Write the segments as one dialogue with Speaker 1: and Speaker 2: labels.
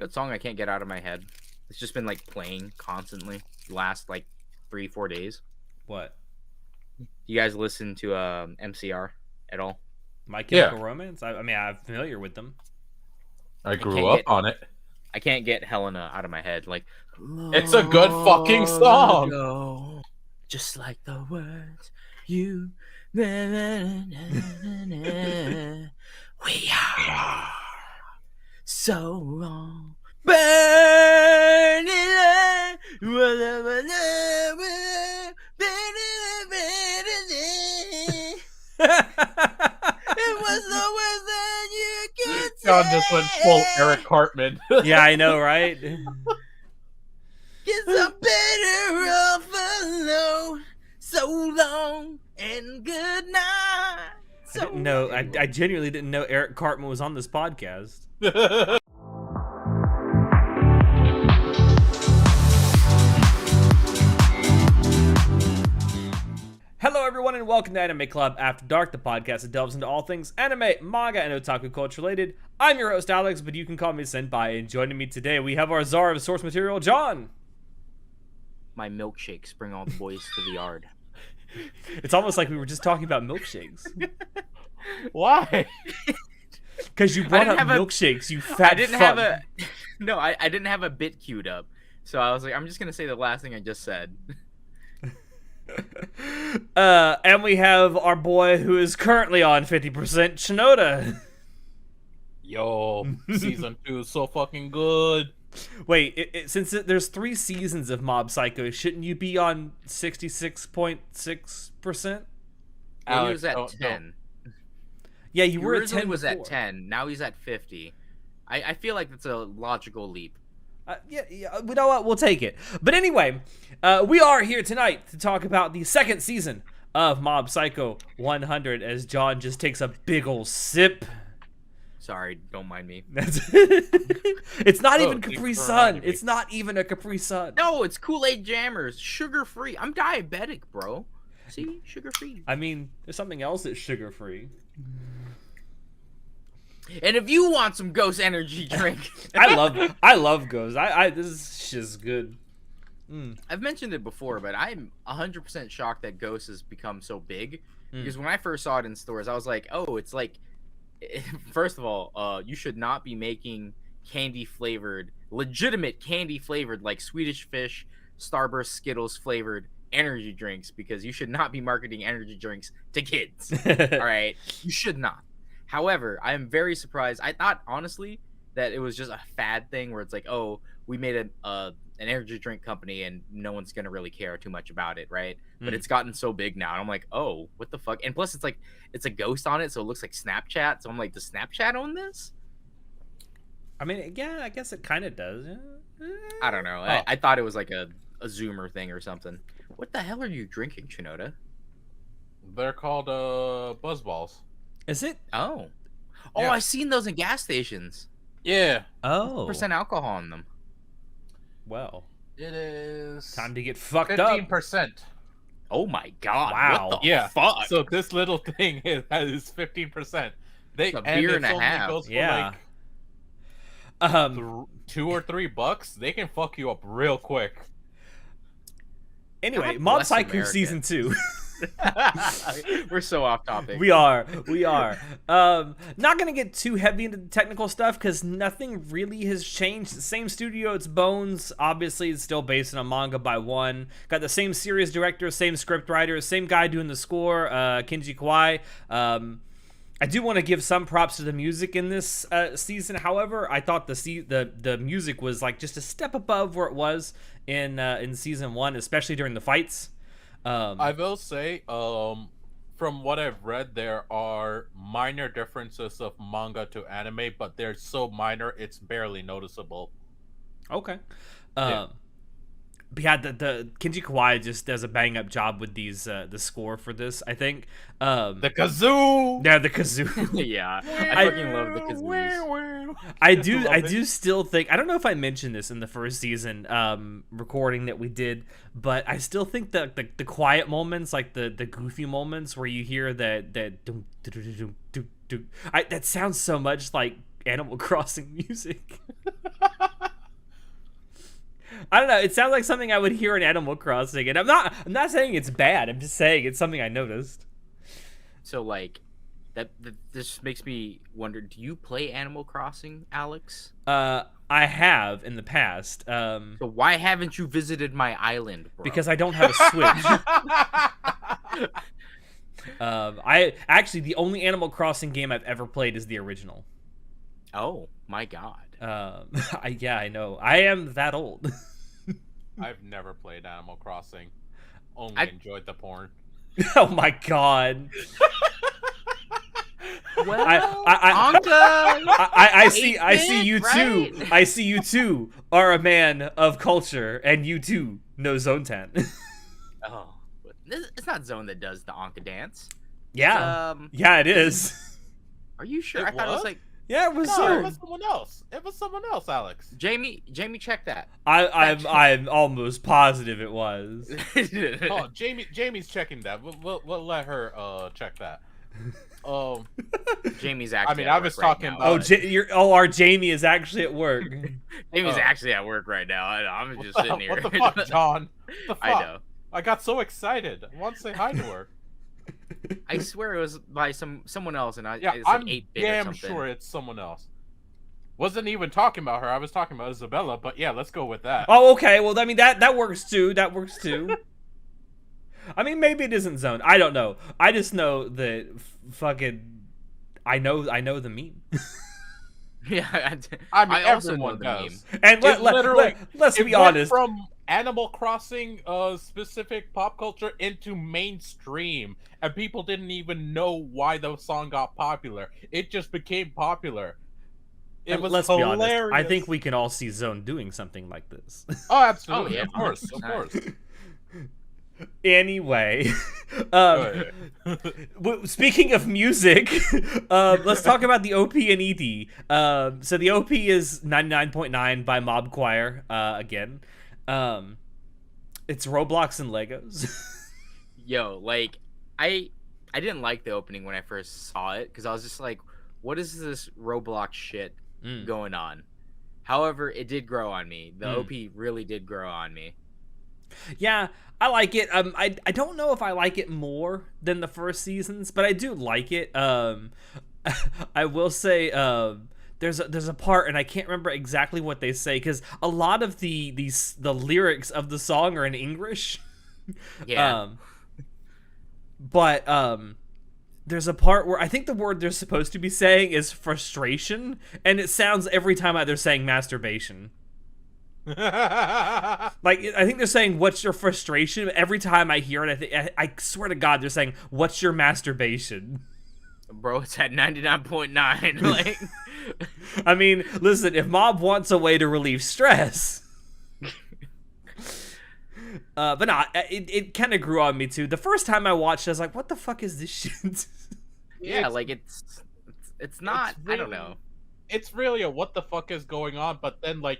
Speaker 1: know what song I can't get out of my head? It's just been like playing constantly the last like 3-4 days.
Speaker 2: What?
Speaker 1: You guys listen to MCR at all?
Speaker 2: My Chemical Romance? I mean, I'm familiar with them.
Speaker 3: I grew up on it.
Speaker 1: I can't get Helena out of my head. Like,
Speaker 3: it's a good fucking song.
Speaker 1: Ago, just like the words you. We are so wrong. Burning light. It was the worst that you could say.
Speaker 3: God, this went full Eric Cartman.
Speaker 2: Yeah, I know, right?
Speaker 1: It's a better off alone. So long and good night.
Speaker 2: I didn't know. I genuinely didn't know Eric Cartman was on this podcast. Hello, everyone, and welcome to Anime Club After Dark, the podcast that delves into all things anime, manga, and otaku culture related. I'm your host, Alex, but you can call me Senpai. And joining me today, we have our czar of source material, John.
Speaker 1: My milkshakes bring all the boys to the yard.
Speaker 2: It's almost like we were just talking about milkshakes.
Speaker 3: Why?
Speaker 2: Because you brought up milkshakes, you fat fuck.
Speaker 1: No, I didn't have a bit queued up. So I was like, I'm just going to say the last thing I just said.
Speaker 2: And we have our boy who is currently on 50%, Shinoda.
Speaker 3: Yo, season 2 is so fucking good.
Speaker 2: Wait, since there's 3 seasons of Mob Psycho, shouldn't you be on 66.6%?
Speaker 1: Well, he was at 10.
Speaker 2: Yeah, you were at 10.
Speaker 1: He was at 10. Now he's at 50. I feel like that's a logical leap.
Speaker 2: Yeah, you know what? We'll take it. But anyway, we are here tonight to talk about the second season of Mob Psycho 100 as John just takes a big ol' sip.
Speaker 1: Sorry, don't mind me.
Speaker 2: It's not even Capri Sun. It's not even a Capri Sun.
Speaker 1: No, it's Kool-Aid Jammers. Sugar-free. I'm diabetic, bro. See? Sugar-free.
Speaker 2: I mean, there's something else that's sugar-free.
Speaker 1: And if you want some Ghost energy drink.
Speaker 2: I love Ghost. This shit's good.
Speaker 1: I've mentioned it before, but I'm 100% shocked that Ghost has become so big. Because when I first saw it in stores, I was like, oh, it's like, first of all, you should not be making legitimate candy flavored, like Swedish Fish, Starburst, Skittles flavored energy drinks, because you should not be marketing energy drinks to kids. All right, you should not. However, I am very surprised. I thought honestly that it was just a fad thing where it's like, oh, we made an energy drink company and no one's gonna really care too much about it, right? But it's gotten so big now, and I'm like, oh, what the fuck? And plus, it's like it's a ghost on it, so it looks like Snapchat. So I'm like, does Snapchat own this?
Speaker 2: I mean, yeah, I guess it kind of does.
Speaker 1: I don't know. Oh. I thought it was like a Zoomer thing or something. What the hell are you drinking, Shinoda?
Speaker 3: They're called Buzz Balls.
Speaker 2: Is it?
Speaker 1: Oh,
Speaker 3: yeah.
Speaker 1: I've seen those in gas stations.
Speaker 3: Yeah.
Speaker 2: Oh.
Speaker 1: % alcohol in them.
Speaker 2: Well,
Speaker 3: it is
Speaker 2: time to get fucked
Speaker 3: 15%.
Speaker 2: up.
Speaker 3: 15%.
Speaker 1: Oh my god!
Speaker 2: Wow.
Speaker 1: What the fuck?
Speaker 3: So this little thing is 15%.
Speaker 1: It's a beer and a half.
Speaker 3: Goes for
Speaker 2: yeah.
Speaker 3: Like $2 or $3. They can fuck you up real quick.
Speaker 2: Anyway, Mob Psycho season 2.
Speaker 1: We're so off topic.
Speaker 2: We are. Not gonna get too heavy into the technical stuff because nothing really has changed. The same studio, it's Bones. Obviously, it's still based on a manga by one. Got the same series director, same script writer, same guy doing the score, Kenji Kawai. I do want to give some props to the music in this season. However, I thought the music was like just a step above where it was in season 1, especially during the fights.
Speaker 3: I will say, from what I've read, there are minor differences of manga to anime, but they're so minor it's barely noticeable.
Speaker 2: Okay. But yeah, the Kenji Kawai just does a bang up job with these the score for this, I think.
Speaker 3: The kazoo.
Speaker 2: Yeah, the kazoo.
Speaker 1: Yeah, I fucking love the kazoos.
Speaker 2: I do still think, I don't know if I mentioned this in the first season recording that we did, but I still think that the quiet moments, like the goofy moments where you hear that that sounds so much like Animal Crossing music. I don't know. It sounds like something I would hear in Animal Crossing, and I'm not saying it's bad. I'm just saying it's something I noticed.
Speaker 1: So like, this makes me wonder. Do you play Animal Crossing, Alex?
Speaker 2: I have in the past.
Speaker 1: So why haven't you visited my island, bro?
Speaker 2: Because I don't have a Switch. I actually the only Animal Crossing game I've ever played is the original.
Speaker 1: Oh my god.
Speaker 2: I know. I am that old.
Speaker 3: I've never played Animal Crossing. Only enjoyed the porn.
Speaker 2: Oh my god.
Speaker 1: Well,
Speaker 2: I see you
Speaker 1: right?
Speaker 2: too. I see you too are a man of culture, and you too know Zone 10.
Speaker 1: Oh, it's not Zone that does the Anka dance.
Speaker 2: Yeah, yeah, it is.
Speaker 1: Are you sure?
Speaker 3: It
Speaker 1: I thought it was
Speaker 3: was?
Speaker 1: like
Speaker 2: Yeah, it was
Speaker 3: No,
Speaker 2: Zone.
Speaker 3: it was someone else. It was someone else, Alex.
Speaker 1: Jamie. Check that.
Speaker 2: I'm almost positive it was.
Speaker 3: Oh, Jamie's checking that. We'll let her check that.
Speaker 1: Jamie's actually.
Speaker 3: I mean,
Speaker 1: at
Speaker 3: I
Speaker 1: work
Speaker 3: was
Speaker 1: right
Speaker 3: talking
Speaker 1: now.
Speaker 3: about-
Speaker 2: our Jamie is actually at work.
Speaker 1: Jamie's
Speaker 3: Oh.
Speaker 1: actually at work right now. I'm just sitting here.
Speaker 3: What the fuck, John? What the
Speaker 1: I
Speaker 3: fuck?
Speaker 1: know.
Speaker 3: I got so excited. I want to say hi to her.
Speaker 1: I swear it was by someone else, and
Speaker 3: Yeah,
Speaker 1: it's like
Speaker 3: I'm
Speaker 1: 8-bit or
Speaker 3: damn
Speaker 1: something.
Speaker 3: sure it's someone else. Wasn't even talking about her. I was talking about Isabella. But yeah, let's go with that.
Speaker 2: Oh, okay. Well, I mean that works too. That works too. I mean, maybe it isn't Zone. I don't know. I just know that fucking. I know the meme.
Speaker 1: Yeah,
Speaker 3: I mean,
Speaker 1: also know
Speaker 3: everyone
Speaker 1: the
Speaker 3: does.
Speaker 1: meme.
Speaker 2: And let's
Speaker 3: It
Speaker 2: be
Speaker 3: went
Speaker 2: honest.
Speaker 3: From Animal Crossing, specific pop culture into mainstream, and people didn't even know why the song got popular. It just became popular. It was
Speaker 2: Let's
Speaker 3: hilarious.
Speaker 2: be honest. I think we can all see Zone doing something like this.
Speaker 3: Oh, absolutely.
Speaker 1: Oh, yeah,
Speaker 3: Of course.
Speaker 1: 100%.
Speaker 2: Anyway,
Speaker 3: Go
Speaker 2: speaking of music, let's talk about the OP and ED. So the OP is 99.9 by Mob Choir, again. It's Roblox and Legos.
Speaker 1: Yo, like I didn't like the opening when I first saw it because I was just like, what is this Roblox shit going on? However, it did grow on me. The OP really did grow on me.
Speaker 2: Yeah, I like it. I don't know if I like it more than the first seasons, but I do like it. I will say there's a part, and I can't remember exactly what they say because a lot of the lyrics of the song are in English.
Speaker 1: Yeah.
Speaker 2: But there's a part where I think the word they're supposed to be saying is frustration, and it sounds every time they're saying masturbation. Like, I think they're saying, what's your frustration? Every time I hear it, I swear to God, they're saying, what's your masturbation?
Speaker 1: Bro, it's at 99.9. Like,
Speaker 2: I mean, listen, if Mob wants a way to relieve stress. But no, it kind of grew on me too. The first time I watched it, I was like, what the fuck is this shit?
Speaker 1: yeah, like it's not. I don't know.
Speaker 3: It's really a what the fuck is going on, but then like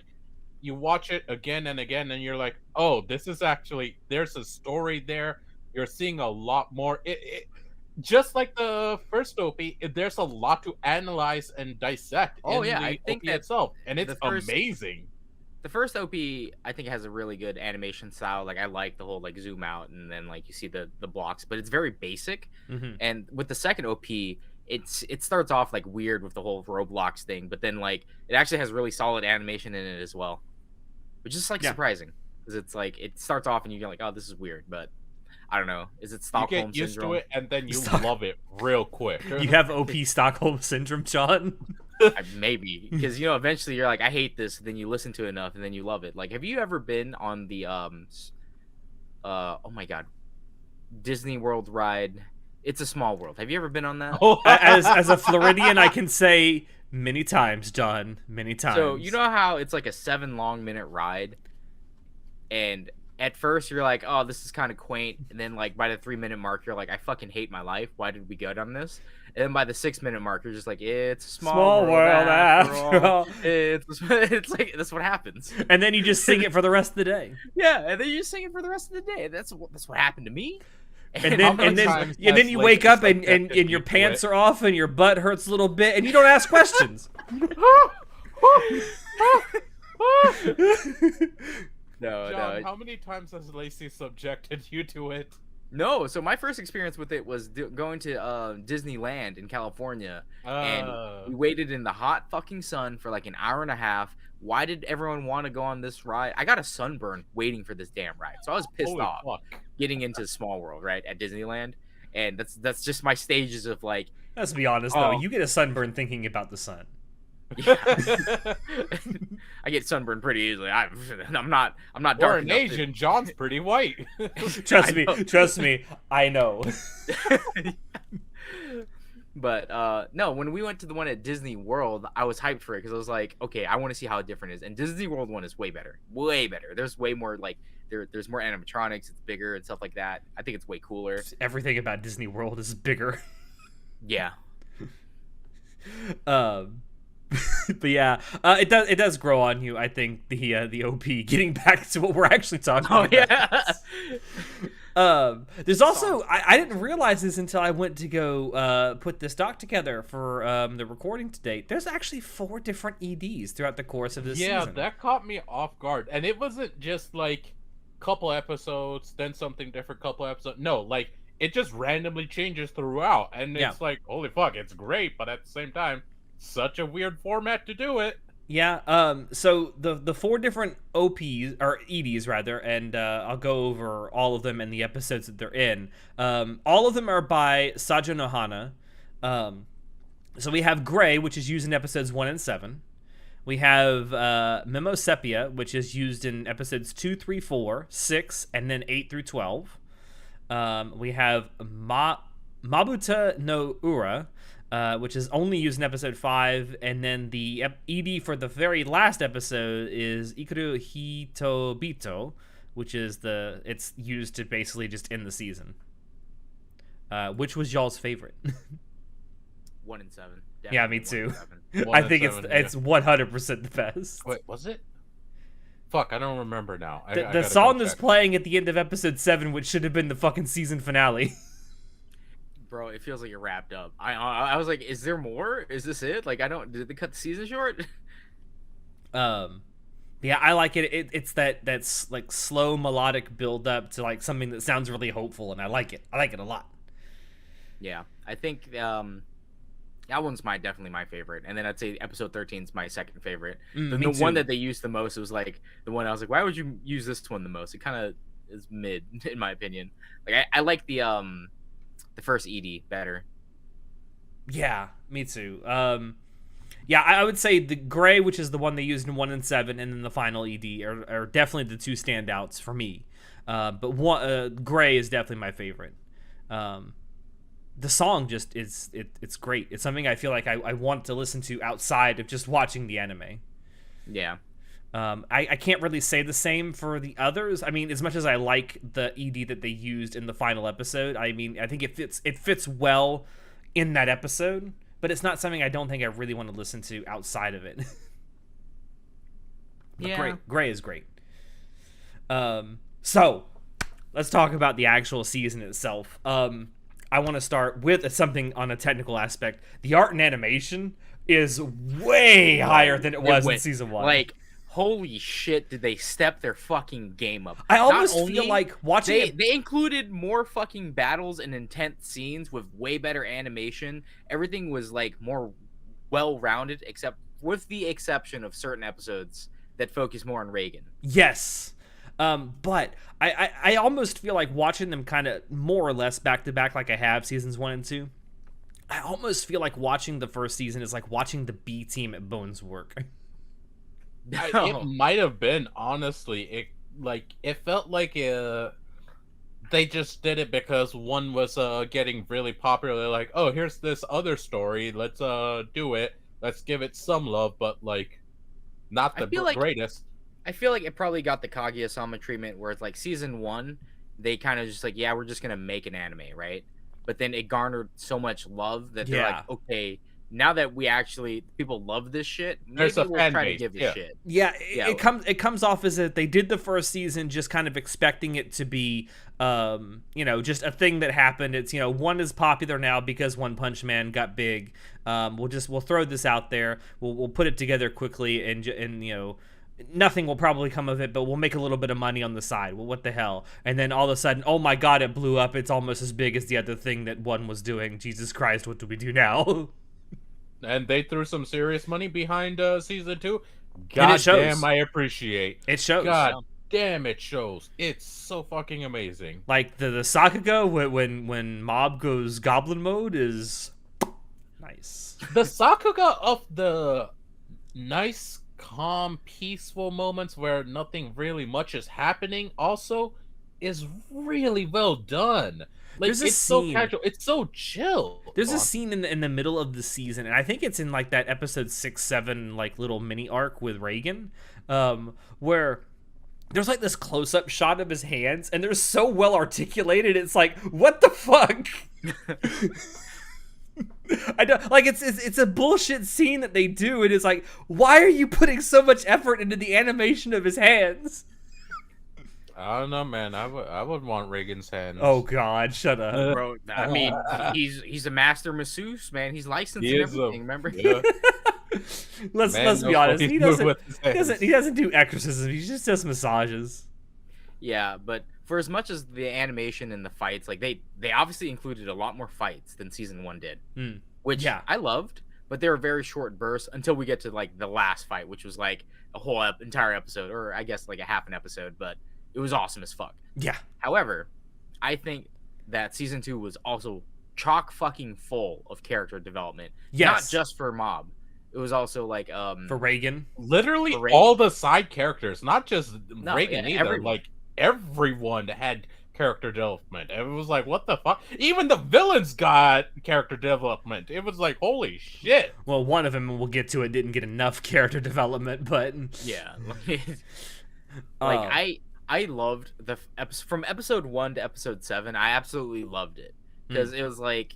Speaker 3: you watch it again and again, and you're like, oh, this is actually there's a story there. You're seeing a lot more. It just like the first OP, there's a lot to analyze and dissect.
Speaker 1: Oh
Speaker 3: in
Speaker 1: yeah,
Speaker 3: the
Speaker 1: I think
Speaker 3: OP
Speaker 1: that
Speaker 3: itself, and it's
Speaker 1: first-
Speaker 3: amazing.
Speaker 1: The first OP, I think, has a really good animation style. Like, I like the whole like zoom out and then like you see the blocks, but it's very basic.
Speaker 2: Mm-hmm.
Speaker 1: And with the second OP, it starts off like weird with the whole Roblox thing, but then like it actually has really solid animation in it as well, which is like surprising because it's like it starts off and you're like, oh, this is weird, but I don't know. Is it Stockholm
Speaker 3: You get used
Speaker 1: syndrome?
Speaker 3: to it, and then you love it real quick.
Speaker 2: You have OP Stockholm Syndrome, John?
Speaker 1: Maybe because eventually you're like, I hate this. Then you listen to it enough, and then you love it. Like, have you ever been on the oh my god, Disney World ride? It's a Small World. Have you ever been on that?
Speaker 2: As a Floridian, I can say many times, John, many times.
Speaker 1: So you know how it's like a 7 long minute ride, and at first you're like, oh, this is kind of quaint, and then like by the 3-minute mark, you're like, I fucking hate my life. Why did we go down this? And then by the 6-minute mark, you're just like, it's a small world after all. It's like that's what happens.
Speaker 2: And then you just sing it for the rest of the day.
Speaker 1: Yeah, and then you just sing it for the rest of the day. That's what happened to me.
Speaker 2: And then you wake up and your pants are off and your butt hurts a little bit and you don't ask questions.
Speaker 1: No,
Speaker 3: John,
Speaker 1: no.
Speaker 3: how many times has Lacey subjected you to it?
Speaker 1: No, so my first experience with it was going to Disneyland in California, and we waited in the hot fucking sun for like an hour and a half. Why did everyone want to go on this ride? I got a sunburn waiting for this damn ride, so I was pissed
Speaker 3: Holy
Speaker 1: off
Speaker 3: fuck.
Speaker 1: getting into Small World right at Disneyland, and that's just my stages of like.
Speaker 2: Let's be honest, though. You get a sunburn thinking about the sun.
Speaker 1: I get sunburned pretty easily. I'm not dark
Speaker 3: Or an
Speaker 1: enough to-
Speaker 3: Asian, John's pretty white.
Speaker 2: Trust me, I know.
Speaker 1: But no, when we went to the one at Disney World, I was hyped for it because I was like, okay, I want to see how different it is. And Disney World one is way better. There's way more like there's more animatronics. It's bigger and stuff like that. I think it's way cooler.
Speaker 2: Everything about Disney World is bigger.
Speaker 1: Yeah.
Speaker 2: But yeah, it does grow on you. I think the OP. Getting back to what we're actually talking about.
Speaker 1: Yeah.
Speaker 2: There's also I didn't realize this until I went to go put this doc together for the recording today. There's actually 4 different EDs throughout the course of this season.
Speaker 3: Yeah, that caught me off guard, and it wasn't just like couple episodes, then something different, couple episodes. No, like it just randomly changes throughout, and it's like, holy fuck, it's great, but at the same time, such a weird format to do it.
Speaker 2: Yeah, so the 4 different OPs, or EDs rather, and I'll go over all of them and the episodes that they're in. All of them are by Sajo Nohana. So we have Gray, which is used in episodes 1 and 7. We have Memo Sepia, which is used in episodes 2, 3, 4, 6, and then 8 through 12. We have Mabuta no Ura, which is only used in episode 5, and then the ED for the very last episode is Ikaru Hitobito, which is it's used to basically just end the season. Which was y'all's favorite?
Speaker 1: 1 and 7.
Speaker 2: Yeah, me too.
Speaker 3: 1
Speaker 2: I
Speaker 3: and
Speaker 2: think
Speaker 3: 7,
Speaker 2: it's 100% the best.
Speaker 3: Wait, was it? Fuck, I don't remember now. I
Speaker 2: The
Speaker 3: gotta
Speaker 2: song
Speaker 3: go
Speaker 2: that's
Speaker 3: check.
Speaker 2: playing at the end of episode 7, which should have been the fucking season finale.
Speaker 1: Bro, it feels like it wrapped up. I was like, is there more? Is this it? Like, did they cut the season short?
Speaker 2: Yeah, I like it. It's that's like slow melodic build up to like something that sounds really hopeful, and I like it. I like it a lot.
Speaker 1: Yeah, I think that one's definitely my favorite, and then I'd say episode 13 is my second favorite. The one that they used the most was like the one I was like, why would you use this one the most? It kind of is mid in my opinion. Like I like the first ED better.
Speaker 2: Yeah, me too. Yeah, I would say the Gray, which is the one they used in 1 and 7, and then the final ED are definitely the 2 standouts for me. But Gray is definitely my favorite. The song just it's great. It's something I feel like I want to listen to outside of just watching the anime.
Speaker 1: Yeah.
Speaker 2: I can't really say the same for the others. I mean, as much as I like the ED that they used in the final episode, I mean, I think it fits well in that episode, but it's not something I don't think I really want to listen to outside of it. But
Speaker 1: Yeah.
Speaker 2: Gray is great. So let's talk about the actual season itself. I want to start with something on a technical aspect. The art and animation is way higher than it was in season 1.
Speaker 1: Like, holy shit, did they step their fucking game up?
Speaker 2: I almost feel like watching it.
Speaker 1: They included more fucking battles and intense scenes with way better animation. Everything was like more well-rounded, except with the exception of certain episodes that focus more on Reagan.
Speaker 2: Yes. But I almost feel like watching them kind of more or less back to back like I have seasons 1 and 2. I almost feel like watching the first season is like watching the B team at Bones work.
Speaker 3: It might have been, honestly. It felt like they just did it because one was getting really popular. They're like, oh, here's this other story. Let's do it. Let's give it some love, but like not the greatest.
Speaker 1: I feel like it probably got the Kaguya-sama treatment where it's like season 1, they kind of just like, yeah, we're just going to make an anime, right? But then it garnered so much love that they're like, okay, now that people love this shit, maybe we'll try to give a shit.
Speaker 2: Yeah, it comes off as that they did the first season just kind of expecting it to be, just a thing that happened. It's, one is popular now because One Punch Man got big. We'll throw this out there. We'll put it together quickly and nothing will probably come of it, but we'll make a little bit of money on the side. Well, what the hell? And then all of a sudden, oh my god, it blew up. It's almost as big as the other thing that one was doing. Jesus Christ, what do we do now?
Speaker 3: And they threw some serious money behind season 2.
Speaker 2: And it
Speaker 3: God
Speaker 2: shows.
Speaker 3: damn, I appreciate.
Speaker 2: It shows.
Speaker 3: God damn, it shows. It's so fucking amazing.
Speaker 2: Like the Sakuga when Mob goes goblin mode is nice.
Speaker 3: The Sakuga of the nice, calm, peaceful moments where nothing really much is happening also is really well done. Like,
Speaker 2: There's a
Speaker 3: it's so
Speaker 2: scene-
Speaker 3: casual. It's so chill.
Speaker 2: There's a scene in the middle of the season, and I think it's in like that episode 6-7 like little mini arc with Reagan, where there's like this close-up shot of his hands, and they're so well articulated. It's like, what the fuck? I don't like it's a bullshit scene that they do. It is like, why are you putting so much effort into the animation of his hands?
Speaker 3: I don't know, man. I would want Reagan's hands.
Speaker 2: Oh god, shut up.
Speaker 1: Bro, I mean, he's a master masseuse, man. He's licensed
Speaker 3: He
Speaker 1: and
Speaker 3: is
Speaker 1: everything. Remember?
Speaker 3: Yeah.
Speaker 2: Let's
Speaker 3: Man
Speaker 2: be
Speaker 3: knows
Speaker 2: honest.
Speaker 3: what
Speaker 2: He
Speaker 3: he's doing
Speaker 2: doesn't
Speaker 3: with his hands.
Speaker 2: he doesn't do exorcism. He just does massages.
Speaker 1: Yeah, but for as much as the animation and the fights, like they obviously included a lot more fights than season 1 did, which
Speaker 2: Yeah.
Speaker 1: I loved. But they were very short bursts until we get to like the last fight, which was like a whole entire episode, or I guess like a half an episode. But it was awesome as fuck.
Speaker 2: Yeah.
Speaker 1: However, I think that season 2 was also chock fucking full of character development.
Speaker 2: Yes.
Speaker 1: Not just for Mob. It was also like
Speaker 2: For Reagan.
Speaker 3: Literally
Speaker 1: For Reagan.
Speaker 3: all the side characters, not just Reagan
Speaker 1: yeah,
Speaker 3: either.
Speaker 1: everyone.
Speaker 3: Like everyone had character development. It was like, what the fuck? Even the villains got character development. It was like, holy shit.
Speaker 2: Well, one of them, and we'll get to it, didn't get enough character development, but
Speaker 1: yeah. Like
Speaker 2: uh,
Speaker 1: I loved from episode 1 to episode 7. I absolutely loved it because it was like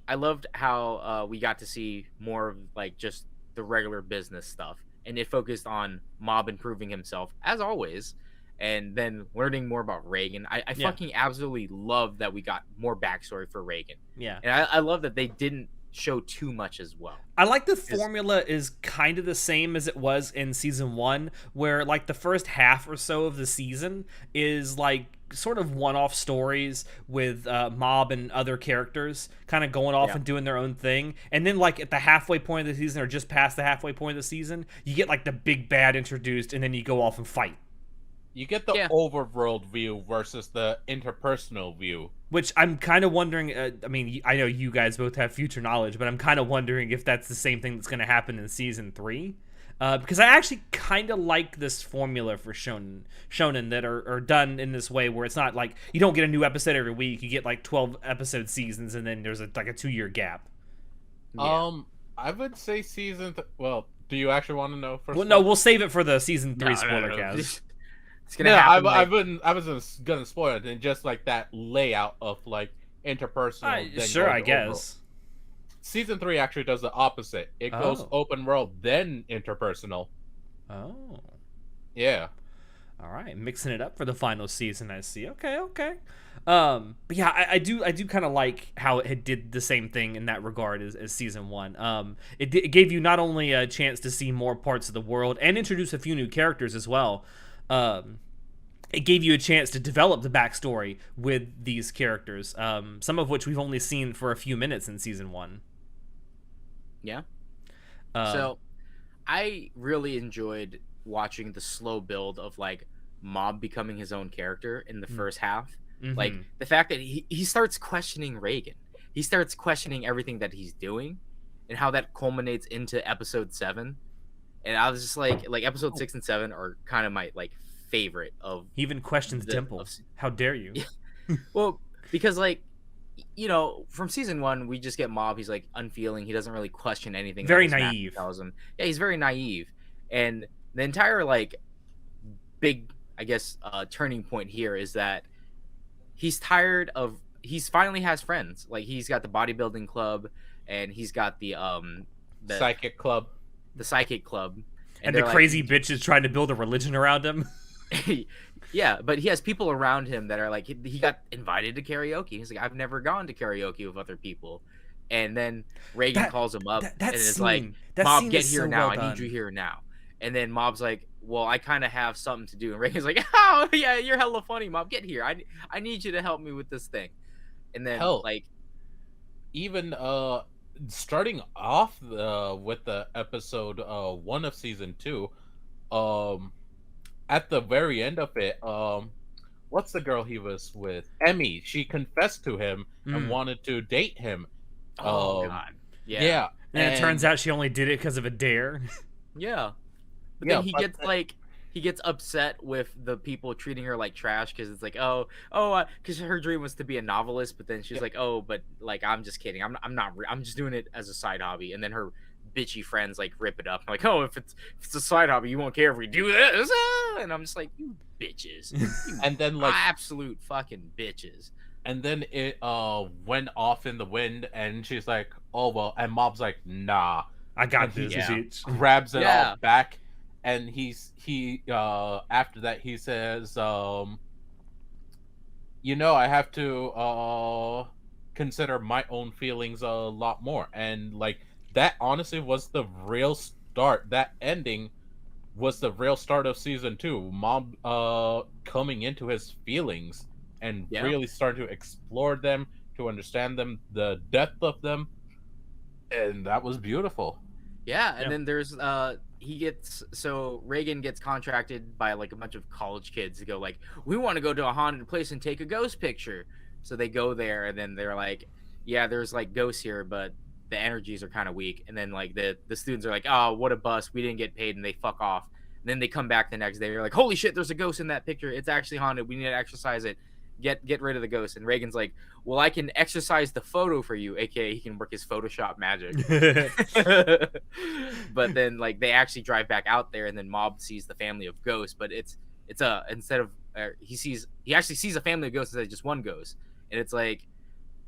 Speaker 1: I loved how we got to see more of like just the regular business stuff, and it focused on Mob improving himself as always, and then learning more about Reagan. I
Speaker 2: Yeah.
Speaker 1: fucking absolutely love that we got more backstory for Reagan,
Speaker 2: yeah.
Speaker 1: and I love that they didn't show too much as well.
Speaker 2: I like the formula is kind of the same as it was in season 1, where like the first half or so of the season is like sort of one-off stories with Mob and other characters kind of going off and doing their own thing, and then like at the halfway point of the season or just past the halfway point of the season, you get like the big bad introduced, and then you go off and fight.
Speaker 3: You get the overworld view versus the interpersonal view.
Speaker 2: Which I'm kind of wondering, I mean, I know you guys both have future knowledge, but I'm kind of wondering if that's the same thing that's going to happen in season 3. Because I actually kind of like this formula for shonen that are done in this way, where it's not like you don't get a new episode every week. You get like 12 episode seasons, and then there's like a 2-year gap.
Speaker 1: Yeah.
Speaker 3: I would say well, do you actually want to know first?
Speaker 2: Well, no, we'll save it for the season 3
Speaker 1: No.
Speaker 2: Spoilercast.
Speaker 1: It's gonna happen.
Speaker 3: I wasn't gonna spoil it, and just like that layout of like interpersonal. then
Speaker 2: Sure,
Speaker 3: going
Speaker 2: I
Speaker 3: to
Speaker 2: guess.
Speaker 3: Season 3 actually does the opposite. It goes
Speaker 2: Oh.
Speaker 3: open world, then interpersonal.
Speaker 2: Oh.
Speaker 3: Yeah.
Speaker 2: All right, mixing it up for the final season. I see. Okay. But yeah, I do kind of like how it did the same thing in that regard as season 1. It gave you not only a chance to see more parts of the world and introduce a few new characters as well. It gave you a chance to develop the backstory with these characters, some of which we've only seen for a few minutes in season 1.
Speaker 1: Yeah. So I really enjoyed watching the slow build of like Mob becoming his own character in the first half. Like the fact that he starts questioning Reagan. He starts questioning everything that he's doing and how that culminates into episode 7. And I was just like episode 6 and 7 are kind of my like favorite of
Speaker 2: He even questions Dimple. How dare you?
Speaker 1: well, because like from season 1 we just get Mob. He's like unfeeling. He doesn't really question anything.
Speaker 2: Very
Speaker 1: that his
Speaker 2: naive.
Speaker 1: master tells him. Yeah, he's very naive. And the entire like big, I guess, turning point here is that he's tired of. He's finally has friends. Like he's got the bodybuilding club, and he's got the
Speaker 3: Psychic club.
Speaker 1: the psychic club,
Speaker 2: And the
Speaker 1: they're
Speaker 2: crazy bitch is trying to build a religion around him.
Speaker 1: yeah, but he has people around him that are like he got invited to karaoke. He's like, I've never gone to karaoke with other people. And then Reagan calls him up and is like,
Speaker 2: that
Speaker 1: Mob,
Speaker 2: scene
Speaker 1: get
Speaker 2: is
Speaker 1: here
Speaker 2: so
Speaker 1: now.
Speaker 2: well
Speaker 1: I need you
Speaker 2: done.
Speaker 1: here now. And then Mob's like, well, I kind of have something to do. And Reagan's like, oh yeah, you're hella funny, Mom. Get here. I need you to help me with this thing. And then
Speaker 3: Hell,
Speaker 1: like,
Speaker 3: even starting off with the episode 1 of season 2, um at the very end of it, what's the girl he was with? Emmy. She confessed to him and
Speaker 2: Mm.
Speaker 3: wanted to date him.
Speaker 1: oh
Speaker 3: Um,
Speaker 1: god, yeah,
Speaker 3: yeah,
Speaker 2: And it turns out she only did it because of a dare.
Speaker 1: yeah. But
Speaker 3: yeah,
Speaker 1: then he gets upset with the people treating her like trash because it's like, because her dream was to be a novelist, but then she's
Speaker 3: yeah,
Speaker 1: like, oh, but like I'm just kidding. I'm not. I'm just doing it as a side hobby. And then her bitchy friends like rip it up. I'm like, oh, if it's a side hobby, you won't care if we do this. And I'm just like, you bitches, you
Speaker 3: and then like,
Speaker 1: absolute fucking bitches.
Speaker 3: and then it went off in the wind, and she's like, "Oh well," and Mob's like, "Nah,"
Speaker 2: I got
Speaker 3: and he
Speaker 2: this,
Speaker 1: Yeah.
Speaker 2: bitch.
Speaker 3: grabs it
Speaker 1: Yeah.
Speaker 3: all back, and he after that he says, "You know, I have to consider my own feelings a lot more," and like that honestly was the real start. That ending was the real start of season 2. Mob coming into his feelings and
Speaker 1: Yeah.
Speaker 3: really starting to explore them, to understand them, the depth of them, and that was beautiful.
Speaker 1: Yeah, and
Speaker 2: Yeah.
Speaker 1: then there's Reagan gets contracted by like a bunch of college kids to go like, we want to go to a haunted place and take a ghost picture. So they go there and then they're like, yeah, there's like ghosts here, but the energies are kind of weak. And then like the students are like, oh, what a bust, we didn't get paid, and they fuck off. And then they come back the next day, they're like, holy shit, there's a ghost in that picture. It's actually haunted. We need to exercise it. Get rid of the ghost. And Reagan's like, well, I can exercise the photo for you, aka he can work his Photoshop magic. But then like they actually drive back out there, and then Mob sees the family of ghosts, but it's a instead of he actually sees a family of ghosts instead of just one ghost. And it's like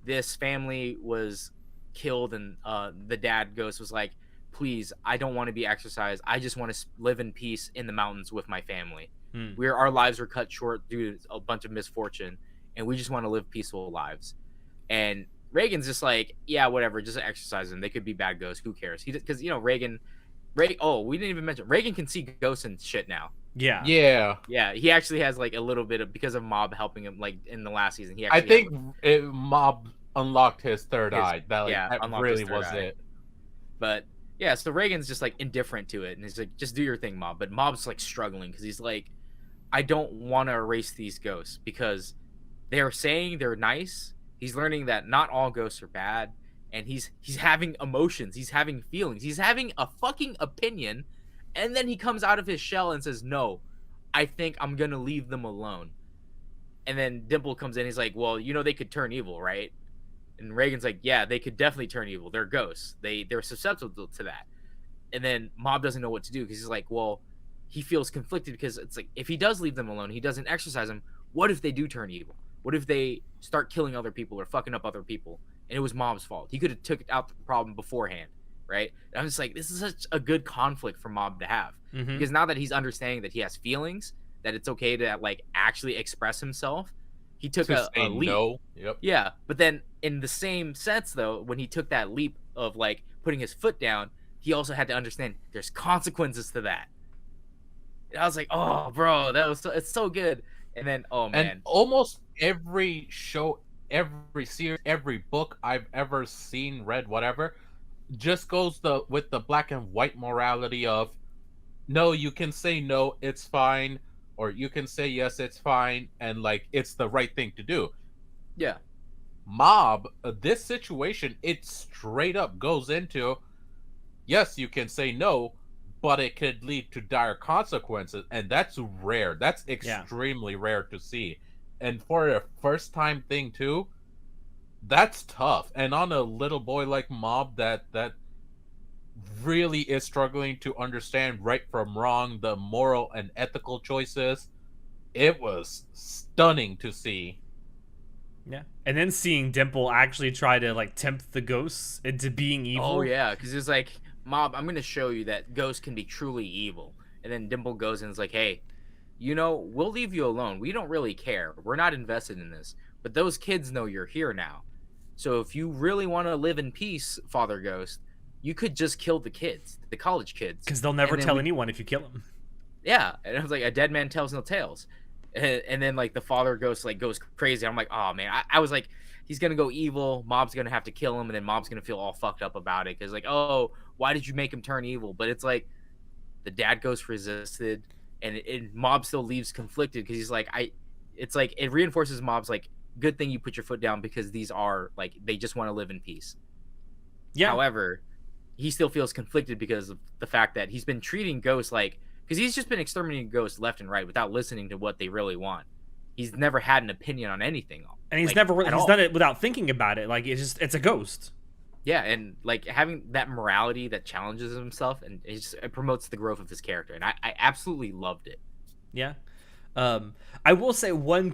Speaker 1: this family was killed, and the dad ghost was like, please, I don't want to be exercised, I just want to live in peace in the mountains with my family.
Speaker 2: Hmm.
Speaker 1: Our lives were cut short due to a bunch of misfortune, and we just want to live peaceful lives. And Reagan's just like, yeah, whatever, just exercise them. They could be bad ghosts. Who cares? Because Reagan. Oh, we didn't even mention Reagan can see ghosts and shit now.
Speaker 2: Yeah.
Speaker 3: Yeah,
Speaker 1: Yeah, he actually has like a little bit of, because of Mob helping him like in the last season. He
Speaker 3: I
Speaker 1: actually
Speaker 3: think Mob unlocked his third eye. That like that
Speaker 1: unlocked
Speaker 3: really
Speaker 1: his third
Speaker 3: was
Speaker 1: eye.
Speaker 3: it.
Speaker 1: But yeah, so Reagan's just like indifferent to it, and he's like, just do your thing, Mob. But Mob's like struggling because he's like, I don't want to erase these ghosts because they're saying they're nice. He's learning that not all ghosts are bad, and he's having emotions, he's having feelings, he's having a fucking opinion, and then he comes out of his shell and says, "No, I think I'm gonna leave them alone." And then Dimple comes in, he's like, "Well, they could turn evil, right?" And Reagan's like, "Yeah, they could definitely turn evil. They're ghosts. They're susceptible to that." And then Mob doesn't know what to do because he's like, well, he feels conflicted because it's like, if he does leave them alone, he doesn't exercise them, what if they do turn evil? What if they start killing other people or fucking up other people? And it was Mob's fault. He could have took out the problem beforehand, right? And I'm just like, this is such a good conflict for Mob to have.
Speaker 2: Mm-hmm.
Speaker 1: Because now that he's understanding that he has feelings, that it's okay to like actually express himself, he took
Speaker 3: To say
Speaker 1: a leap.
Speaker 3: no. Yep.
Speaker 1: Yeah, but then in the same sense though, when he took that leap of like putting his foot down, he also had to understand there's consequences to that. And I was like, oh, bro, it's so good. And then, oh man,
Speaker 3: And almost every show, every series, every book I've ever seen, read, whatever, just goes with the black and white morality of, no, you can say no, it's fine, or you can say yes, it's fine, and like it's the right thing to do.
Speaker 1: yeah,
Speaker 3: Mob, this situation, it straight up goes into, yes, you can say no, but it could lead to dire consequences, and that's rare. That's extremely rare to see. And for a first time thing too, that's tough. And on a little boy like Mob that really is struggling to understand right from wrong, the moral and ethical choices, it was stunning to see.
Speaker 2: Yeah. And then seeing Dimple actually try to like tempt the ghosts into being evil.
Speaker 1: oh yeah, because it's like, Mob, I'm gonna show you that ghosts can be truly evil. And then Dimple goes and is like, hey, we'll leave you alone. We don't really care. We're not invested in this. But those kids know you're here now. So if you really want to live in peace, Father Ghost, you could just kill the kids, the college kids.
Speaker 2: Because they'll never
Speaker 1: And then
Speaker 2: tell
Speaker 1: we-
Speaker 2: anyone if you kill them.
Speaker 1: Yeah, and I was like, a dead man tells no tales. And then like the father ghost like goes crazy. I'm like, oh man, I was like, he's gonna go evil. Mob's gonna have to kill him, and then Mob's gonna feel all fucked up about it because like, oh, why did you make him turn evil? But it's like the dad ghost resisted, and Mob still leaves conflicted because he's like, It's like it reinforces Mob's like, good thing you put your foot down because these are like they just want to live in peace.
Speaker 2: Yeah.
Speaker 1: However, he still feels conflicted because of the fact that he's been treating ghosts like because he's just been exterminating ghosts left and right without listening to what they really want. He's never had an opinion on anything,
Speaker 2: and he's
Speaker 1: like,
Speaker 2: never
Speaker 1: at
Speaker 2: he's
Speaker 1: all.
Speaker 2: done it without thinking about it. Like it's a ghost.
Speaker 1: Yeah, and like having that morality that challenges himself, and it promotes the growth of his character, and I absolutely loved it.
Speaker 2: Yeah. I will say one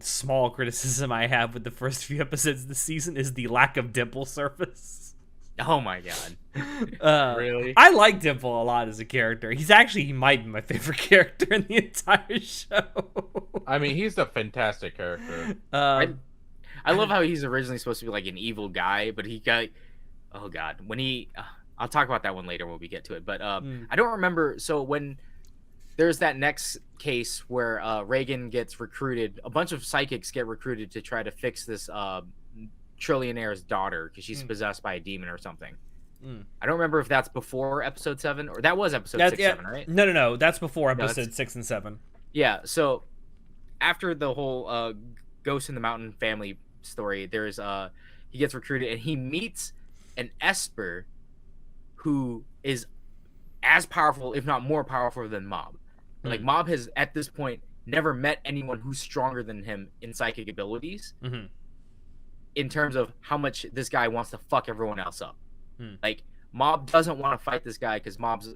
Speaker 2: small criticism I have with the first few episodes of the season is the lack of Dimple surface.
Speaker 1: Oh my god.
Speaker 3: Really?
Speaker 2: I like Dimple a lot as a character. He might be my favorite character in the entire show.
Speaker 3: I mean, he's a fantastic character.
Speaker 1: I love how he's originally supposed to be like an evil guy, but he got, oh god, when he, I'll talk about that one later when we get to it. But I don't remember. So when there's that next case where Reagan gets recruited, a bunch of psychics get recruited to try to fix this trillionaire's daughter because she's possessed by a demon or something. I don't remember if that's before episode 7 or that was episode 7, right?
Speaker 2: No. That's before episode
Speaker 1: that's-
Speaker 2: 6 and 7.
Speaker 1: Yeah. So after the whole Ghost in the Mountain family story, there's he gets recruited and he meets an Esper who is as powerful, if not more powerful than Mob. Like Mob has at this point never met anyone who's stronger than him in psychic abilities. In terms of how much this guy wants to fuck everyone else up. Like Mob doesn't want to fight this guy because Mob's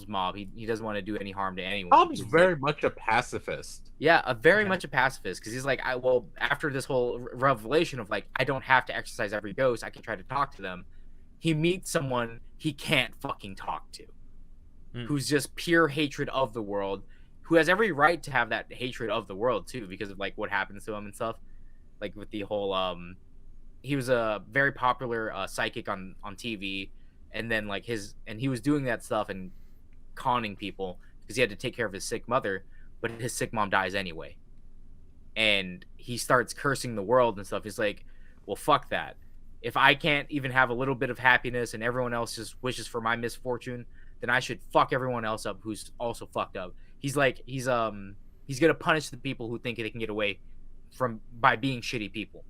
Speaker 1: Mob. He doesn't want to do any harm to anyone.
Speaker 3: Bob's very much a pacifist.
Speaker 1: Yeah, very much a pacifist because he's like, after this whole revelation of like, I don't have to exercise every ghost, I can try to talk to them. He meets someone he can't fucking talk to, who's just pure hatred of the world, who has every right to have that hatred of the world too because of like what happens to him and stuff, like with the whole he was a very popular psychic on TV, and then like he was doing that stuff and conning people because he had to take care of his sick mother, but his sick mom dies anyway, and he starts cursing the world and stuff. He's like, well, fuck that. If I can't even have a little bit of happiness and everyone else just wishes for my misfortune, then I should fuck everyone else up who's also fucked up. He's like, he's gonna punish the people who think they can get away by being shitty people.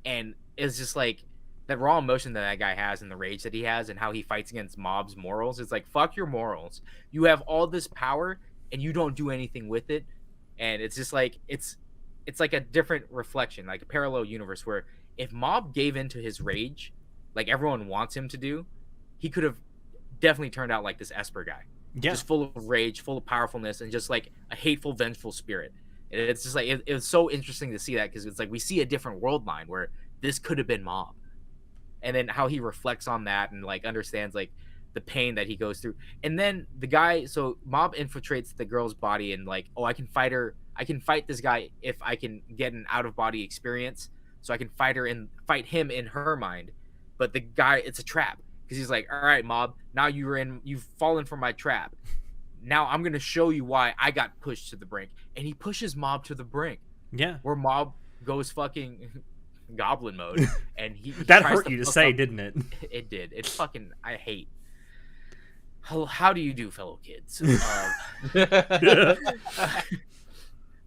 Speaker 1: And it's just like that raw emotion that guy has and the rage that he has and how he fights against Mob's morals. It's like, fuck your morals. You have all this power and you don't do anything with it. And it's just like, it's like a different reflection, like a parallel universe where if Mob gave into his rage, like everyone wants him to do, he could have definitely turned out like this Esper guy.
Speaker 2: Yeah.
Speaker 1: Just full of rage, full of powerfulness, and just like a hateful, vengeful spirit. And it's just like it was so interesting to see that because it's like we see a different world line where this could have been Mob, and then how he reflects on that and like understands like the pain that he goes through. And then the guy, so Mob infiltrates the girl's body and like, oh, I can fight this guy if I can get an out of body experience, so I can fight him in her mind. But the guy, it's a trap because he's like, all right, Mob, now you've fallen for my trap. Now I'm gonna show you why I got pushed to the brink, and he pushes Mob to the brink.
Speaker 2: Yeah,
Speaker 1: where Mob goes fucking goblin mode, and he
Speaker 2: that hurt you to say, didn't it?
Speaker 1: It did. It's fucking. I hate. How do you do, fellow kids?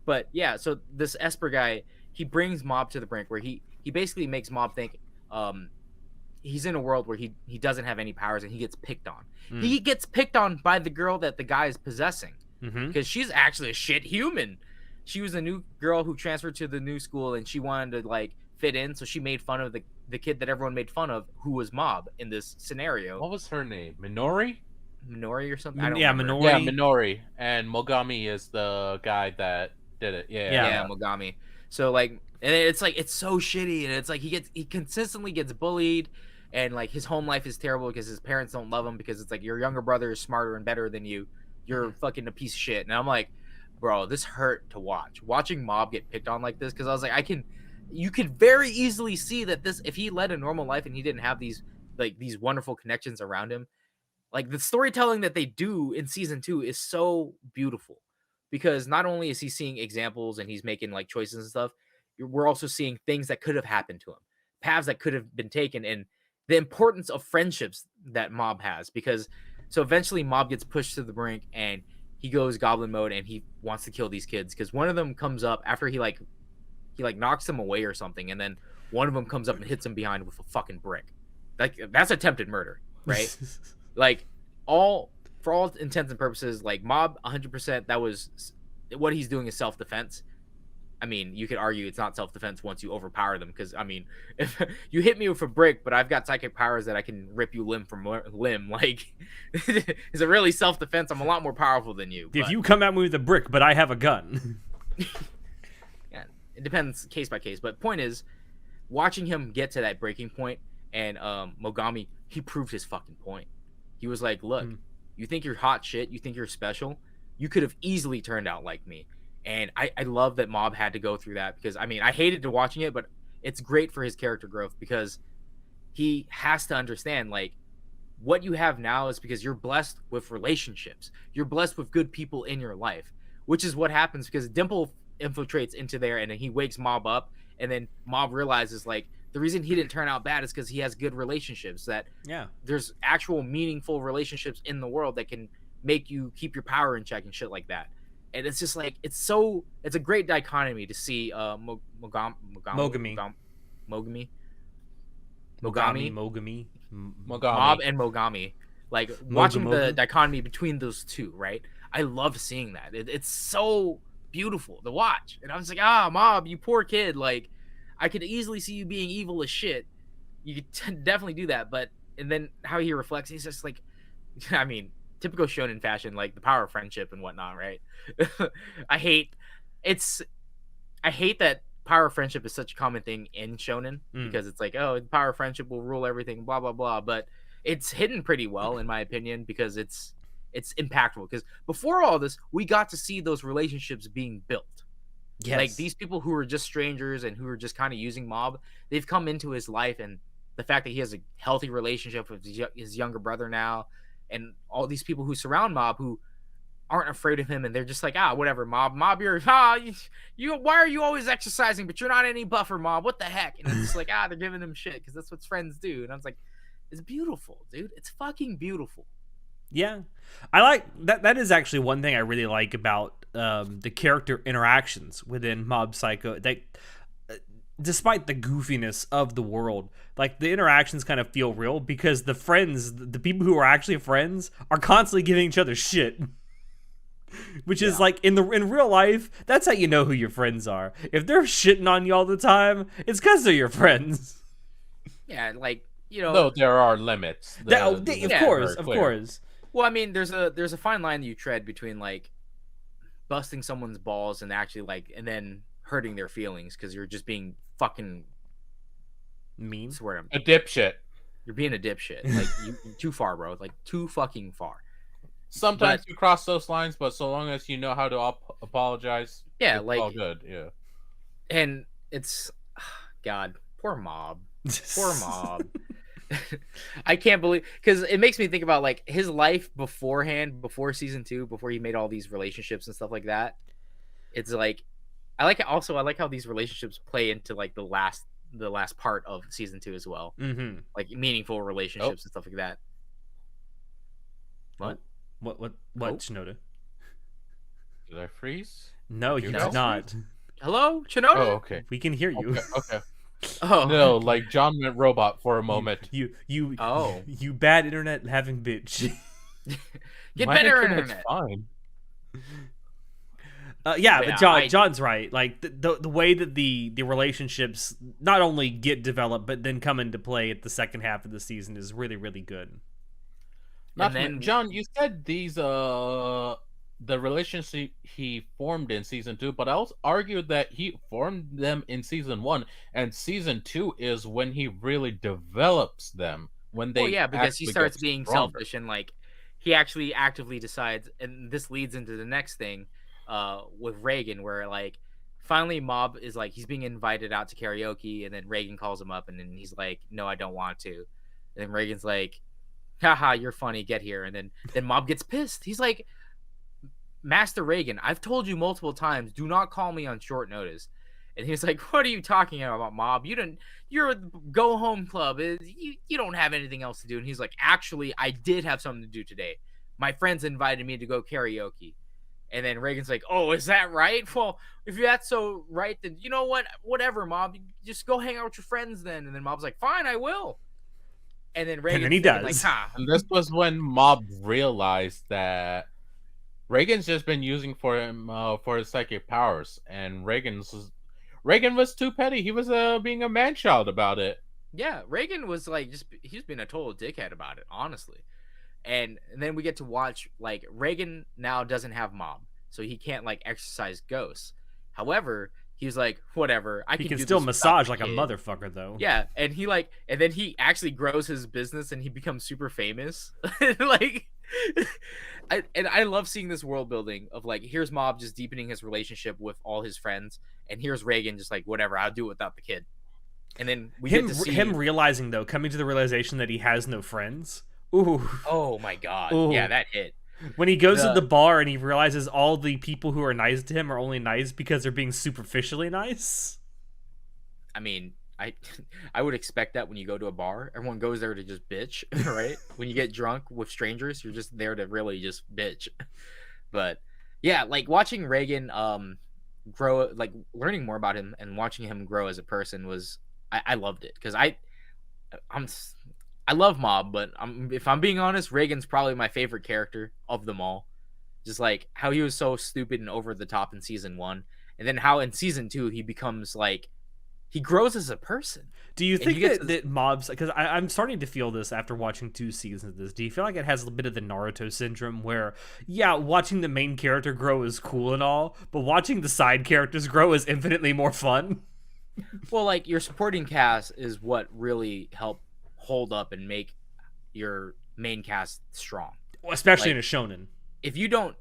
Speaker 1: But yeah, so this Esper guy, he brings Mob to the brink, where he basically makes Mob think he's in a world where he doesn't have any powers and he gets picked on. He gets picked on by the girl that the guy is possessing because she's actually a shit human. She was a new girl who transferred to the new school and she wanted to like fit in, so she made fun of the kid that everyone made fun of, who was Mob in this scenario.
Speaker 3: What was her name? Minori
Speaker 1: or something? I don't
Speaker 2: yeah,
Speaker 1: remember.
Speaker 2: Minori.
Speaker 3: Yeah, Minori. And Mogami is the guy that did it.
Speaker 1: Yeah, Mogami. So like, and it's like it's so shitty, and it's like he consistently gets bullied, and like his home life is terrible because his parents don't love him because it's like your younger brother is smarter and better than you. You're fucking a piece of shit. And I'm like, bro, this hurt to watch. Watching Mob get picked on like this, because I was like, you could very easily see that this, if he led a normal life and he didn't have these wonderful connections around him, Like the storytelling that they do in season 2 is so beautiful because not only is he seeing examples and he's making like choices and stuff, we're also seeing things that could have happened to him, paths that could have been taken, and the importance of friendships that Mob has. Because so eventually Mob gets pushed to the brink and he goes goblin mode and he wants to kill these kids because one of them comes up after he knocks them away or something, and then one of them comes up and hits him behind with a fucking brick. Like that's attempted murder, right? Like for all intents and purposes, like Mob 100%, that was what he's doing is self-defense. I mean, you could argue it's not self-defense once you overpower them, because I mean, if you hit me with a brick, but I've got psychic powers that I can rip you limb from limb, like is it really self-defense? I'm a lot more powerful than you.
Speaker 2: If you come at me with a brick, but I have a gun.
Speaker 1: Yeah, it depends case by case. But point is, watching him get to that breaking point, and Mogami, he proved his fucking point. He was like, look, you think you're hot shit, you think you're special, you could have easily turned out like me. And I love that Mob had to go through that, because I mean, I hated to watching it, but it's great for his character growth, because he has to understand, like, what you have now is because you're blessed with relationships. You're blessed with good people in your life, which is what happens because Dimple infiltrates into there and then he wakes Mob up, and then Mob realizes, like, the reason he didn't turn out bad is because he has good relationships, that there's actual meaningful relationships in the world that can make you keep your power in check and shit like that. And it's just like, it's a great dichotomy to see Mogami Mob and Mogami, like watching the dichotomy between those two, right? I love seeing that. It's so beautiful to watch. And I was like, Mob, you poor kid, like I could easily see you being evil as shit. You could definitely do that, but and then how he reflects, he's just like, I mean, typical shonen fashion, like the power of friendship and whatnot, right? I hate that power of friendship is such a common thing in shonen, because it's like, oh, the power of friendship will rule everything, blah blah blah. But it's hidden pretty well, in my opinion, because it's impactful. Because before all this, we got to see those relationships being built. Yes. Like these people who were just strangers and who were just kind of using Mob, they've come into his life, and the fact that he has a healthy relationship with his younger brother now, and all these people who surround Mob who aren't afraid of him, and they're just like, whatever, Mob, you're you why are you always exercising, but you're not any buffer, Mob, what the heck? And it's just like, they're giving him shit because that's what friends do. And I was like, it's beautiful, dude. It's fucking beautiful.
Speaker 2: Yeah, I like that. That is actually one thing I really like about the character interactions within Mob Psycho. Despite the goofiness of the world, like the interactions kind of feel real, because the people who are actually friends are constantly giving each other shit. Which is like in real life, that's how you know who your friends are. If they're shitting on you all the time, it's because they're your friends.
Speaker 1: Yeah, like, you know,
Speaker 3: though there are limits.
Speaker 2: Of course.
Speaker 1: Well, I mean, there's a fine line that you tread between like busting someone's balls and actually like, and then hurting their feelings because you're just being fucking
Speaker 2: mean.
Speaker 1: Swear
Speaker 3: a dipshit.
Speaker 1: You're being a dipshit. Like you're too far, bro. Like too fucking far.
Speaker 3: Sometimes you cross those lines, but so long as you know how to apologize, it's like all good. Yeah.
Speaker 1: And it's God, poor Mob. Poor Mob. I can't believe, because it makes me think about like his life beforehand, before season 2, before he made all these relationships and stuff like that. It's like I like how these relationships play into like the last part of season 2 as well.
Speaker 2: Mm-hmm.
Speaker 1: Like meaningful relationships and stuff like that. What?
Speaker 2: What, Shinoda?
Speaker 3: Did I freeze?
Speaker 2: No, you did not.
Speaker 1: Hello, Shinoda?
Speaker 3: Oh, okay.
Speaker 2: We can hear you.
Speaker 3: Okay.
Speaker 1: Oh
Speaker 3: no, like John went robot for a moment.
Speaker 2: You bad internet having bitch.
Speaker 1: Get
Speaker 3: My
Speaker 1: better
Speaker 3: internet's
Speaker 1: internet.
Speaker 3: Fine.
Speaker 2: But John's right. Like the way that the relationships not only get developed but then come into play at the second half of the season is really, really good.
Speaker 3: John, you said these the relationship he formed in season 2, but I'll argue that he formed them in season 1, and season 2 is when he really develops them. When they
Speaker 1: because he starts being selfish, and like he actually actively decides, and this leads into the next thing with Reagan, where like finally Mob is like, he's being invited out to karaoke, and then Reagan calls him up, and then he's like, no, I don't want to. And then Reagan's like, haha, you're funny, get here. And then Mob gets pissed. He's like, Master Reagan, I've told you multiple times, do not call me on short notice. And he's like, what are you talking about, Mob? You're a go home club. You don't have anything else to do. And he's like, actually, I did have something to do today. My friends invited me to go karaoke. And then Reagan's like, oh, is that right? Well, if that's so right, then you know what? Whatever, Mob. Just go hang out with your friends then. And then Mob's like, fine, I will. And then Reagan's
Speaker 2: he does.
Speaker 1: like, ha.
Speaker 3: And this was when Mob realized that Reagan's just been using for him for his psychic powers, and Reagan was too petty. He was being a man-child about it.
Speaker 1: Yeah, Reagan was like, he's been a total dickhead about it, honestly. And then we get to watch, like, Reagan now doesn't have Mob, so he can't, like, exercise ghosts. However, he's like, whatever,
Speaker 2: He can
Speaker 1: do
Speaker 2: still
Speaker 1: this
Speaker 2: massage
Speaker 1: without
Speaker 2: like
Speaker 1: the
Speaker 2: a
Speaker 1: kid.
Speaker 2: motherfucker, though.
Speaker 1: Yeah, and then he actually grows his business and he becomes super famous. Like, I love seeing this world building of, like, here's Mob just deepening his relationship with all his friends, and here's Reagan just like, whatever, I'll do it without the kid. And then we get to see
Speaker 2: him realizing, though, coming to the realization that he has no friends. Ooh.
Speaker 1: Oh my god.
Speaker 2: Ooh.
Speaker 1: Yeah, that hit.
Speaker 2: When he goes to the bar and he realizes all the people who are nice to him are only nice because they're being superficially nice.
Speaker 1: I mean, I would expect that when you go to a bar. Everyone goes there to just bitch, right? When you get drunk with strangers, you're just there to really just bitch. But yeah, like watching Reagan grow, like learning more about him and watching him grow as a person was I loved it because I love Mob, but if I'm being honest, Reagan's probably my favorite character of them all. Just like how he was so stupid and over the top in season 1, and then how in season 2 he becomes like he grows as a person.
Speaker 2: Do you think that Mob's, because I'm starting to feel this after watching 2 seasons of this, do you feel like it has a bit of the Naruto syndrome where, yeah, watching the main character grow is cool and all, but watching the side characters grow is infinitely more fun?
Speaker 1: Well, like your supporting cast is what really help hold up and make your main cast strong.
Speaker 2: Well, especially
Speaker 1: like,
Speaker 2: in a shonen.
Speaker 1: If you don't,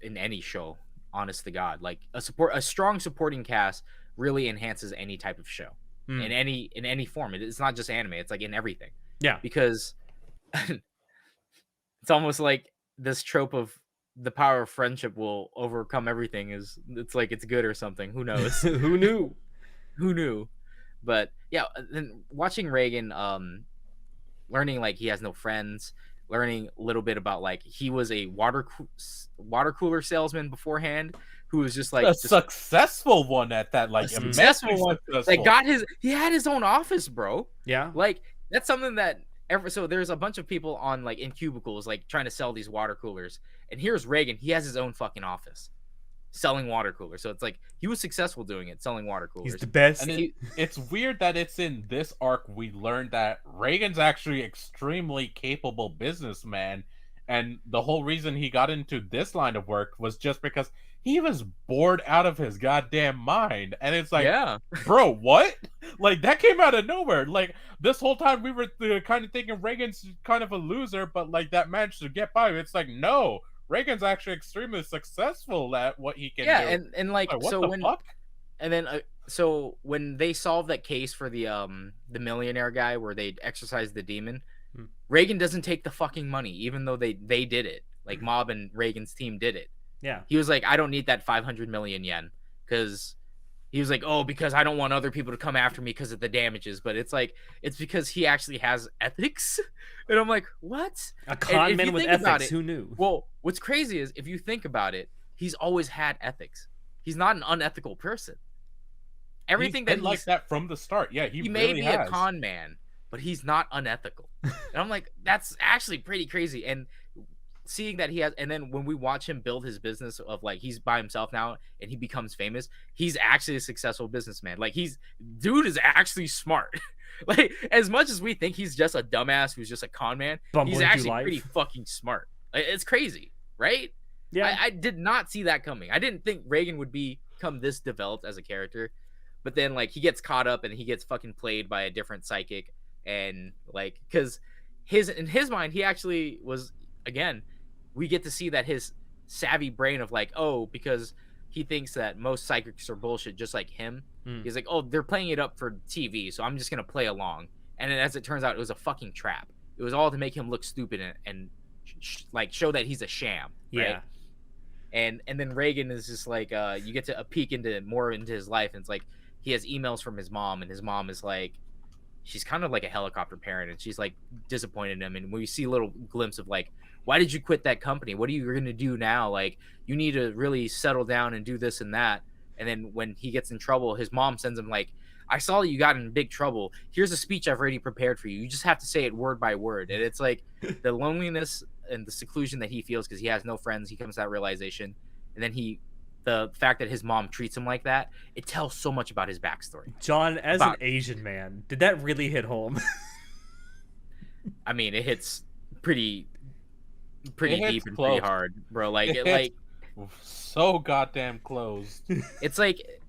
Speaker 1: in any show, honest to God, like a strong supporting cast really enhances any type of show in any form. It's not just anime; it's like in everything.
Speaker 2: Yeah,
Speaker 1: because it's almost like this trope of the power of friendship will overcome everything. It's like it's good or something? Who knows?
Speaker 2: Who knew?
Speaker 1: Who knew? But yeah, then watching Reagan, learning like he has no friends, learning a little bit about like he was a water cooler salesman beforehand, who was just like
Speaker 3: successful one at that, like
Speaker 1: successful one that he had his own office, bro.
Speaker 2: Yeah,
Speaker 1: like that's something that so there's a bunch of people on like in cubicles like trying to sell these water coolers, and here's Reagan, he has his own fucking office selling water coolers. So it's like he was successful doing it, selling water coolers.
Speaker 2: He's the best.
Speaker 3: And it's weird that it's in this arc we learned that Reagan's actually extremely capable businessman, and the whole reason he got into this line of work was just because he was bored out of his goddamn mind. And it's like,
Speaker 1: yeah,
Speaker 3: bro, what? Like that came out of nowhere. Like this whole time we were kind of thinking Reagan's kind of a loser, but like that managed to get by. It's like, no, Reagan's actually extremely successful at what he can do.
Speaker 1: Yeah, and like
Speaker 3: what
Speaker 1: so
Speaker 3: the fuck?
Speaker 1: And then so when they solved that case for the millionaire guy where they exorcised the demon, Reagan doesn't take the fucking money, even though they did it. Like Mob and Reagan's team did it.
Speaker 2: Yeah,
Speaker 1: he was like, I don't need that 500 million yen, because he was like, oh, because I don't want other people to come after me because of the damages. But it's like, it's because he actually has ethics. And I'm like, what?
Speaker 2: A con man with ethics. Who knew?
Speaker 1: Well, what's crazy is if you think about it, he's always had ethics. He's not an unethical person. Everything
Speaker 3: he's been like that from the start. Yeah, he
Speaker 1: may
Speaker 3: really
Speaker 1: be
Speaker 3: has.
Speaker 1: a con man, but he's not unethical. And I'm like, that's actually pretty crazy. And seeing that he has, and then when we watch him build his business of like he's by himself now and he becomes famous, he's actually a successful businessman. Like dude is actually smart. Like as much as we think he's just a dumbass who's just a con man, he's actually pretty fucking smart. It's crazy, right?
Speaker 2: Yeah,
Speaker 1: I did not see that coming. I didn't think Reagan would become this developed as a character, but then like he gets caught up and he gets fucking played by a different psychic, and like because in his mind he actually was, again, we get to see that his savvy brain of like, oh, because he thinks that most psychics are bullshit just like him. He's like, oh, they're playing it up for TV, so I'm just gonna play along. And then as it turns out, it was a fucking trap. It was all to make him look stupid and like show that he's a sham, right?
Speaker 2: Yeah.
Speaker 1: And then Reagan is just like you get to a peek into more into his life, and it's like he has emails from his mom, and his mom is like, she's kind of like a helicopter parent, and she's like disappointed in him. And we see a little glimpse of like, why did you quit that company? What are you going to do now? Like, you need to really settle down and do this and that. And then when he gets in trouble, his mom sends him like, I saw that you got in big trouble. Here's a speech I've already prepared for you. You just have to say it word by word. And it's like the loneliness and the seclusion that he feels because he has no friends. He comes to that realization. And then the fact that his mom treats him like that, it tells so much about his backstory.
Speaker 2: John, as an Asian man, did that really hit home?
Speaker 1: I mean, it hits pretty deep and
Speaker 3: close.
Speaker 1: pretty hard, bro. Like like
Speaker 3: so goddamn close.
Speaker 1: it's like,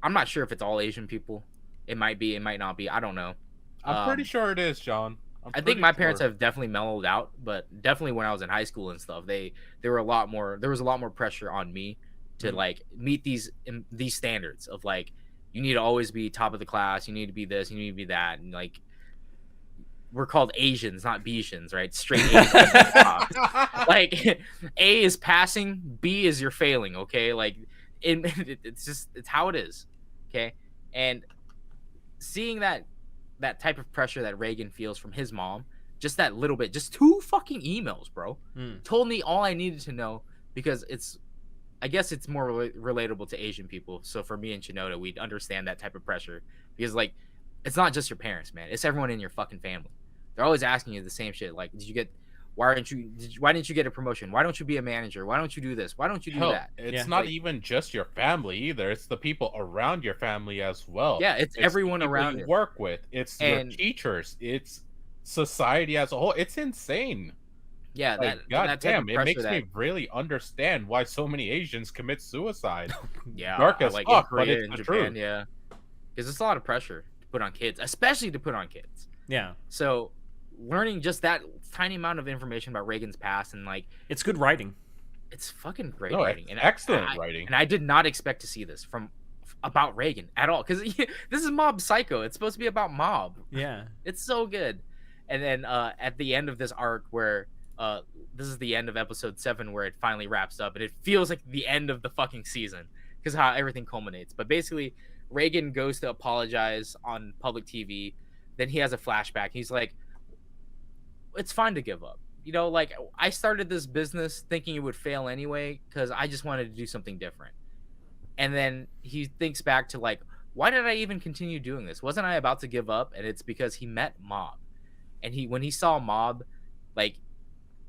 Speaker 1: I'm not sure if it's all Asian people. It might be, it might not be. I don't know.
Speaker 3: I'm pretty sure it is, John.
Speaker 1: I think my parents have definitely mellowed out, but definitely when I was in high school and stuff, there was a lot more pressure on me to like meet these standards of like, you need to always be top of the class, you need to be this, you need to be that, and like, we're called Asians, not Besians, right? Straight Asians. Like, A is passing, B is you're failing, okay? Like, it's how it is, okay? And seeing that type of pressure that Reagan feels from his mom, just that little bit, just 2 fucking emails, bro, told me all I needed to know, because I guess it's more relatable to Asian people. So for me and Shinoda, we'd understand that type of pressure, because like, it's not just your parents, man. It's everyone in your fucking family. They're always asking you the same shit. Like, why didn't you get a promotion? Why don't you be a manager? Why don't you do this? Why don't you do that?
Speaker 3: It's not even just your family either. It's the people around your family as well.
Speaker 1: Yeah, it's everyone around
Speaker 3: you work with. It's your teachers. It's society as a whole. It's insane.
Speaker 1: Yeah,
Speaker 3: like, God damn, it makes me really understand why so many Asians commit suicide.
Speaker 1: Yeah,
Speaker 3: dark as
Speaker 1: like
Speaker 3: fuck,
Speaker 1: in Korea
Speaker 3: but it's
Speaker 1: and
Speaker 3: the
Speaker 1: Japan,
Speaker 3: truth.
Speaker 1: yeah, because it's a lot of pressure to put on kids, especially to put on kids.
Speaker 2: Yeah.
Speaker 1: So learning just that tiny amount of information about Reagan's past, and like,
Speaker 2: it's good writing.
Speaker 1: It's fucking great
Speaker 3: No,
Speaker 1: writing, and
Speaker 3: excellent writing.
Speaker 1: And I did not expect to see this about Reagan at all, because this is Mob Psycho. It's supposed to be about mob.
Speaker 2: Yeah,
Speaker 1: it's so good. And then at the end of this arc, where this is the end of episode 7, where it finally wraps up, and it feels like the end of the fucking season because how everything culminates. But basically, Reagan goes to apologize on public TV. Then he has a flashback. He's like, it's fine to give up. You know, like, I started this business thinking it would fail anyway because I just wanted to do something different. And then he thinks back to like, why did I even continue doing this? Wasn't I about to give up? And it's because he met Mob. And when he saw Mob, like,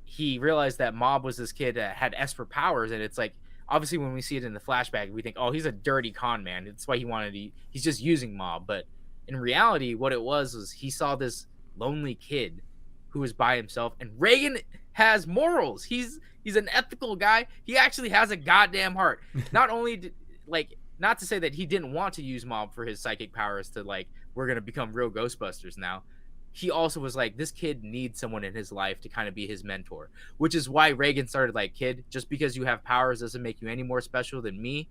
Speaker 1: he realized that Mob was this kid that had Esper powers. And it's like, obviously when we see it in the flashback, we think, oh, he's a dirty con man. That's why he's just using Mob. But in reality, what it was he saw this lonely kid who was by himself, and Reagan has morals. He's an ethical guy. He actually has a goddamn heart. Not only not to say that he didn't want to use Mob for his psychic powers to like, we're gonna become real Ghostbusters now. He also was like, this kid needs someone in his life to kind of be his mentor, which is why Reagan started like, kid, just because you have powers doesn't make you any more special than me,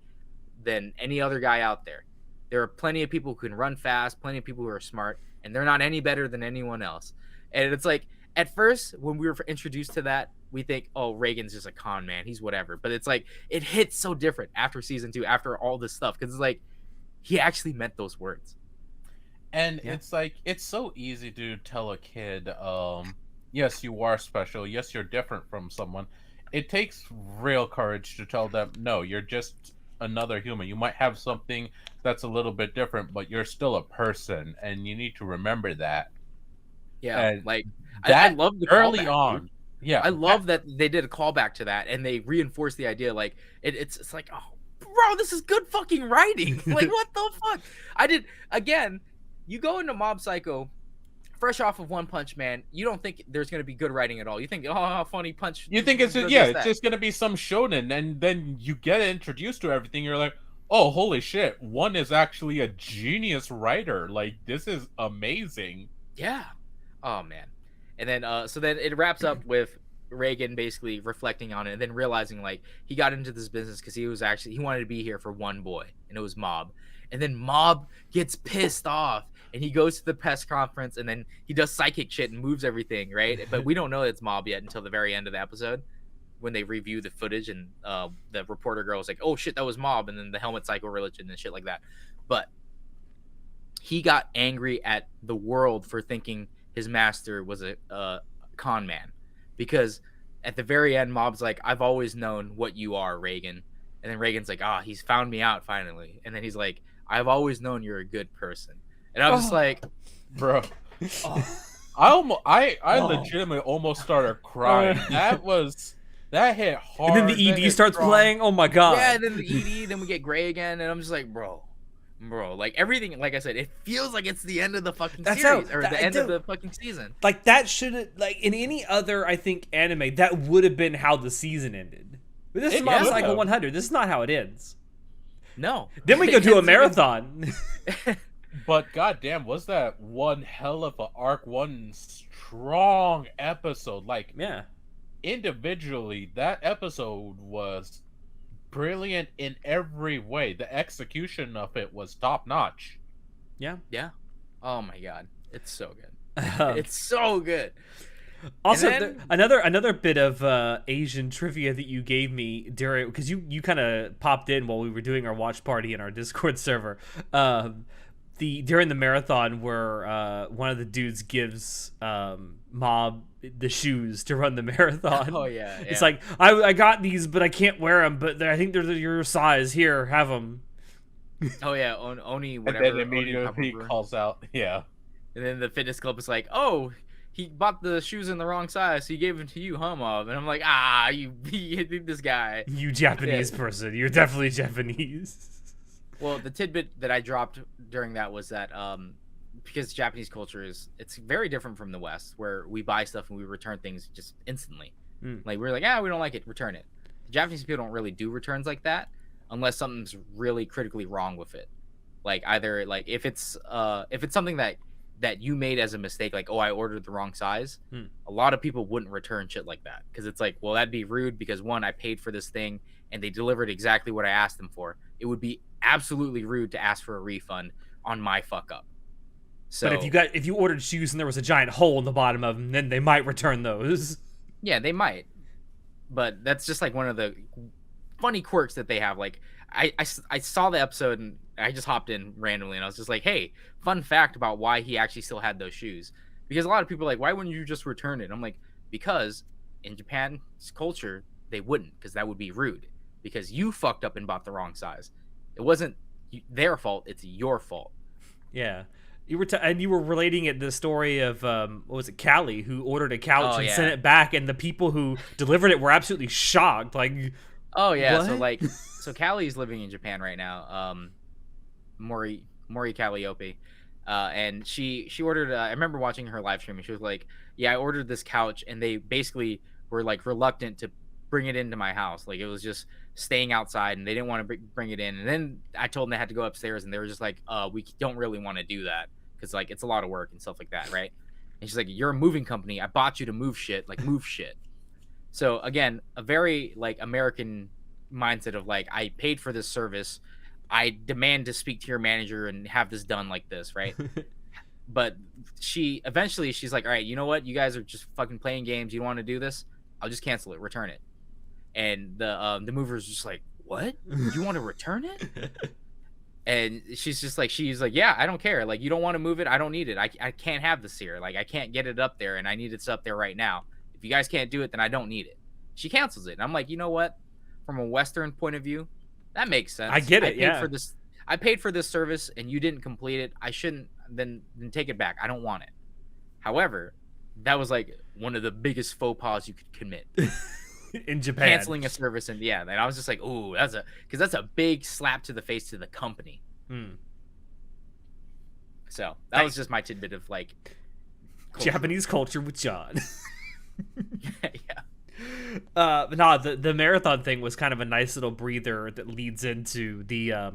Speaker 1: than any other guy out there. There are plenty of people who can run fast, plenty of people who are smart, and they're not any better than anyone else. And it's like, at first, when we were introduced to that, we think, oh, Reagan's just a con man. He's whatever. But it's like, it hits so different after season 2, after all this stuff. Because it's like, he actually meant those words.
Speaker 3: And it's like, it's so easy to tell a kid, yes, you are special. Yes, you're different from someone. It takes real courage to tell them, no, you're just another human. You might have something that's a little bit different, but you're still a person. And you need to remember that.
Speaker 1: Yeah,
Speaker 3: and
Speaker 1: like,
Speaker 3: that
Speaker 1: I love the
Speaker 3: early
Speaker 1: callback,
Speaker 3: on.
Speaker 1: Dude.
Speaker 3: Yeah,
Speaker 1: I love that they did a callback to that, and they reinforced the idea. Like, it's like, oh, bro, this is good fucking writing. Like, what the fuck? Again, you go into Mob Psycho fresh off of One Punch Man, you don't think there's going to be good writing at all. You think, oh, funny punch.
Speaker 3: You think it's just going to be some shonen, and then you get introduced to everything. You're like, oh, holy shit, One is actually a genius writer. Like, this is amazing.
Speaker 1: Yeah. Oh man. And then so then it wraps up with Reagan basically reflecting on it and then realizing like he got into this business because he wanted to be here for one boy, and it was Mob. and then Mob gets pissed off and he goes to the press conference and then he does psychic shit and moves everything, right? But we don't know it's Mob yet until the very end of the episode when they review the footage and the reporter girl was like, oh shit, that was Mob, and then the helmet psycho religion and shit like that. But he got angry at the world for thinking his master was a con man, because at the very end, Mob's like, I've always known what you are, Reagan. And then Reagan's like, he's found me out finally. And then he's like, I've always known you're a good person. And I'm just like,
Speaker 3: bro. I legitimately almost started crying. That hit hard.
Speaker 2: And then the ED starts playing. Oh my god.
Speaker 1: Yeah, and then the ED, then we get Gray again, and I'm just like, bro, like everything. Like I said, it feels like it's the end of the fucking series or the end of the fucking season.
Speaker 2: Like that shouldn't, like in any other, I think, anime, that would have been how the season ended. But this is Mob Psycho 100. This is not how it ends.
Speaker 1: No.
Speaker 2: Then we go to a marathon.
Speaker 3: But goddamn, was that one hell of a arc? One strong episode. Like,
Speaker 2: yeah.
Speaker 3: Individually, that episode was brilliant in every way. The execution of it was top notch.
Speaker 2: Yeah.
Speaker 1: Yeah. Oh my god, it's so good. It's so good.
Speaker 2: Also, then, another bit of Asian trivia that you gave me during, because you kind of popped in while we were doing our watch party in our Discord server. During the marathon where one of the dudes gives Mob the shoes to run the marathon.
Speaker 1: Oh yeah.
Speaker 2: It's like, I got these, but I can't wear them. But I think they're your size. Here, have them.
Speaker 1: Oh yeah, Oni whatever.
Speaker 3: And then immediately he calls out, yeah.
Speaker 1: And then the fitness club is like, oh, he bought the shoes in the wrong size, so he gave them to you, huh, Mob? And I'm like, you this guy.
Speaker 2: You Japanese person. You're definitely Japanese.
Speaker 1: Well, the tidbit that I dropped during that was that because Japanese culture it's very different from the West, where we buy stuff and we return things just instantly. Like we're like, we don't like it, return it. The Japanese people don't really do returns like that unless something's really critically wrong with it. Like either like if it's something that you made as a mistake, like, I ordered the wrong size, a lot of people wouldn't return shit like that, because it's like, well, that'd be rude, because one, I paid for this thing and they delivered exactly what I asked them for. It would be absolutely rude to ask for a refund on my fuck up. So,
Speaker 2: but if you ordered shoes and there was a giant hole in the bottom of them, then they might return those.
Speaker 1: Yeah, they might. But that's just like one of the funny quirks that they have. Like I saw the episode and I just hopped in randomly and I was just like, hey, fun fact about why he actually still had those shoes. Because a lot of people are like, why wouldn't you just return it? I'm like, because in Japan's culture, they wouldn't, because that would be rude. Because you fucked up and bought the wrong size. It wasn't their fault, it's your fault.
Speaker 2: Yeah. You were relating it the story of what was it, Callie, who ordered a couch and sent it back, and the people who delivered it were absolutely shocked. Like,
Speaker 1: oh yeah,
Speaker 2: what?
Speaker 1: so Callie's living in Japan right now. Mori Calliope, and she ordered. I remember watching her live stream, and she was like, "Yeah, I ordered this couch, and they basically were like reluctant to bring it into my house. Like it was just staying outside, and they didn't want to bring it in. And then I told them they had to go upstairs, and they were just like, we don't really want to do that because like it's a lot of work and stuff like that, right?" And she's like, "You're a moving company. I bought you to move shit. Like move shit." So again, a very like American mindset of like, I paid for this service, I demand to speak to your manager and have this done like this, right? But she's like, all right, you know what? You guys are just fucking playing games. You don't want to do this? I'll just cancel it, return it. And the mover's just like, what? You want to return it? And she's like, yeah, I don't care. Like, you don't want to move it, I don't need it. I can't have this here. Like, I can't get it up there, and I need it up there right now. If you guys can't do it, then I don't need it. She cancels it. And I'm like, you know what? From a Western point of view, that makes sense.
Speaker 2: I get it.
Speaker 1: I paid for this service, and you didn't complete it. I shouldn't then take it back. I don't want it. However, that was like one of the biggest faux pas you could commit.
Speaker 2: In Japan,
Speaker 1: canceling a service, and I was just like, "Ooh, that's a big slap to the face to the company." So that was just my tidbit of like
Speaker 2: Japanese culture with John.
Speaker 1: Yeah.
Speaker 2: But no, the marathon thing was kind of a nice little breather that leads into the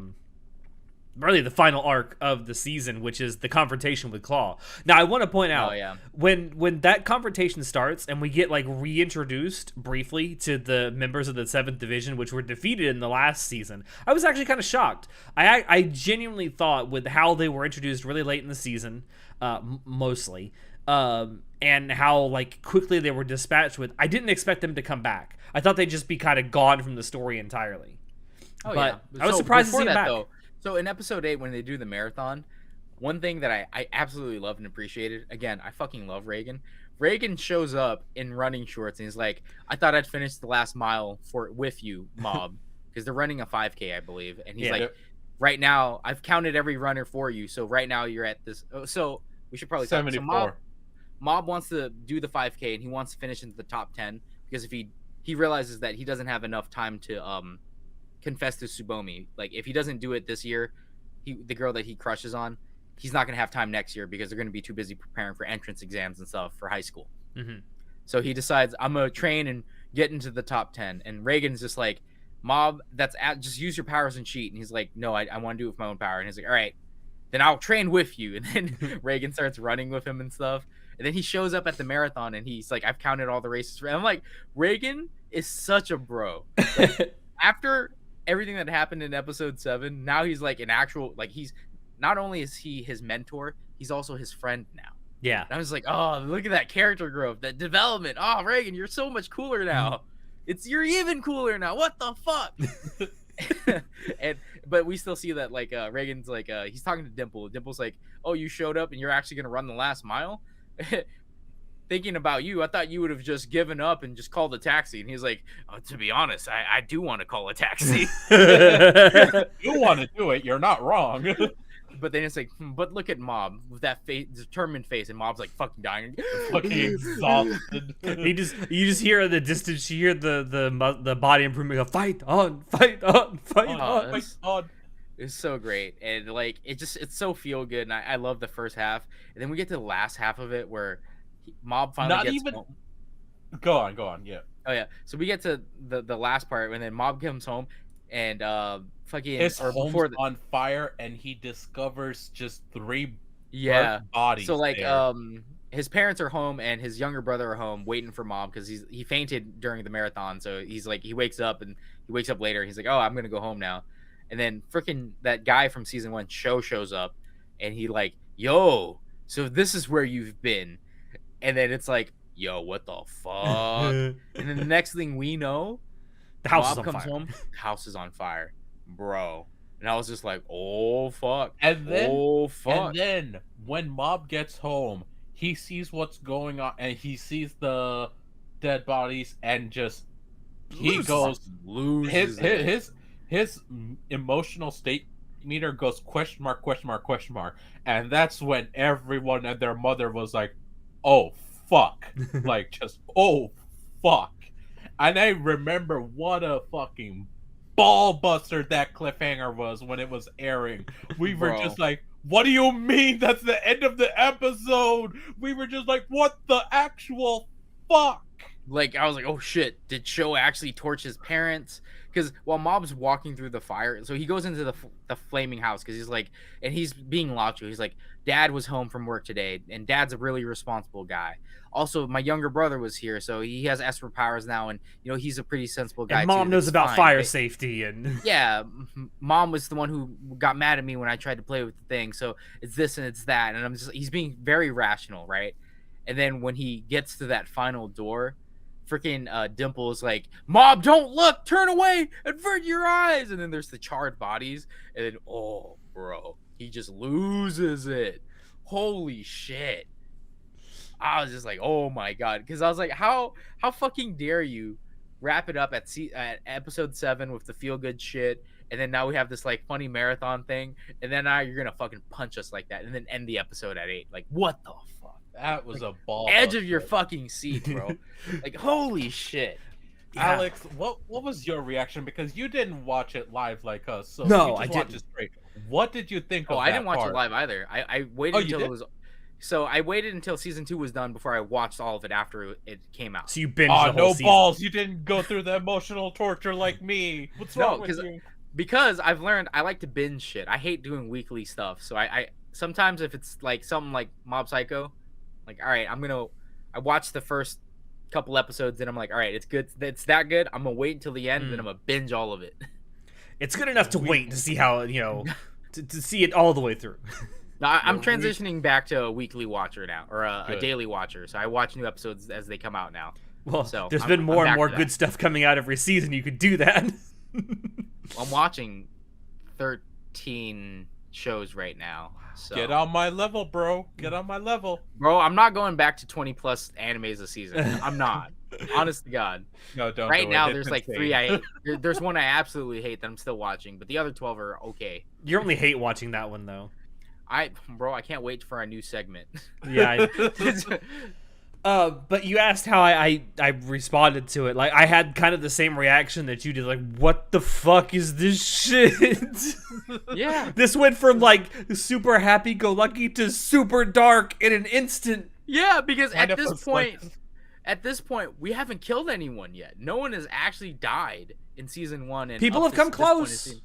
Speaker 2: really the final arc of the season, which is the confrontation with Claw. Now, I want to point out, when that confrontation starts and we get like reintroduced briefly to the members of the 7th Division, which were defeated in the last season, I was actually kind of shocked. I genuinely thought with how they were introduced really late in the season, mostly, and how like quickly they were dispatched with, I didn't expect them to come back. I thought they'd just be kind of gone from the story entirely.
Speaker 1: Oh,
Speaker 2: but
Speaker 1: yeah.
Speaker 2: I was surprised to see them back.
Speaker 1: Though, so in episode 8, when they do the marathon, one thing that I absolutely loved and appreciated, again, I fucking love Reagan. Reagan shows up in running shorts and he's like, I thought I'd finish the last mile with you, Mob, because they're running a 5K, I believe. And he's like, right now, I've counted every runner for you. So right now you're at this. So we should probably
Speaker 3: 74.
Speaker 1: Mob wants to do the 5K and he wants to finish into the top 10 because if he realizes that he doesn't have enough time to confess to Tsubomi. Like if he doesn't do it this year, the girl that he crushes on, he's not gonna have time next year because they're gonna be too busy preparing for entrance exams and stuff for high school.
Speaker 2: Mm-hmm.
Speaker 1: So he decides, I'm gonna train and get into the top 10. And Reagan's just like, Mob, just use your powers and cheat. And he's like, no, I want to do it with my own power. And he's like, all right, then I'll train with you. And then Reagan starts running with him and stuff. And then he shows up at the marathon and he's like, I've counted all the races. I'm like, Reagan is such a bro. Like, after everything that happened in episode 7, now he's like an actual, like he's not only is he his mentor, he's also his friend now.
Speaker 2: Yeah.
Speaker 1: And I was like, oh, look at that character growth, that development. Oh, Reagan, you're so much cooler now. You're even cooler now. What the fuck? But we still see that like Reagan's like he's talking to Dimple. Dimple's like, oh, you showed up and you're actually gonna run the last mile. Thinking about you, I thought you would have just given up and just called a taxi. And he's like, oh, to be honest, I do want to call a taxi.
Speaker 3: You want to do it, you're not wrong.
Speaker 1: But then it's like, but look at Mob with that determined face, and Mob's like fucking dying,
Speaker 3: fucking exhausted.
Speaker 2: You just hear in the distance, you hear the body improvement go, fight on, fight on, fight on,
Speaker 3: fight on.
Speaker 1: It's so great, and like it's so feel good, and I love the first half, and then we get to the last half of it where Mob finally gets home.
Speaker 3: Go on, yeah.
Speaker 1: Oh yeah, so we get to the last part, and then Mob comes home, and fucking
Speaker 3: his home's on fire, and he discovers just 3 bodies.
Speaker 1: So like
Speaker 3: there.
Speaker 1: his parents are home, and his younger brother are home waiting for Mob because he fainted during the marathon. So he's like he wakes up later. He's like, oh, I'm gonna go home now. And then freaking that guy from season 1 shows up, and he like, yo, so this is where you've been. And then it's like, yo, what the fuck? And then the next thing we know,
Speaker 2: the house
Speaker 1: Mob comes home, house is on fire, bro. And I was just like, oh fuck.
Speaker 3: And then when Mob gets home, he sees what's going on, and he sees the dead bodies, and just his emotional state meter goes question mark, and that's when everyone and their mother was like, oh fuck. Like just oh fuck. And I remember what a fucking ball buster that cliffhanger was when it was airing. We were just like, what do you mean that's the end of the episode? We were just like, what the actual fuck?
Speaker 1: Like, I was like, oh shit, did Sho actually torch his parents? Because while Mob's walking through the fire, so he goes into the flaming house because he's like, and he's being logical. He's like, Dad was home from work today, and Dad's a really responsible guy. Also, my younger brother was here, so he has Esper powers now, and you know he's a pretty sensible guy.
Speaker 2: And Mom
Speaker 1: too.
Speaker 2: knows about fire safety, and
Speaker 1: yeah, Mom was the one who got mad at me when I tried to play with the thing. So it's this and it's that, and he's being very rational, right? And then when he gets to that final door, freaking Dimple is like, Mob, don't look, turn away, avert your eyes. And then there's the charred bodies, and then oh, bro, he just loses it. Holy shit. I was just like, oh my god, because I was like, how fucking dare you wrap it up at episode 7 with the feel good shit, and then now we have this like funny marathon thing, and then now you're gonna fucking punch us like that, and then end the episode at 8. Like, what the fuck?
Speaker 3: That was like, a ball
Speaker 1: edge of your fucking seat, bro. Like, holy shit.
Speaker 3: Yeah. Alex, what was your reaction? Because you didn't watch it live like us. So
Speaker 2: no, I didn't.
Speaker 3: It straight. What did you think of that
Speaker 1: I didn't watch
Speaker 3: part?
Speaker 1: it live either. I waited until it was. So I waited until season 2 was done before I watched all of it after it came out.
Speaker 2: So you binged the whole season.
Speaker 3: Balls! You didn't go through the emotional torture like me. What's wrong with you?
Speaker 1: because I've learned I like to binge shit. I hate doing weekly stuff. So I sometimes if it's like something like Mob Psycho, like all right, I watch the first couple episodes and I'm like, all right, it's good. It's that good. I'm gonna wait until the end, then I'm gonna binge all of it.
Speaker 2: It's good enough to wait to see how to see it all the way through.
Speaker 1: No, I'm transitioning back to a weekly watcher now, or a daily watcher. So I watch new episodes as they come out now.
Speaker 2: Well,
Speaker 1: so
Speaker 2: there's been more and more
Speaker 1: that.
Speaker 2: good stuff coming out every season. You could do that.
Speaker 1: I'm watching 13 shows right now. So.
Speaker 3: Get on my level, bro. Get on my level.
Speaker 1: Bro, I'm not going back to 20 plus animes a season. I'm not. Honest to God.
Speaker 3: No, don't.
Speaker 1: Right
Speaker 3: do
Speaker 1: now,
Speaker 3: it.
Speaker 1: there's
Speaker 3: It's
Speaker 1: like
Speaker 3: insane.
Speaker 1: 3 I hate. There's one I absolutely hate that I'm still watching, but the other 12 are okay.
Speaker 2: You only hate watching that one though.
Speaker 1: Bro, I can't wait for our new segment.
Speaker 2: Yeah. But you asked how I responded to it. Like, I had kind of the same reaction that you did. Like, what the fuck is this shit?
Speaker 1: Yeah.
Speaker 2: This went from like super happy-go-lucky to super dark in an instant.
Speaker 1: Yeah, because
Speaker 3: Kind
Speaker 1: at
Speaker 3: of
Speaker 1: this point, we haven't killed anyone yet. No one has actually died in season 1. And
Speaker 2: People
Speaker 1: up
Speaker 2: have
Speaker 1: to
Speaker 2: come
Speaker 1: this point in
Speaker 2: close.
Speaker 1: season-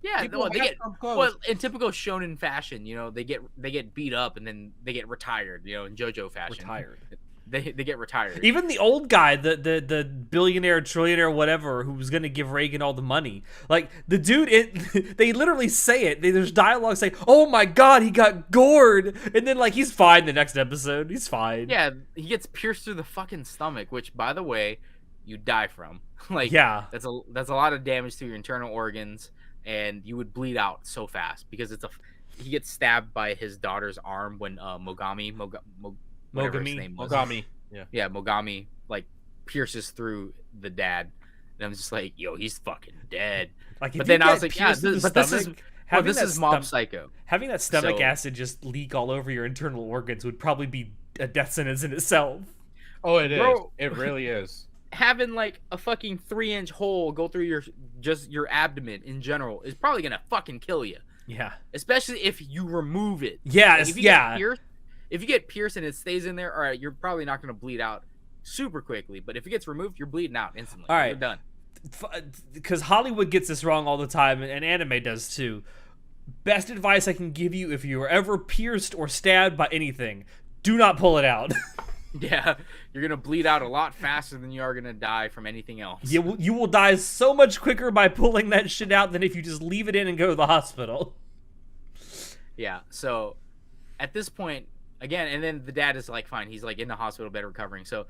Speaker 1: Yeah,
Speaker 3: People
Speaker 1: well, they
Speaker 3: have
Speaker 1: get
Speaker 3: come close.
Speaker 1: well in typical shonen fashion. They get beat up and then they get retired. In JoJo fashion.
Speaker 2: Retired.
Speaker 1: They get retired.
Speaker 2: Even the old guy, the billionaire, trillionaire, whatever, who was gonna give Reagan all the money. Like the dude, they literally say it. There's dialogue saying, "Oh my God, he got gored," and then like he's fine the next episode. He's fine.
Speaker 1: Yeah, he gets pierced through the fucking stomach, which, by the way, you die from. Like,
Speaker 2: Yeah.
Speaker 1: that's a lot of damage to your internal organs, and you would bleed out so fast because he gets stabbed by his daughter's arm when whatever his name was.
Speaker 3: Mogami.
Speaker 1: Yeah, Mogami like pierces through the dad, and I'm just like, yo, he's fucking dead.
Speaker 2: Like, if
Speaker 1: But
Speaker 2: you
Speaker 1: then I was
Speaker 2: get
Speaker 1: like, yeah,
Speaker 2: pierced through the
Speaker 1: this is
Speaker 2: stomach,
Speaker 1: well,
Speaker 2: having
Speaker 1: this
Speaker 2: that
Speaker 1: is Mob
Speaker 2: stom-
Speaker 1: Psycho.
Speaker 2: Having that stomach
Speaker 1: So-
Speaker 2: acid just leak all over your internal organs would probably be a death sentence in itself.
Speaker 3: Oh, it is.
Speaker 1: Bro.
Speaker 3: It really is.
Speaker 1: Having like a fucking 3-inch hole go through your abdomen in general is probably gonna fucking kill you,
Speaker 2: Yeah.
Speaker 1: especially if you remove it.
Speaker 2: Yeah.
Speaker 1: Like, if you get pierced, if you get pierced and it stays in there, all right, you're probably not gonna bleed out super quickly. But if it gets removed, you're bleeding out instantly.
Speaker 2: All right.
Speaker 1: You're done.
Speaker 2: Because Hollywood gets this wrong all the time, and anime does too. Best advice I can give you: if you are ever pierced or stabbed by anything, do not pull it out.
Speaker 1: Yeah, you're gonna bleed out a lot faster than you are gonna die from anything else.
Speaker 2: You will die so much quicker by pulling that shit out than if you just leave it in and go to the hospital.
Speaker 1: Yeah. So at this point, again, and then the dad is like, fine, he's like in the hospital bed recovering. So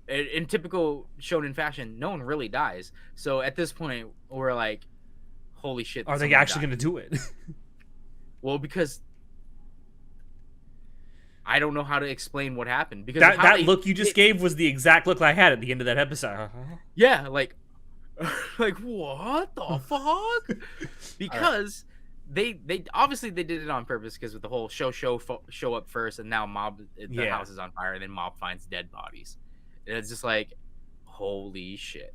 Speaker 1: in typical shonen fashion, no one really dies. So at this point, we're like, holy shit.
Speaker 2: Are they
Speaker 1: someone
Speaker 2: actually
Speaker 1: died.
Speaker 2: going to do it?
Speaker 1: Well, because I don't know how to explain what happened. Because
Speaker 2: that look you just gave was the exact look I had at the end of that episode.
Speaker 1: Yeah, like what the fuck? Because they obviously they did it on purpose because with the whole show up first, and now the house is on fire, and then Mob finds dead bodies. And it's just like, holy shit.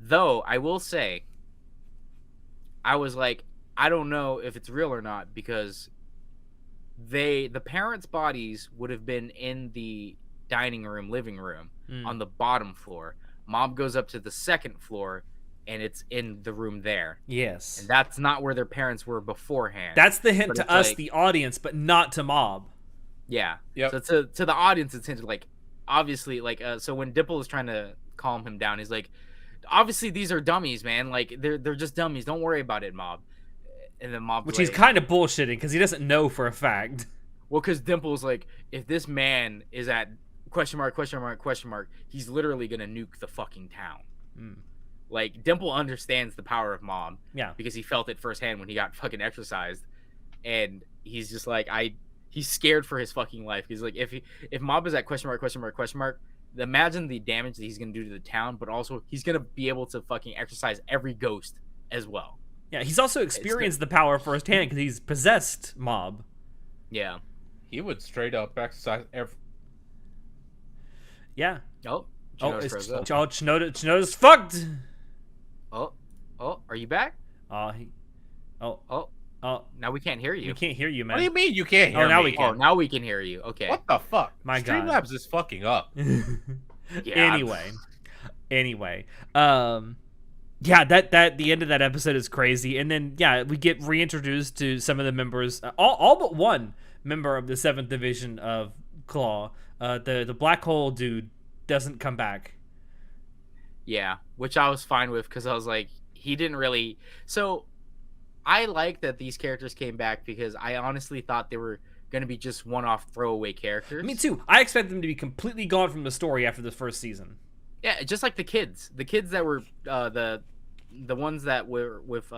Speaker 1: Though I will say, I was like, I don't know if it's real or not because the parents' bodies would have been in the dining room, living room on the bottom floor. Mob goes up to the second floor, and it's in the room there.
Speaker 2: Yes.
Speaker 1: And that's not where their parents were beforehand.
Speaker 2: That's the hint
Speaker 1: But
Speaker 2: to
Speaker 1: it's
Speaker 2: us,
Speaker 1: like-
Speaker 2: the audience, but not to Mob.
Speaker 1: Yeah.
Speaker 3: Yep.
Speaker 1: So to the audience, it's hinted like, obviously, like, so when Dimple is trying to calm him down, he's like, obviously these are dummies, man. Like they're just dummies. Don't worry about it, Mob. And then Mob,
Speaker 2: Which he's kind of bullshitting because he doesn't know for a fact.
Speaker 1: well, because Dimple's like, if this man is at ? He's literally gonna nuke the fucking town. Like Dimple understands the power of Mob.
Speaker 2: Yeah.
Speaker 1: Because he felt it firsthand when he got fucking exercised, and he's just like, he's scared for his fucking life. He's like, if Mob is at ? Imagine the damage that he's gonna do to the town, but also he's gonna be able to fucking exercise every ghost as well.
Speaker 2: Yeah, he's also experienced the power firsthand because he's possessed Mob.
Speaker 1: Yeah.
Speaker 3: He would straight up exercise every.
Speaker 2: Yeah.
Speaker 1: Oh.
Speaker 2: Chinoda's fucked.
Speaker 1: Oh, are you back?
Speaker 2: Oh,
Speaker 1: Now we can't hear you.
Speaker 2: we can't hear you, man.
Speaker 3: What do you mean you can't hear
Speaker 2: Oh, now
Speaker 3: me?
Speaker 2: we can.
Speaker 1: Oh, now we can hear you. Okay.
Speaker 3: What the fuck?
Speaker 2: My God.
Speaker 3: Streamlabs is fucking up.
Speaker 1: Yeah.
Speaker 2: Anyway, Yeah, that the end of that episode is crazy, and then we get reintroduced to some of the members, all but one member of the 7th Division of Claw. The black hole dude doesn't come back.
Speaker 1: Yeah, which I was fine with because I was like, he didn't really. So I like that these characters came back because I honestly thought they were going to be just one-off throwaway characters.
Speaker 2: Me too. I expect them to be completely gone from the story after the first season.
Speaker 1: Yeah, just like the kids that were the ones that were with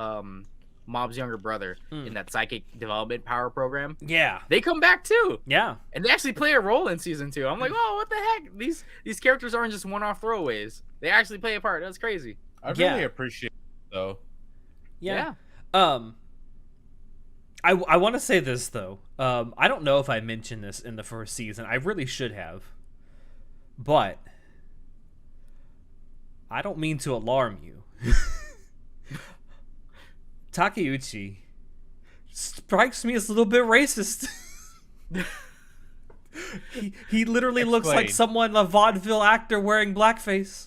Speaker 1: Mob's younger brother in that psychic development power program.
Speaker 2: Yeah,
Speaker 1: They come back too.
Speaker 2: yeah.
Speaker 1: And they actually play a role in season 2. I'm like, oh, what the heck? These characters aren't just one-off throwaways. They actually play a part. That's crazy.
Speaker 3: I really appreciate it, though.
Speaker 2: Yeah. I want to say this though. I don't know if I mentioned this in the first season. I really should have. But I don't mean to alarm you. Takeuchi strikes me as a little bit racist. he literally looks like someone, a vaudeville actor wearing blackface.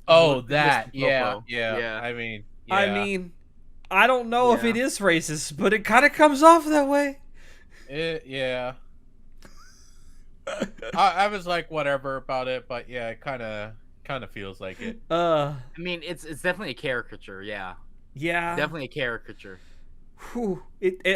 Speaker 3: Oh, that.
Speaker 1: Yeah.
Speaker 3: Yeah. I mean,
Speaker 2: I don't know if it is racist, but it kind of comes off that way.
Speaker 3: Yeah. I was like, whatever about it, but yeah, it kind of feels like it.
Speaker 1: I mean, it's definitely a caricature. Yeah.
Speaker 2: Yeah.
Speaker 1: Definitely a caricature.
Speaker 2: Whew.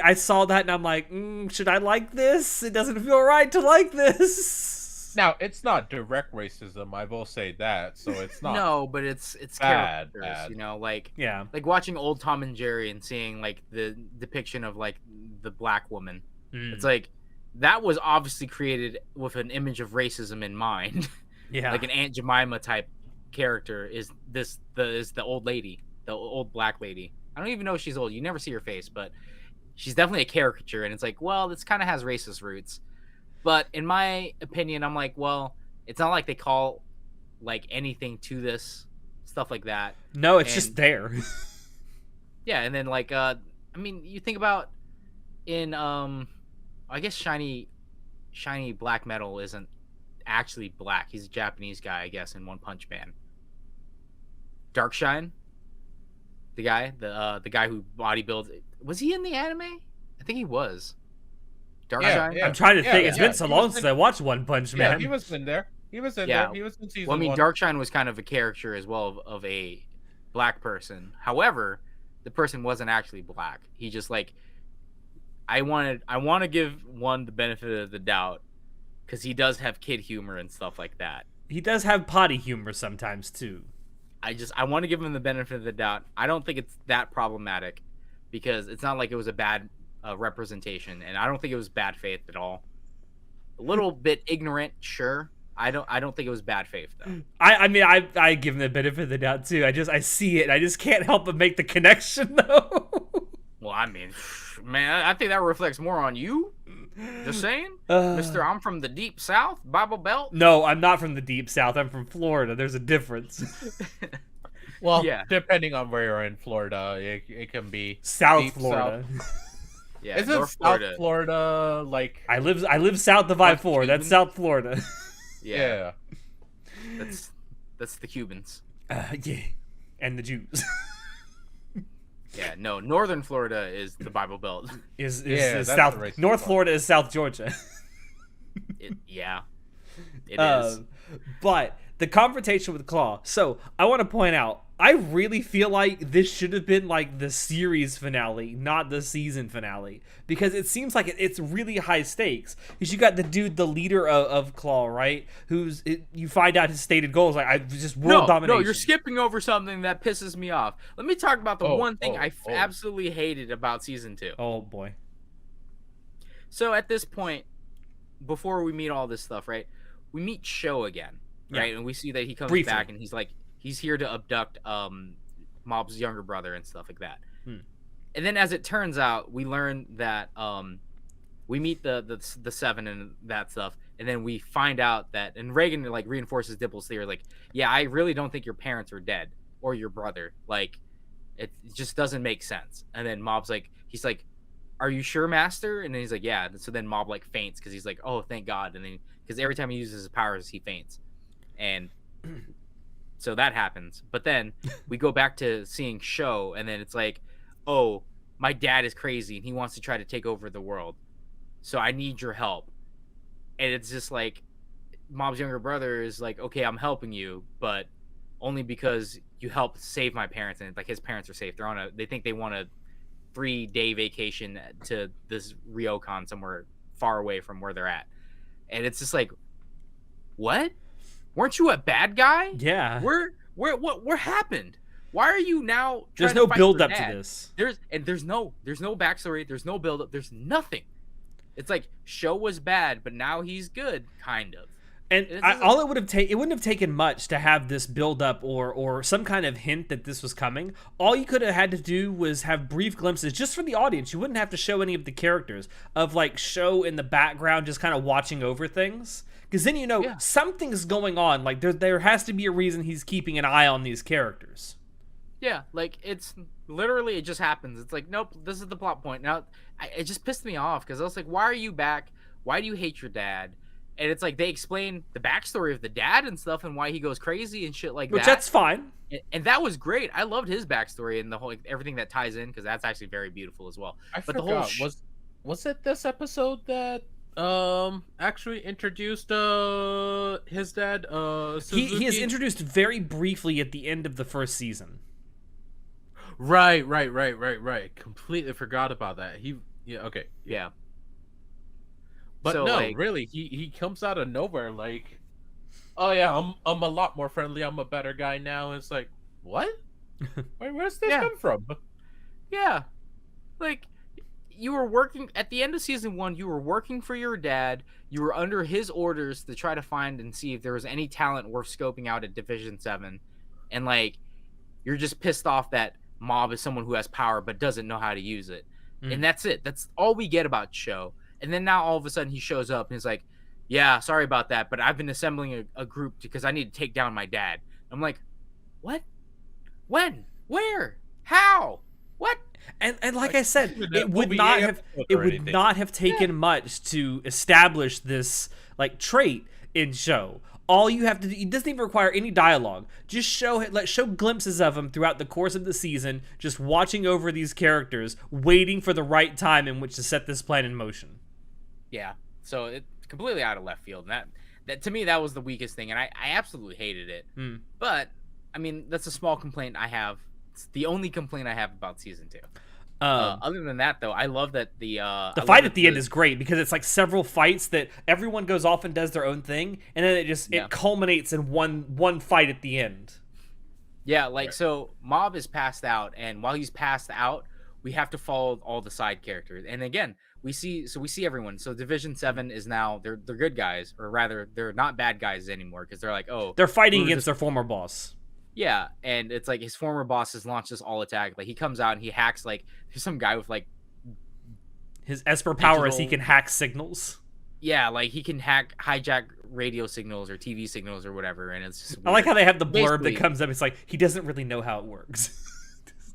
Speaker 2: I saw that and I'm like, should I like this? It doesn't feel right to like this.
Speaker 3: Now, it's not direct racism, I will say that, so it's not.
Speaker 1: No, but it's
Speaker 3: bad,
Speaker 1: characters, you know, like
Speaker 2: Yeah.
Speaker 1: like watching old Tom and Jerry and seeing like the depiction of like the black woman. It's like that was obviously created with an image of racism in mind.
Speaker 2: Yeah.
Speaker 1: Like an Aunt Jemima type character is the old lady, the old black lady. I don't even know if she's old. You never see her face, but she's definitely a caricature. And it's like, well, this kind of has racist roots. But in my opinion, I'm like, well, it's not like they call like anything to this stuff like that.
Speaker 2: No, it's just there.
Speaker 1: Yeah, and then like I mean, you think about in I guess shiny black metal isn't actually black. He's a Japanese guy, I guess, in One Punch Man. Darkshine, the guy who bodybuilds. Was he in the anime? I think he was. Darkshine.
Speaker 2: I'm trying to think. It's been so long since I watched One Punch Man.
Speaker 3: Yeah, he was in there. He was in there. He was in season 1.
Speaker 1: Well, I mean, Darkshine was kind of a caricature as well of a black person. However, the person wasn't actually black. He just like I want to give one the benefit of the doubt because he does have kid humor and stuff like that.
Speaker 2: He does have potty humor sometimes too.
Speaker 1: I want to give him the benefit of the doubt. I don't think it's that problematic because it's not like it was a bad representation, and I don't think it was bad faith at all. A little bit ignorant, sure. I don't think it was bad faith though.
Speaker 2: I mean I give him the benefit of the doubt too. I see it. I just can't help but make the connection though.
Speaker 1: Well, I mean, man, I think that reflects more on you. Just saying, Mister. I'm from the deep South, Bible Belt.
Speaker 2: No, I'm not from the deep South. I'm from Florida. There's a difference.
Speaker 3: Well, depending on where you're in Florida, it can be
Speaker 2: South Florida.
Speaker 3: South.
Speaker 1: Yeah,
Speaker 3: Isn't
Speaker 1: North
Speaker 3: South Florida like?
Speaker 2: I live south of I-4. That's South Florida.
Speaker 1: Yeah. That's the Cubans.
Speaker 2: Yeah, and the Jews.
Speaker 1: Yeah, no, Northern Florida is the Bible Belt.
Speaker 2: is South. North Florida is South Georgia.
Speaker 1: It is.
Speaker 2: But the confrontation with Claw. So I want to point out, I really feel like this should have been like the series finale, not the season finale, because it seems like it's really high stakes. Because you got the dude, the leader of Claw, right? You find out his stated goals, like I just world domination.
Speaker 1: No, you're skipping over something that pisses me off. Let me talk about the one thing I absolutely hated about season 2.
Speaker 2: Oh boy.
Speaker 1: So at this point, before we meet all this stuff, right? We meet Sho again, right? And we see that he comes back and he's like, he's here to abduct Mob's younger brother and stuff like that. And then as it turns out, we learn that we meet the 7 and that stuff, and then we find out that, and Reagan like reinforces Dipple's theory, like, yeah, I really don't think your parents are dead or your brother. Like, it just doesn't make sense. And then Mob's like, he's like, are you sure, Master? And then he's like, yeah. So then Mob like faints because he's like, oh, thank God. And then because every time he uses his powers, he faints. And So that happens. But then we go back to seeing Show, and then it's like, oh, my dad is crazy and he wants to try to take over the world. So I need your help. And it's just like Mom's younger brother is like, okay, I'm helping you, but only because you helped save my parents, and like his parents are safe. They think they want a 3-day vacation to this ryokan somewhere far away from where they're at. And it's just like, what? Weren't you a bad guy?
Speaker 2: Yeah.
Speaker 1: What happened? Why are you now
Speaker 2: There's
Speaker 1: trying
Speaker 2: no
Speaker 1: to fight
Speaker 2: build
Speaker 1: for
Speaker 2: up to
Speaker 1: dad?
Speaker 2: this.
Speaker 1: There's no backstory, there's no build up, there's nothing. It's like Show was bad, but now he's good, kind of.
Speaker 2: And all it wouldn't have taken much to have this build up or some kind of hint that this was coming. All you could have had to do was have brief glimpses just for the audience. You wouldn't have to show any of the characters of like Show in the background just kind of watching over things. Because then something's going on. Like there has to be a reason he's keeping an eye on these characters.
Speaker 1: Yeah, like it's literally it just happens. It's like, nope, this is the plot point. Now it just pissed me off because I was like, why are you back? Why do you hate your dad? And it's like they explain the backstory of the dad and stuff and why he goes crazy and shit like that.
Speaker 2: Which that's fine.
Speaker 1: And that was great. I loved his backstory and the whole everything that ties in because that's actually very beautiful as well.
Speaker 3: I
Speaker 1: But
Speaker 3: forgot.
Speaker 1: the whole
Speaker 3: was it this episode that actually introduced his dad Suzuki?
Speaker 2: He is introduced very briefly at the end of the first season.
Speaker 3: Right. Completely forgot about that. Okay.
Speaker 1: yeah.
Speaker 3: But
Speaker 1: So,
Speaker 3: no,
Speaker 1: like-
Speaker 3: really, he comes out of nowhere like, oh yeah, I'm a lot more friendly. I'm a better guy now. It's like, what? Where's this
Speaker 1: Yeah.
Speaker 3: come from?
Speaker 1: Yeah. Like you were working at the end of season 1, you were working for your dad. You were under his orders to try to find and see if there was any talent worth scoping out at Division 7. And like you're just pissed off that Mob is someone who has power but doesn't know how to use it. And that's it. That's all we get about Show. And then now all of a sudden he shows up and he's like, yeah, sorry about that, but I've been assembling a group because I need to take down my dad. I'm like, what? When? Where? How? What?
Speaker 2: And like I said, it would
Speaker 3: OVA
Speaker 2: not have
Speaker 3: episode
Speaker 2: it
Speaker 3: or
Speaker 2: would
Speaker 3: anything.
Speaker 2: not have taken much to establish this like trait in Show. All you have to do, it doesn't even require any dialogue. Just show glimpses of him throughout the course of the season, just watching over these characters, waiting for the right time in which to set this plan in motion.
Speaker 1: Yeah. So it's completely out of left field. And that to me, that was the weakest thing. And I absolutely hated it. But, I mean, that's a small complaint I have. It's the only complaint I have about season 2. Other than that, though, I love that the
Speaker 2: fight at the end is great because it's like several fights that everyone goes off and does their own thing, and then it culminates in one fight at the end.
Speaker 1: Yeah, like so Mob is passed out, and while he's passed out, we have to follow all the side characters. And again, we see everyone. So Division 7 is now they're good guys, or rather they're not bad guys anymore because they're like, oh,
Speaker 2: they're fighting against their former boss.
Speaker 1: Yeah, and it's like his former boss has launched this all attack. Like he comes out and he hacks like there's some guy with like
Speaker 2: his Esper power is he can hack signals.
Speaker 1: Yeah, like he can hijack radio signals or TV signals or whatever, and it's just weird.
Speaker 2: I like how they have the blurb
Speaker 1: Basically,
Speaker 2: that comes up. It's like he doesn't really know how it works.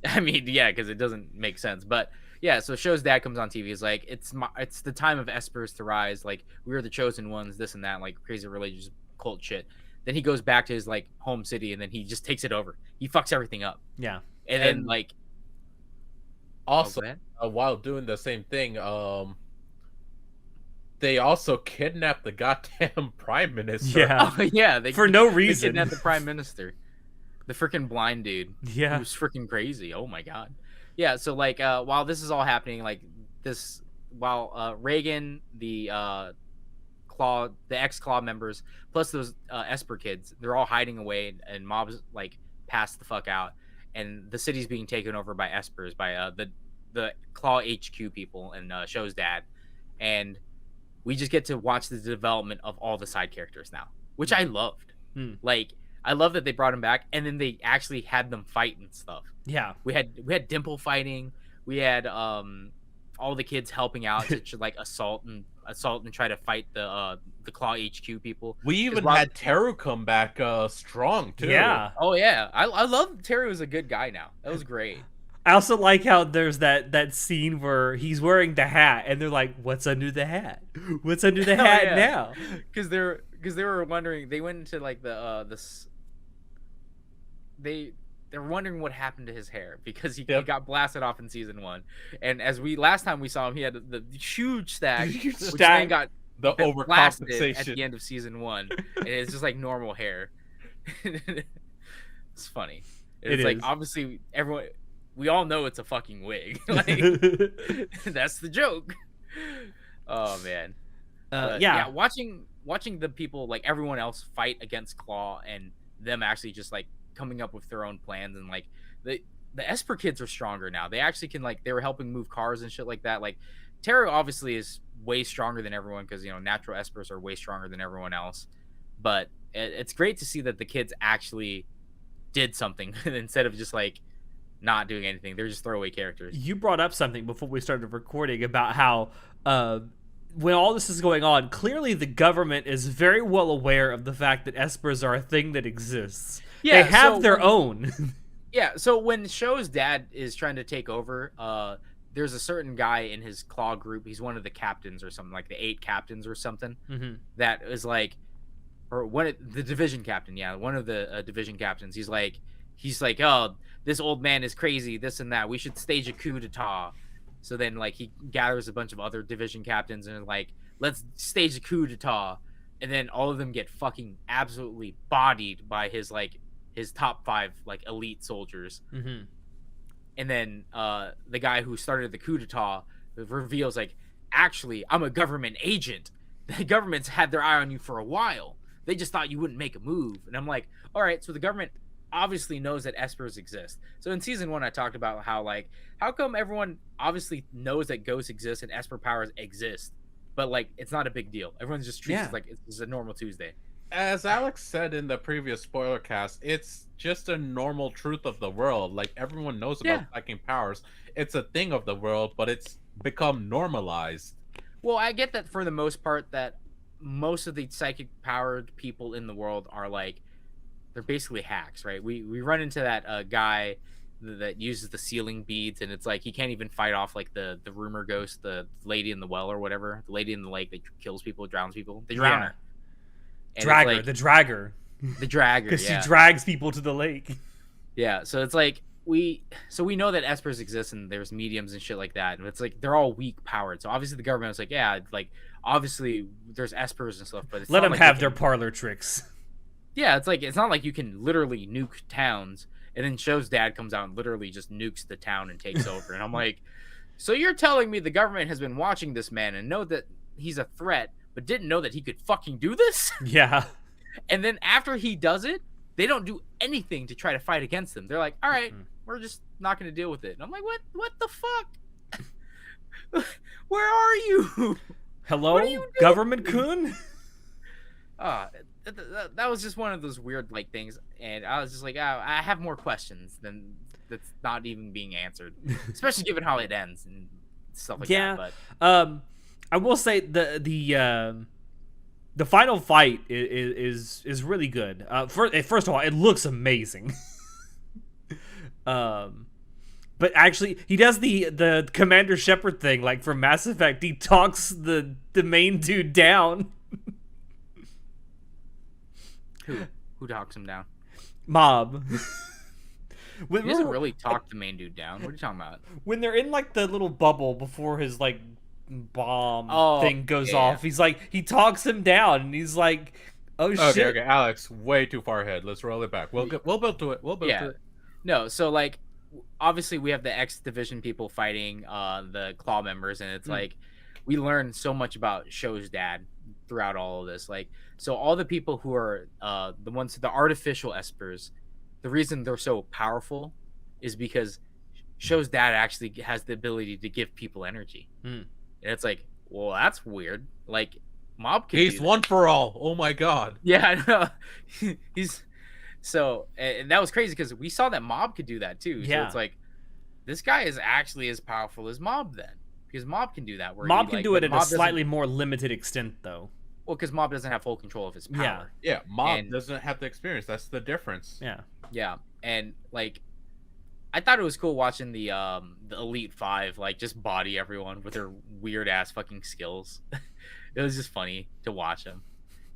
Speaker 1: I mean, yeah, because it doesn't make sense. But yeah, so Show's dad comes on TV. He's like, it's the time of Espers to rise. Like we are the chosen ones, this and that, like crazy religious cult shit. Then he goes back to his like home city, and then he just takes it over. He fucks everything up.
Speaker 2: Yeah,
Speaker 1: and then like
Speaker 3: also while doing the same thing, they also kidnapped the goddamn prime minister.
Speaker 2: Yeah,
Speaker 1: yeah,
Speaker 2: for no reason.
Speaker 1: They kidnapped the prime minister, the freaking blind dude.
Speaker 2: Yeah,
Speaker 1: who's freaking crazy. Oh my god. Yeah. So like, while this is all happening, like this, while Reagan, the ex-Claw members, plus those Esper kids, they're all hiding away, and Mob's like passed the fuck out, and the city's being taken over by Espers, by the Claw HQ people and Show's dad, and we just get to watch the development of all the side characters now, which I loved. Like I love that they brought him back, and then they actually had them fight and stuff.
Speaker 2: Yeah,
Speaker 1: we had Dimple fighting, we had all the kids helping out to like assault and try to fight the Claw HQ people.
Speaker 3: We even had Teru come back strong too.
Speaker 2: Yeah.
Speaker 1: Oh yeah. I love Teru was a good guy now. That was great.
Speaker 2: I also like how there's that scene where he's wearing the hat and they're like, what's under the hat? What's under the hat now?
Speaker 1: Because they were wondering, they went into like the they're wondering what happened to his hair because he
Speaker 3: Yep.
Speaker 1: got blasted off in season 1. And as we last time we saw him, he had the huge stack,
Speaker 2: Huge
Speaker 1: which
Speaker 2: stack.
Speaker 1: then got
Speaker 3: The
Speaker 1: blasted at
Speaker 3: overcompensation.
Speaker 1: the end of season 1. And it's just like normal hair. It's funny. It's like
Speaker 2: is.
Speaker 1: obviously we all know it's a fucking wig. Like, that's the joke. Oh man.
Speaker 2: Yeah.
Speaker 1: Watching the people, like everyone else, fight against Claw and them actually just like coming up with their own plans, and like the Esper kids are stronger now. They actually can, like, they were helping move cars and shit like that. Like Terra obviously is way stronger than everyone because, you know, natural Espers are way stronger than everyone else. But it's great to see that the kids actually did something instead of just like not doing anything. They're just throwaway characters.
Speaker 2: You brought up something before we started recording about how when all this is going on, clearly the government is very well aware of the fact that Espers are a thing that exists.
Speaker 1: Yeah,
Speaker 2: they have
Speaker 1: so
Speaker 2: their
Speaker 1: when-
Speaker 2: own.
Speaker 1: Yeah, so when Show's dad is trying to take over, there's a certain guy in his Claw group. He's one of the captains or something, like the 8 captains or something.
Speaker 2: Mm-hmm.
Speaker 1: That is like, or the division captain. Yeah, one of the division captains. He's like, oh, this old man is crazy, this and that. We should stage a coup d'etat. So then, like, he gathers a bunch of other division captains and is like, let's stage a coup d'etat. And then all of them get fucking absolutely bodied by his top 5 like elite soldiers.
Speaker 2: Mm-hmm.
Speaker 1: And then the guy who started the coup d'etat reveals, like, actually, I'm a government agent. The government's had their eye on you for a while. They just thought you wouldn't make a move. And I'm like, all right, so the government obviously knows that Espers exist. So in season 1, I talked about how, like, how come everyone obviously knows that ghosts exist and Esper powers exist, but, like, it's not a big deal. Everyone's just treats it like it's a normal Tuesday.
Speaker 3: As Alex said in the previous spoiler cast, it's just a normal truth of the world. Like, everyone knows about psychic powers. It's a thing of the world, but it's become normalized.
Speaker 1: Well, I get that for the most part, that most of the psychic powered people in the world are like, they're basically hacks, right? We run into that guy that uses the sealing beads, and it's like he can't even fight off like the rumor ghost, the lady in the well or whatever, the lady in the lake that kills people, drowns people, the drowner.
Speaker 2: Dragger, the dragger.
Speaker 1: The dragger,
Speaker 2: Because
Speaker 1: yeah.
Speaker 2: she drags people to the lake.
Speaker 1: Yeah, so it's like we know that Espers exist and there's mediums and shit like that, and it's like they're all weak powered. So obviously the government was like, yeah, like obviously there's Espers and stuff, but it's
Speaker 2: Let
Speaker 1: not
Speaker 2: them
Speaker 1: like
Speaker 2: have
Speaker 1: they
Speaker 2: their
Speaker 1: can-
Speaker 2: parlor tricks.
Speaker 1: Yeah, it's like it's not like you can literally nuke towns, and then Show's dad comes out and literally just nukes the town and takes over. And I'm like, so you're telling me the government has been watching this man and know that he's a threat, but didn't know that he could fucking do this?
Speaker 2: Yeah.
Speaker 1: And then after he does it, they don't do anything to try to fight against him. They're like, all right, we're just not going to deal with it. And I'm like, what the fuck? Where are you?
Speaker 2: Hello,
Speaker 1: What are you doing?
Speaker 2: government kun?
Speaker 1: That was just one of those weird like things. And I was just like, oh, I have more questions than that's not even being answered, especially given how it ends and stuff like that. But
Speaker 2: I will say the final fight is really good. First of all, it looks amazing. But actually, he does the Commander Shepard thing, like from Mass Effect. He talks the main dude down.
Speaker 1: Who talks him down?
Speaker 2: Mob.
Speaker 1: He doesn't really talk the main dude down. What are you talking about?
Speaker 2: When they're in like the little bubble before his like bomb thing goes off, he's like, he talks him down, and he's like, oh shit.
Speaker 3: Okay, Alex, way too far ahead. Let's roll it back. We'll build to it. We'll build to it.
Speaker 1: No, so like obviously we have the X Division people fighting the Claw members, and it's like we learn so much about Show's dad throughout all of this. Like, so all the people who are the artificial Espers, the reason they're so powerful is because Show's dad actually has the ability to give people energy. And it's like, well, that's weird. Like, Mob can
Speaker 3: He's one for all. Oh my god.
Speaker 1: Yeah, I know. He's so, and that was crazy because we saw that Mob could do that too. So it's like, this guy is actually as powerful as Mob then, because Mob can do that. Where
Speaker 2: Mob can do it at a
Speaker 1: Mob
Speaker 2: slightly more limited extent, though.
Speaker 1: Well, because Mob doesn't have full control of his power.
Speaker 3: Yeah, Mob doesn't have the experience. That's the difference.
Speaker 1: Yeah, and like, I thought it was cool watching the Elite 5 like just body everyone with their weird ass fucking skills. It was just funny to watch them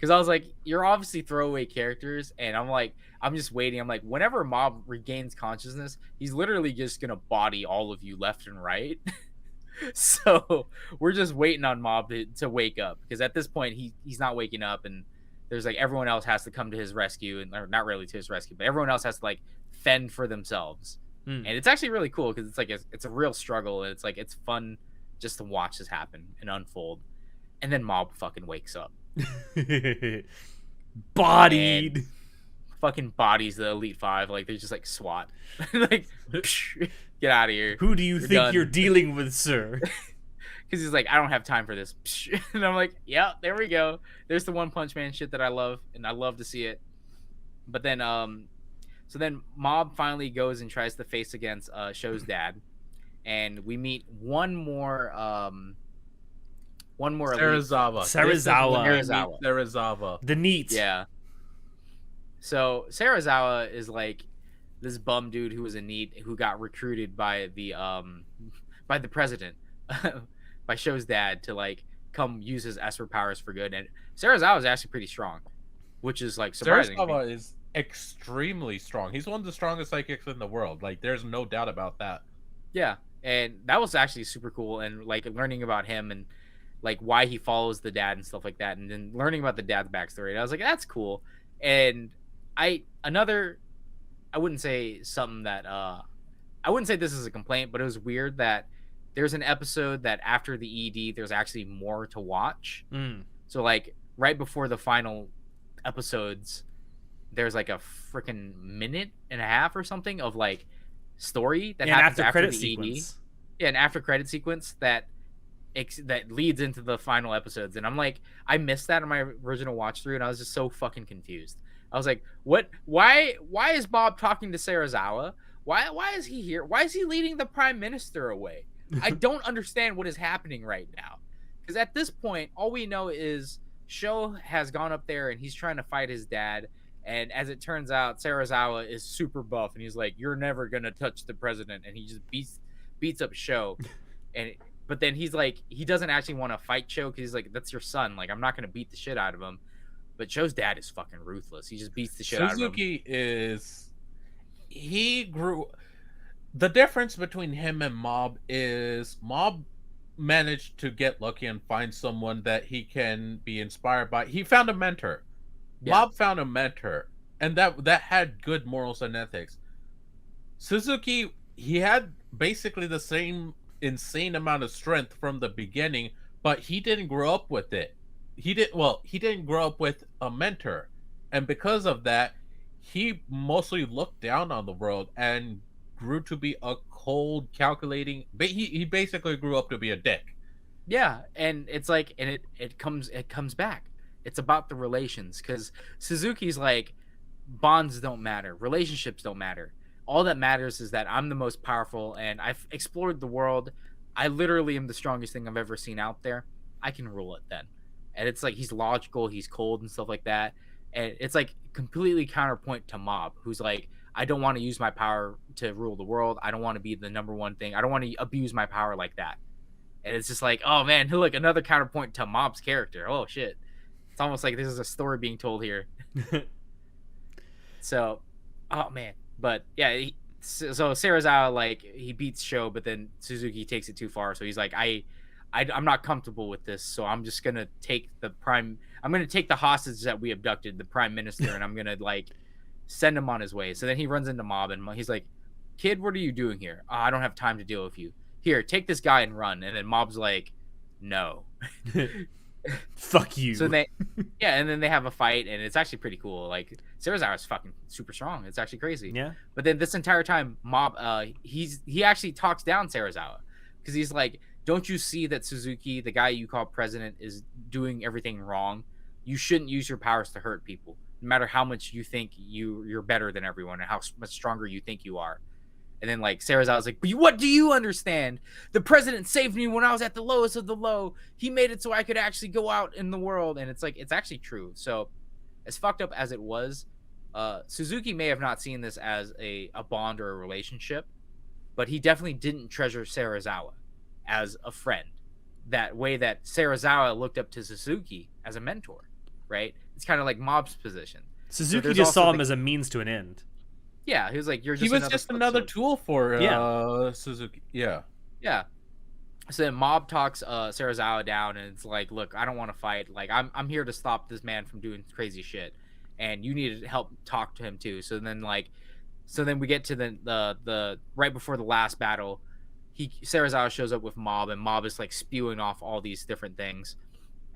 Speaker 1: because I was like, you're obviously throwaway characters, and I'm just waiting. I'm like, whenever Mob regains consciousness, he's literally just gonna body all of you left and right. So we're just waiting on Mob to wake up, because at this point he's not waking up, and there's like everyone else has to come to his rescue, and or not really to his rescue, but everyone else has to like fend for themselves. And it's actually really cool because it's like it's a real struggle, and it's like it's fun just to watch this happen and unfold. And then Mob fucking wakes up,
Speaker 2: Bodied.
Speaker 1: and fucking bodies the Elite Five like they're just like SWAT, like get out of here.
Speaker 2: Who do you
Speaker 1: You're
Speaker 2: think
Speaker 1: done.
Speaker 2: you're dealing with, sir?
Speaker 1: Because he's like, I don't have time for this. And I'm like, yeah, there we go. There's the One Punch Man shit that I love, and I love to see it. But then, so then Mob finally goes and tries to face against Show's dad, and we meet one more
Speaker 3: Serizawa.
Speaker 1: Serizawa.
Speaker 2: The NEAT.
Speaker 1: Yeah. So Serizawa is like this bum dude who was a NEAT who got recruited by the president, by Show's dad, to like come use his Esper powers for good. And Serizawa is actually pretty strong, which is like surprising.
Speaker 3: Serizawa is extremely strong. He's one of the strongest psychics in the world. Like, there's no doubt about that.
Speaker 1: Yeah, and that was actually super cool, and like learning about him and like why he follows the dad and stuff like that, and then learning about the dad's backstory. And I was like, that's cool. And I wouldn't say something that I wouldn't say this is a complaint, but it was weird that there's an episode that after the ED there's actually more to watch. So like right before the final episodes, there's like a freaking minute and a half or something of like story that happens after the
Speaker 2: sequence.
Speaker 1: ED. Yeah, an after credit sequence that leads into the final episodes. And I'm like, I missed that in my original watch through, and I was just so fucking confused. I was like, what? Why is Bob talking to Serizawa? Why is he here? Why is he leading the prime minister away? I don't understand what is happening right now. Because at this point, all we know is Sho has gone up there and he's trying to fight his dad. And as it turns out, Serizawa is super buff, and he's like, "You're never gonna touch the president," and he just beats up Sho. But then he's like, he doesn't actually want to fight Sho because he's like, "That's your son. Like, I'm not gonna beat the shit out of him." But Sho's dad is fucking ruthless. He just beats the shit out of him.
Speaker 3: Suzuki grew. The difference between him and Mob is Mob managed to get lucky and find someone that he can be inspired by. He found a mentor. Yeah. Mob found a mentor, and that had good morals and ethics. Suzuki, he had basically the same insane amount of strength from the beginning, but he didn't grow up with it. He didn't grow up with a mentor, and because of that, he mostly looked down on the world and grew to be a cold, calculating. He basically grew up to be a dick.
Speaker 1: Yeah, and it's like, and it comes back. It's about the relations, because Suzuki's like, bonds don't matter, relationships don't matter. All that matters is that I'm the most powerful, and I've explored the world. I literally am the strongest thing I've ever seen out there. I can rule it then. And it's like, he's logical, he's cold and stuff like that. And it's like completely counterpoint to Mob, who's like, I don't want to use my power to rule the world. I don't want to be the number one thing. I don't want to abuse my power like that. And it's just like, oh man, look, another counterpoint to Mob's character. Oh shit. It's almost like this is a story being told here. So, oh man. But yeah, so Serizawa, like, he beats Sho, but then Suzuki takes it too far. So he's like, I'm not comfortable with this, so I'm just gonna take the hostage that we abducted, the prime minister, and I'm gonna like send him on his way. So then he runs into Mob, and he's like, "Kid, what are you doing here? Oh, I don't have time to deal with you. Here, take this guy and run." And then Mob's like, "No."
Speaker 2: Fuck you.
Speaker 1: So and then they have a fight, and it's actually pretty cool. Like, Serizawa's fucking super strong. It's actually crazy.
Speaker 2: Yeah.
Speaker 1: But then this entire time, Mob, he actually talks down Serizawa, because he's like, don't you see that Suzuki, the guy you call president, is doing everything wrong? You shouldn't use your powers to hurt people, no matter how much you think you're better than everyone and how much stronger you think you are. And then like Serizawa's like, but what do you understand? The president saved me when I was at the lowest of the low. He made it so I could actually go out in the world. And it's like, it's actually true. So as fucked up as it was, Suzuki may have not seen this as a bond or a relationship, but he definitely didn't treasure Serizawa as a friend, that way that Serizawa looked up to Suzuki as a mentor. right? It's kind of like Mob's position. So
Speaker 2: Suzuki
Speaker 1: there's
Speaker 2: just
Speaker 1: also
Speaker 2: saw
Speaker 1: the,
Speaker 2: him as a means to an end.
Speaker 1: yeah, he was like, you're
Speaker 3: He
Speaker 1: just
Speaker 3: was
Speaker 1: another
Speaker 3: just
Speaker 1: foot
Speaker 3: another
Speaker 1: soldier.
Speaker 3: tool for
Speaker 2: Yeah.
Speaker 3: Suzuki. Yeah.
Speaker 1: Yeah. So then Mob talks Serizawa down, and it's like, look, I don't want to fight. Like, I'm here to stop this man from doing crazy shit, and you need to help talk to him too. So then we get to the right before the last battle. Serizawa shows up with Mob, and Mob is like spewing off all these different things,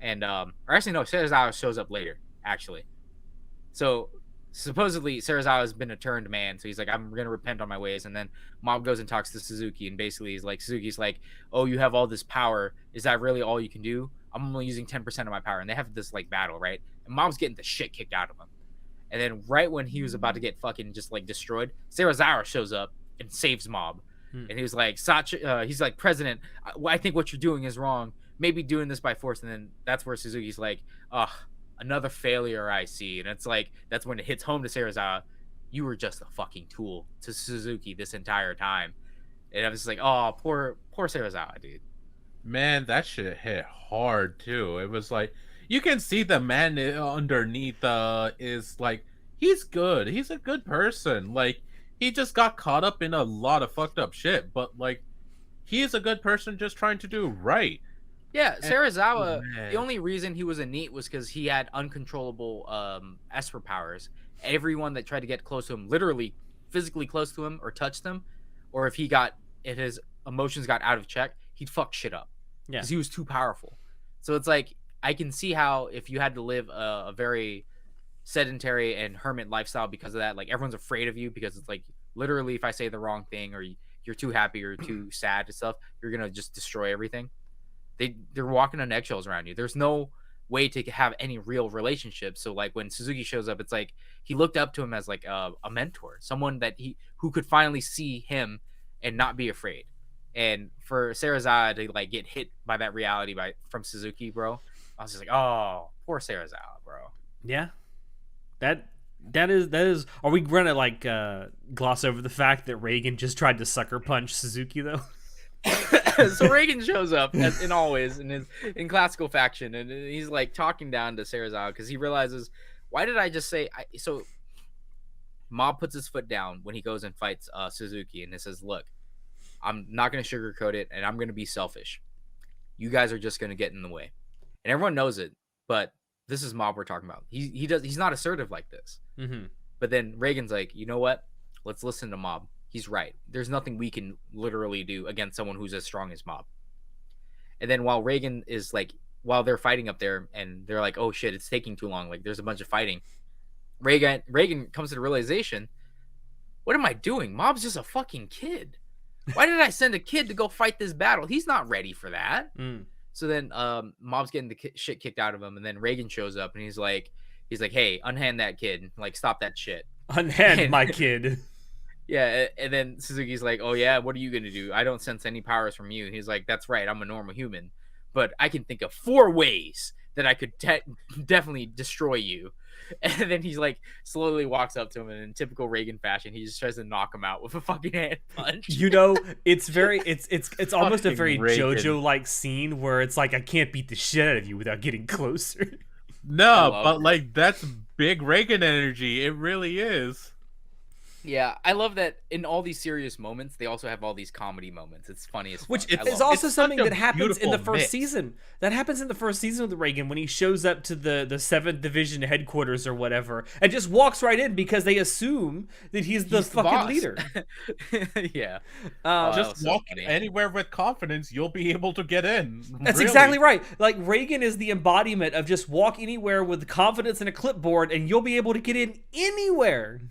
Speaker 1: and or actually no, Serizawa shows up later actually. So supposedly Serizawa has been a turned man, so he's like, I'm gonna repent on my ways. And then Mob goes and talks to Suzuki, and basically he's like, Suzuki's like, oh, you have all this power. Is that really all you can do? I'm only using 10% of my power. And they have this like battle, right? And Mob's getting the shit kicked out of him. And then right when he was about to get fucking just like destroyed, Serizawa shows up and saves Mob. And he was like, he's like, President, I think what you're doing is wrong. Maybe doing this by force. And then that's where Suzuki's like, ugh, another failure I see. And it's like, that's when it hits home to Serizawa. You were just a fucking tool to Suzuki this entire time. And I was just like, oh, poor Serizawa, dude.
Speaker 3: Man, that shit hit hard too. It was like you can see the man underneath is like he's good. He's a good person. Like he just got caught up in a lot of fucked up shit, but like he is a good person just trying to do right.
Speaker 1: Yeah,
Speaker 3: And,
Speaker 1: Serizawa, the
Speaker 3: man,
Speaker 1: only reason he was a NEET was because he had uncontrollable Esper powers. Everyone that tried to get close to him, literally physically close to him or touched him, or if his emotions got out of check, he'd fuck shit up.
Speaker 2: Yeah.
Speaker 1: Because he was too powerful. So it's like, I can see how if you had to live a very sedentary and hermit lifestyle because of that, like everyone's afraid of you because it's like, literally, if I say the wrong thing or you're too happy or too sad and stuff, you're going to just destroy everything. They're walking on eggshells around you. There's no way to have any real relationship. So like when Suzuki shows up, it's like he looked up to him as like a mentor, someone that who could finally see him and not be afraid. And for Serizawa to like get hit by that reality from Suzuki, bro, I was just like, oh, poor Serizawa, bro.
Speaker 2: Yeah. That is. Are we gonna like gloss over the fact that Reagan just tried to sucker punch Suzuki though?
Speaker 1: So Reagan shows up as in always in classical faction, and he's like talking down to Serizawa because he realizes, why did I just say so? Mob puts his foot down when he goes and fights Suzuki, and he says, "Look, I'm not going to sugarcoat it, and I'm going to be selfish. You guys are just going to get in the way, and everyone knows it. But this is Mob we're talking about. He's not assertive like this.
Speaker 2: Mm-hmm.
Speaker 1: But then Reagan's like, you know what? Let's listen to Mob. He's right. There's nothing we can literally do against someone who's as strong as Mob. And then while they're fighting up there, and they're like, oh shit, it's taking too long. Like there's a bunch of fighting. Reagan comes to the realization, what am I doing? Mob's just a fucking kid. Why did I send a kid to go fight this battle? He's not ready for that. So then Mob's getting the shit kicked out of him, and then Reagan shows up, and he's like, hey, unhand that kid. Like, stop that shit.
Speaker 2: Unhand my kid.
Speaker 1: Yeah, and then Suzuki's like, oh yeah, what are you going to do? I don't sense any powers from you. And he's like, that's right, I'm a normal human. But I can think of 4 ways that I could definitely destroy you. And then he's like, slowly walks up to him, and in typical Reagan fashion, he just tries to knock him out with a fucking hand punch.
Speaker 2: You know, it's almost a very
Speaker 3: Reagan.
Speaker 2: JoJo-like scene where it's like, I can't beat the shit out of you without getting closer.
Speaker 3: no,
Speaker 1: love
Speaker 3: but
Speaker 1: it.
Speaker 3: like that's big Reagan energy. It really is.
Speaker 1: Yeah, I love that in all these serious moments, they also have all these comedy moments. It's funny as fuck.
Speaker 2: Which
Speaker 1: I love
Speaker 2: is
Speaker 1: it.
Speaker 2: also
Speaker 3: It's
Speaker 2: something
Speaker 3: such a
Speaker 2: that happens in the
Speaker 3: beautiful
Speaker 2: first
Speaker 3: mix.
Speaker 2: season. That happens in the first season with Reagan when he shows up to the 7th Division headquarters or whatever and just walks right in because they assume that he's the fucking
Speaker 1: boss.
Speaker 2: leader.
Speaker 1: Yeah.
Speaker 2: Um,
Speaker 1: That
Speaker 3: Just
Speaker 1: was so
Speaker 3: walk
Speaker 1: funny.
Speaker 3: anywhere with confidence, you'll be able to get in.
Speaker 2: That's
Speaker 3: Really.
Speaker 2: exactly right. Like Reagan is the embodiment of just walk anywhere with confidence and a clipboard and you'll be able to get in anywhere.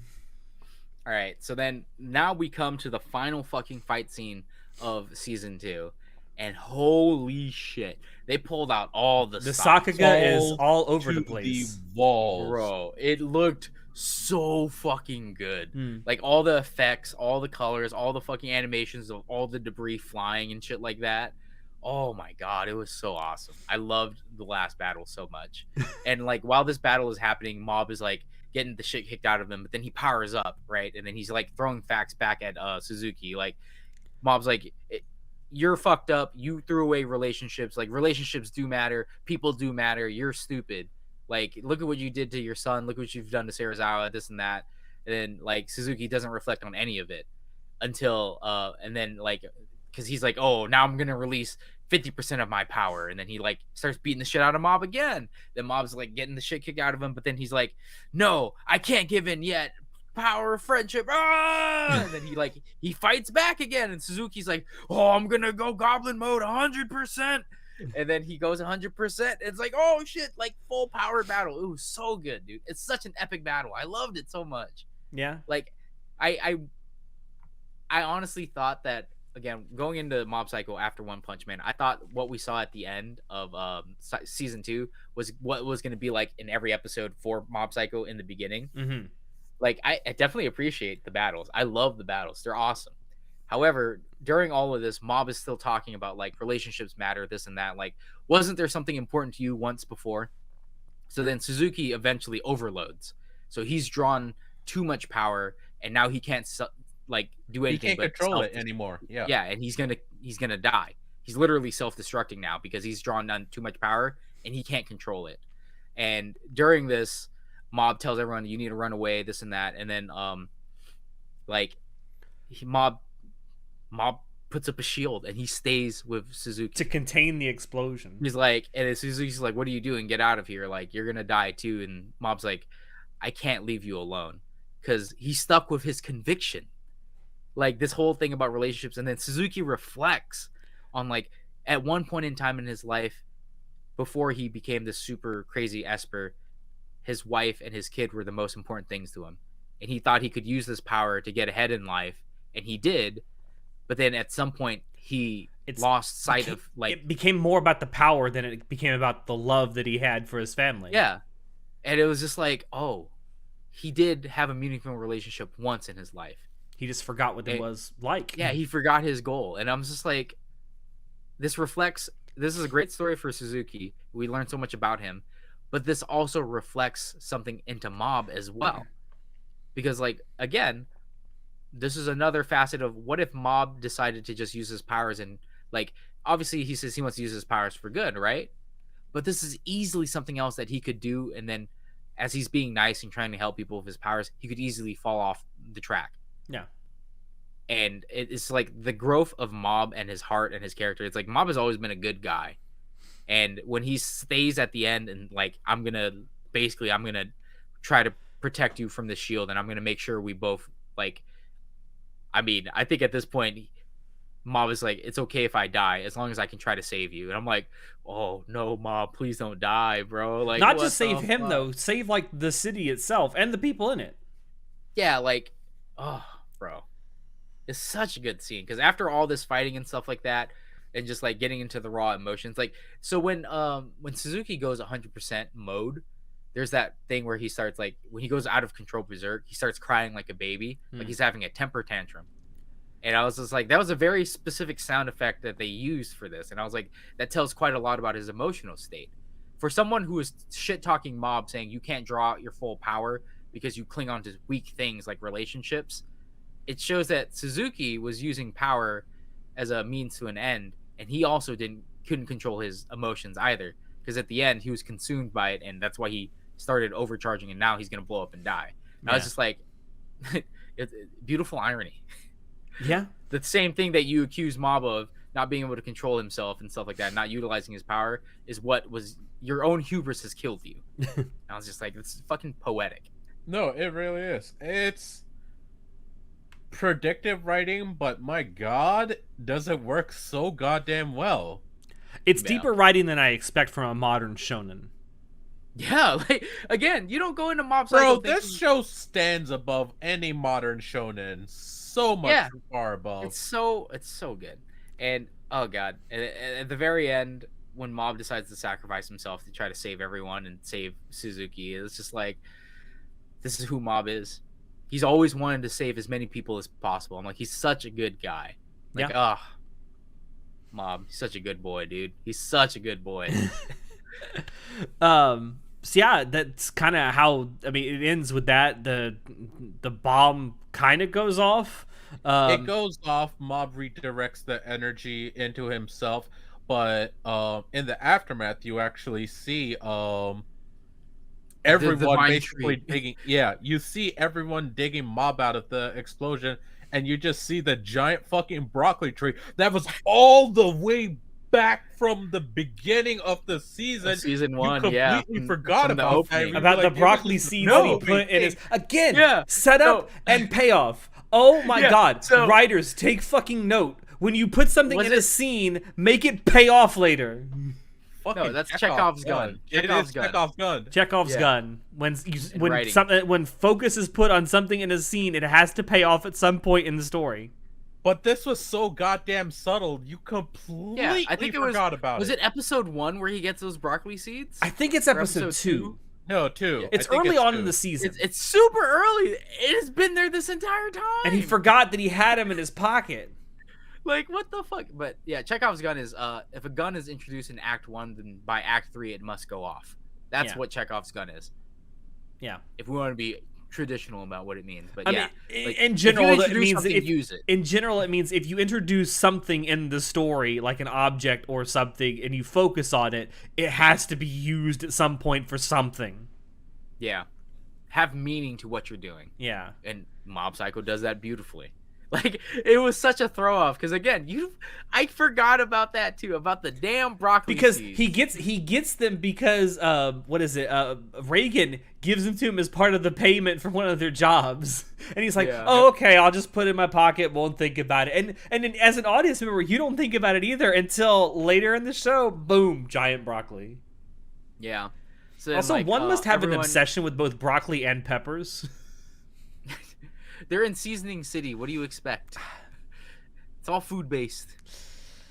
Speaker 1: All right, so then now we come to the final fucking fight scene of season 2, and holy shit, they pulled out all the
Speaker 2: The
Speaker 1: stops.
Speaker 2: Sakuga is
Speaker 3: All
Speaker 2: all over
Speaker 3: to
Speaker 2: the place.
Speaker 3: The walls.
Speaker 1: Bro, it looked so fucking good.
Speaker 2: Hmm.
Speaker 1: Like all the effects, all the colors, all the fucking animations of all the debris flying and shit like that. Oh my god, it was so awesome. I loved the last battle so much. And like while this battle is happening, Mob is like getting the shit kicked out of him, but then he powers up, right? And then he's like throwing facts back at Suzuki. Like Mob's like, you're fucked up. You threw away relationships. Like relationships do matter. People do matter. You're stupid. Like, look at what you did to your son. Look what you've done to Serizawa, this and that. And then like Suzuki doesn't reflect on any of it until and then like because he's like, oh, now I'm gonna release 50% of my power, and then he like starts beating the shit out of Mob again. Then Mob's like getting the shit kicked out of him, but then he's like, no, I can't give in yet. Power of friendship. Ah! And then he fights back again, and Suzuki's like, oh, I'm gonna go Goblin mode 100%. And then he goes 100%. It's like, oh shit, like full power battle. It was so good, dude. It's such an epic battle. I loved it so much.
Speaker 2: Yeah.
Speaker 1: Like, I honestly thought that again going into Mob Psycho after One Punch Man, I thought what we saw at the end of season 2 was what was going to be like in every episode for Mob Psycho in the beginning.
Speaker 2: Mm-hmm.
Speaker 1: Like, I definitely appreciate the battles. I love the battles. They're awesome. However, during all of this, Mob is still talking about like relationships matter, this and that. Like, wasn't there something important to you once before? So then Suzuki eventually overloads. So he's drawn too much power, and now he can't like do
Speaker 3: He
Speaker 1: anything.
Speaker 3: can't
Speaker 1: But
Speaker 3: control it anymore. Yeah.
Speaker 1: yeah, and he's gonna die. He's literally self-destructing now because he's drawn on too much power and he can't control it. And during this, Mob tells everyone you need to run away, this and that, and then like Mob puts up a shield and he stays with Suzuki
Speaker 2: To contain the explosion.
Speaker 1: He's like, and Suzuki's like, what are you doing? Get out of here. Like, you're going to die too. And Mob's like, I can't leave you alone because he's stuck with his conviction. Like, this whole thing about relationships. And then Suzuki reflects on, like, at one point in time in his life, before he became this super crazy Esper, his wife and his kid were the most important things to him. And he thought he could use this power to get ahead in life. And he did. But then at some point, he lost sight of, like...
Speaker 2: It became more about the power than it became about the love that he had for his family.
Speaker 1: Yeah. And it was just like, oh, he did have a meaningful relationship once in his life.
Speaker 2: He just forgot what it was like.
Speaker 1: Yeah, he forgot his goal. And I'm just like, this is a great story for Suzuki. We learned so much about him. But this also reflects something into Mob as well. Because, like, again... this is another facet of what if Mob decided to just use his powers and, like, obviously he says he wants to use his powers for good, right? But this is easily something else that he could do, and then as he's being nice and trying to help people with his powers, he could easily fall off the track.
Speaker 2: Yeah.
Speaker 1: And it's like the growth of Mob and his heart and his character. It's like Mob has always been a good guy. And when he stays at the end and, like, I'm going to try to protect you from the shield, and I'm going to make sure we both, like... I mean, I think at this point, Mob is like, it's okay if I die, as long as I can try to save you. And I'm like, oh, no, Mob, please don't die, bro. Like,
Speaker 2: not just save him, though. Save, like, the city itself and the people in it.
Speaker 1: Yeah, like, oh, bro. It's such a good scene. Because after all this fighting and stuff like that, and just, like, getting into the raw emotions, like, so when Suzuki goes 100% mode, there's that thing where he starts, like, when he goes out of control berserk, he starts crying like a baby, like he's having a temper tantrum. And I was just like, that was a very specific sound effect that they used for this. And I was like, that tells quite a lot about his emotional state. For someone who is shit-talking Mob saying you can't draw out your full power because you cling on to weak things like relationships, it shows that Suzuki was using power as a means to an end, and he also couldn't control his emotions either. Because at the end, he was consumed by it, and that's why he started overcharging, and now he's gonna blow up and die. Yeah. I was just like, it's beautiful irony.
Speaker 2: Yeah,
Speaker 1: the same thing that you accuse Mob of, not being able to control himself and stuff like that, not utilizing his power, is what was your own hubris has killed you. I was just like, it's fucking poetic.
Speaker 3: No, it really is. It's predictive writing, but my god, does it work so goddamn well.
Speaker 2: It's deeper writing than I expect from a modern shonen.
Speaker 1: Yeah, like, again, you don't go into Mob Psycho.
Speaker 3: Bro, this show stands above any modern shonen. So much far above.
Speaker 1: It's so good. And oh god, at the very end, when Mob decides to sacrifice himself to try to save everyone and save Suzuki, it's just like, this is who Mob is. He's always wanted to save as many people as possible. I'm like, he's such a good guy. Like, Mob, he's such a good boy, dude. He's such a good boy.
Speaker 2: So yeah, that's kind of how, I mean, it ends with that. The bomb kind of goes off.
Speaker 3: It goes off. Mob redirects the energy into himself, but in the aftermath, you actually see everyone
Speaker 1: vine
Speaker 3: basically
Speaker 1: tree.
Speaker 3: digging. Yeah, you see everyone digging Mob out of the explosion, and you just see the giant fucking broccoli tree that was all the way back from the beginning of the season.
Speaker 1: Season
Speaker 3: You
Speaker 1: 1, yeah,
Speaker 3: completely forgot
Speaker 1: from the
Speaker 3: about that.
Speaker 1: opening.
Speaker 3: You'd be
Speaker 2: About the
Speaker 3: like, it was
Speaker 2: broccoli
Speaker 3: just a
Speaker 2: seeds that he
Speaker 3: throwaway
Speaker 2: put in his
Speaker 3: thing.
Speaker 2: again
Speaker 1: Yeah,
Speaker 2: setup
Speaker 1: no.
Speaker 2: and payoff. Oh my
Speaker 1: Yeah,
Speaker 2: god.
Speaker 1: so-
Speaker 2: Writers, take fucking note. When you put something
Speaker 1: Was
Speaker 2: in a
Speaker 1: it-
Speaker 2: scene, make it pay off later.
Speaker 3: Fucking
Speaker 1: that's Chekhov's gun.
Speaker 3: It
Speaker 1: Chekhov's
Speaker 3: is
Speaker 1: gun.
Speaker 3: Chekhov's gun.
Speaker 2: Chekhov's
Speaker 1: Yeah.
Speaker 2: gun. When
Speaker 1: writing.
Speaker 2: when focus is put on something in a scene, it has to pay off at some point in the story.
Speaker 3: But this was so goddamn subtle, you completely
Speaker 1: Yeah, I think it was.
Speaker 3: forgot about
Speaker 1: Was it episode 1 where he gets those broccoli seeds?
Speaker 2: I think it's
Speaker 1: Or
Speaker 2: episode 2.
Speaker 3: No, two.
Speaker 2: It's
Speaker 3: I think
Speaker 2: early on
Speaker 3: two.
Speaker 2: in the season.
Speaker 1: It's super early. It has been there this entire time.
Speaker 2: And he forgot that he had him in his pocket.
Speaker 1: Like, what the fuck? But yeah, Chekhov's gun is if a gun is introduced in Act 1, then by Act 3 it must go off. That's
Speaker 2: Yeah.
Speaker 1: what Chekhov's gun is.
Speaker 2: Yeah.
Speaker 1: If we want to be traditional about what it means. But
Speaker 2: I
Speaker 1: yeah,
Speaker 2: mean,
Speaker 1: like,
Speaker 2: in
Speaker 1: if you
Speaker 2: general, that
Speaker 1: introduce
Speaker 2: means
Speaker 1: something,
Speaker 2: if,
Speaker 1: use it.
Speaker 2: in general, it means if you introduce something in the story, like an object or something, and you focus on it, it has to be used at some point for something.
Speaker 1: Yeah. Have meaning to what you're doing.
Speaker 2: Yeah.
Speaker 1: And Mob Psycho does that beautifully. Like, it was such a throw off because again, I forgot about that too, about the damn broccoli
Speaker 2: Because
Speaker 1: seeds.
Speaker 2: he gets them because what is it? Reagan gives them to him as part of the payment for one of their jobs, and he's like,
Speaker 1: Yeah.
Speaker 2: "Oh, okay, I'll just put it in my pocket, won't think about it." And then as an audience member, you don't think about it either until later in the show. Boom, giant broccoli.
Speaker 1: Yeah. So then,
Speaker 2: Also,
Speaker 1: like,
Speaker 2: one must have
Speaker 1: everyone-
Speaker 2: an obsession with both broccoli and peppers.
Speaker 1: They're in Seasoning City. What do you expect? It's all food based.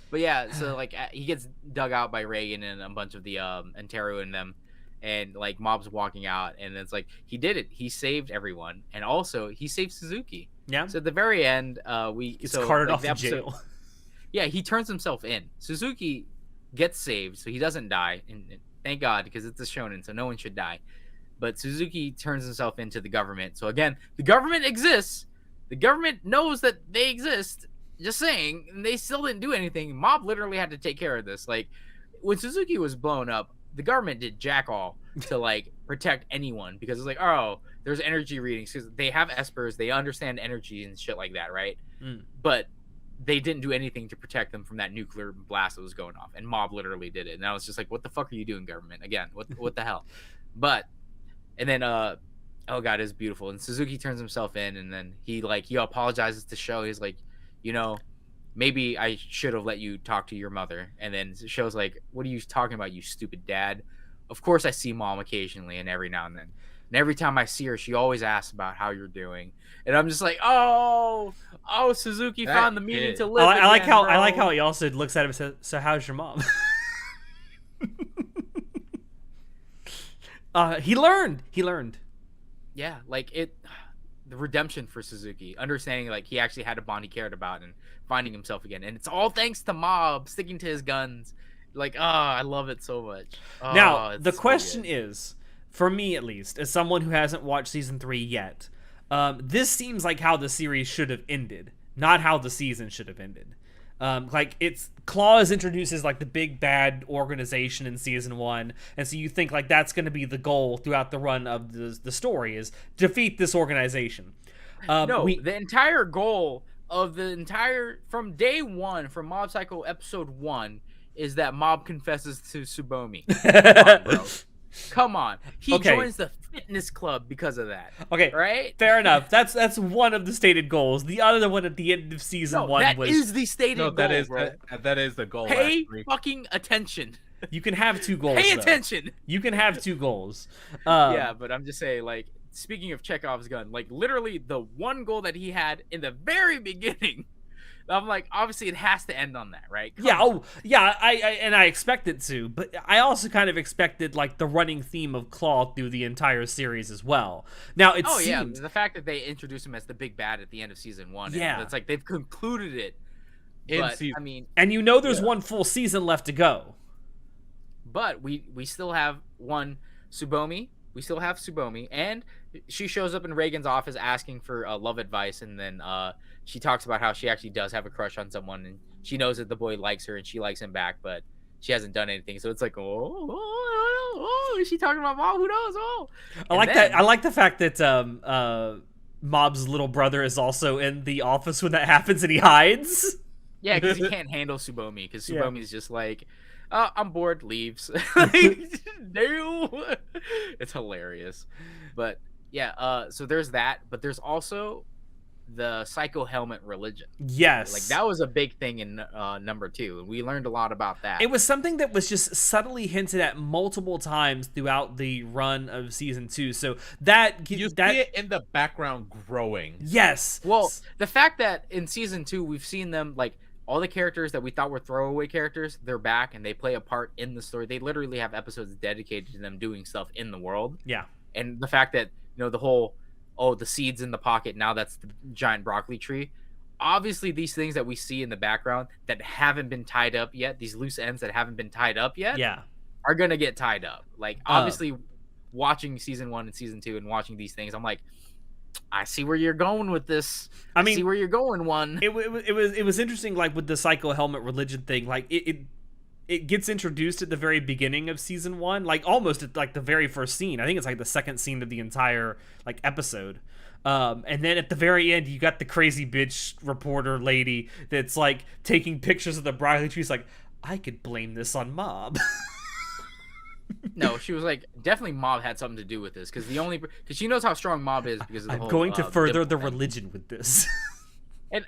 Speaker 1: But yeah, so like he gets dug out by Reagan and a bunch of the Antero and them, and like Mob's walking out, and it's like he did it. He saved everyone, and also he saved Suzuki.
Speaker 2: Yeah,
Speaker 1: So at the very end,
Speaker 2: it's carted off
Speaker 1: the
Speaker 2: to
Speaker 1: episode-
Speaker 2: jail.
Speaker 1: Yeah, he turns himself in. Suzuki gets saved, so he doesn't die, and thank God because it's a shonen, so no one should die. But Suzuki turns himself into the government. So again, the government exists. The government knows that they exist. Just saying, and they still didn't do anything. Mob literally had to take care of this. Like when Suzuki was blown up, the government did jack all to like protect anyone because it's like, oh, there's energy readings because they have espers, they understand energy and shit like that, right? But they didn't do anything to protect them from that nuclear blast that was going off, and Mob literally did it. And I was just like, what the fuck are you doing, government? Again, what the hell? But and then oh god, it's beautiful. And Suzuki turns himself in, and then he apologizes to Sho. He's like, maybe I should have let you talk to your mother. And then Sho's like, what are you talking about, you stupid dad? Of course I see Mom occasionally and every now and then. And every time I see her, she always asks about how you're doing. And I'm just like, oh, Suzuki
Speaker 3: That
Speaker 1: found the meaning
Speaker 3: is-
Speaker 1: to live.
Speaker 2: I like
Speaker 1: again,
Speaker 2: how
Speaker 1: bro.
Speaker 2: he also looks at him and says, "So how's your mom?" He learned.
Speaker 1: Yeah, like the redemption for Suzuki, understanding like he actually had a bond he cared about and finding himself again, and it's all thanks to Mob sticking to his guns. Like, I love it so much.
Speaker 2: Now,
Speaker 1: It's
Speaker 2: the
Speaker 1: so
Speaker 2: question
Speaker 1: good.
Speaker 2: is, for me at least, as someone who hasn't watched season 3 yet, this seems like how the series should have ended, not how the season should have ended. Like it's Claws introduces like the big bad organization in season 1, and so you think like that's going to be the goal throughout the run of the story is defeat this organization.
Speaker 1: The entire goal of from day 1, from Mob Psycho episode 1, is that Mob confesses to Tsubomi. Come on, bro. Come on. He
Speaker 2: Okay.
Speaker 1: joins the fitness club because of that.
Speaker 2: Okay,
Speaker 1: Right?
Speaker 2: fair enough. That's one of the stated goals. The other one at the end of season
Speaker 1: No,
Speaker 2: 1
Speaker 1: that
Speaker 2: was
Speaker 1: is the stated
Speaker 3: No,
Speaker 1: goal,
Speaker 3: that is
Speaker 1: bro.
Speaker 3: that is the goal.
Speaker 1: Pay
Speaker 3: actually.
Speaker 1: fucking attention.
Speaker 2: you can have 2 goals.
Speaker 1: Pay
Speaker 2: though.
Speaker 1: attention.
Speaker 2: You can have 2 goals.
Speaker 1: Yeah, but I'm just saying, like, speaking of Chekhov's gun, like, literally the one goal that he had in the very beginning, I'm like, obviously it has to end on that, right? Come
Speaker 2: Yeah,
Speaker 1: on.
Speaker 2: I expect it to, but I also kind of expected like the running theme of Claw through the entire series as well. Now it
Speaker 1: Yeah,
Speaker 2: seemed
Speaker 1: the fact that they introduced him as the big bad at the end of season 1,
Speaker 2: Yeah.
Speaker 1: it's like they've concluded it.
Speaker 3: In
Speaker 1: But
Speaker 3: season-
Speaker 1: I mean,
Speaker 2: and there's one full season left to go.
Speaker 1: but we still have Tsubomi. We still have Tsubomi, and she shows up in Reagan's office asking for love advice, and then she talks about how she actually does have a crush on someone, and she knows that the boy likes her, and she likes him back, but she hasn't done anything. So it's like, oh, is she talking about Mob? Who knows? Oh,
Speaker 2: I like that. I like the fact that Mob's little brother is also in the office when that happens, and he hides.
Speaker 1: Yeah, because he can't handle Tsubomi, because
Speaker 2: Yeah.
Speaker 1: Tsubomi's just like, I'm bored, leaves. Damn. It's hilarious. But yeah, so there's that, but there's also the Psycho Helmet religion.
Speaker 2: Yes.
Speaker 1: Like that was a big thing in number 2, and we learned a lot about that.
Speaker 2: It was something that was just subtly hinted at multiple times throughout the run of season 2. So that
Speaker 3: You
Speaker 2: that
Speaker 3: see it in the background growing.
Speaker 2: yes.
Speaker 1: Well, the fact that in season 2 we've seen them, like, all the characters that we thought were throwaway characters, they're back and they play a part in the story. They literally have episodes dedicated to them doing stuff in the world.
Speaker 2: Yeah.
Speaker 1: And the fact that, the whole, the seeds in the pocket, now that's the giant broccoli tree. Obviously, these things that we see in the background that haven't been tied up yet, these loose ends that haven't been tied up yet,
Speaker 2: Yeah.
Speaker 1: are going to get tied up. Like, obviously, watching season 1 and season 2 and watching these things, I'm like, I see where you're going with this.
Speaker 2: I mean,
Speaker 1: see where you're going.
Speaker 2: It was interesting, like with the Psycho Helmet religion thing. Like it gets introduced at the very beginning of season 1, like almost at like the very first scene. I think it's like the second scene of the entire like episode. And then at the very end, you got the crazy bitch reporter lady that's like taking pictures of the broccoli trees. Like, I could blame this on Mob.
Speaker 1: No, she was like, definitely Mob had something to do with this, because she knows how strong Mob is because of the
Speaker 2: I'm
Speaker 1: whole,
Speaker 2: going to further the
Speaker 1: thing.
Speaker 2: religion with this.
Speaker 1: And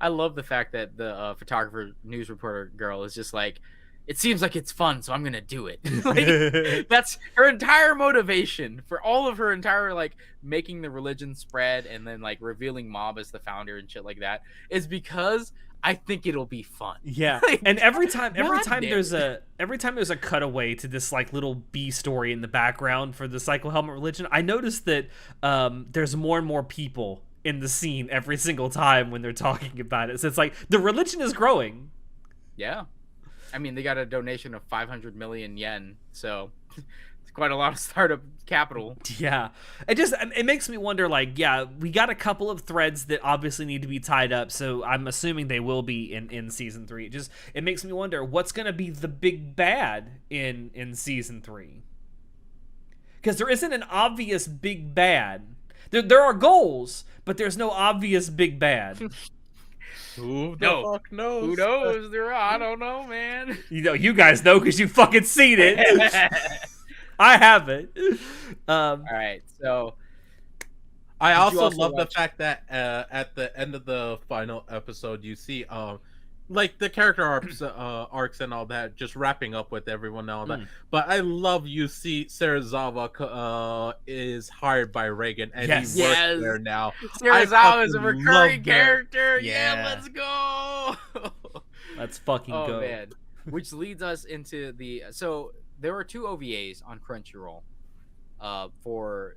Speaker 1: I love the fact that the photographer, news reporter girl is just like, it seems like it's fun, so I'm gonna do it. Like, that's her entire motivation for all of her entire, like, making the religion spread and then like revealing Mob as the founder and shit like that, is because I think it'll be fun.
Speaker 2: Yeah.
Speaker 1: Like,
Speaker 2: And every time there's
Speaker 1: it.
Speaker 2: a cutaway to this like little B story in the background for the Psycho Helmet religion, I noticed that there's more and more people in the scene every single time when they're talking about it. So it's like the religion is growing.
Speaker 1: Yeah. I mean, they got a donation of 500 million yen, so it's quite a lot of startup capital.
Speaker 2: Yeah. It makes me wonder, like, yeah, we got a couple of threads that obviously need to be tied up, so I'm assuming they will be in season 3. It makes me wonder what's going to be the big bad in season 3. Because there isn't an obvious big bad. There are goals, but there's no obvious big bad.
Speaker 3: Who the fuck knows?
Speaker 1: Who knows? I don't know, man.
Speaker 2: You guys know because you fucking seen it. I haven't.
Speaker 1: All right, so
Speaker 3: I also
Speaker 1: also
Speaker 3: love the
Speaker 1: watch-
Speaker 3: fact that at the end of the final episode, you see like the character arcs and all that, just wrapping up with everyone and all that. But I love you see Serizawa is hired by Reagan and
Speaker 2: Yes.
Speaker 3: he works
Speaker 1: Yes.
Speaker 3: there now.
Speaker 1: Serizawa is a
Speaker 3: fucking
Speaker 1: recurring
Speaker 3: love that.
Speaker 1: character.
Speaker 2: Yeah.
Speaker 1: Yeah, let's go.
Speaker 2: Let's fucking
Speaker 1: Oh
Speaker 2: go.
Speaker 1: man, which leads us into the there were 2 OVAs on Crunchyroll, for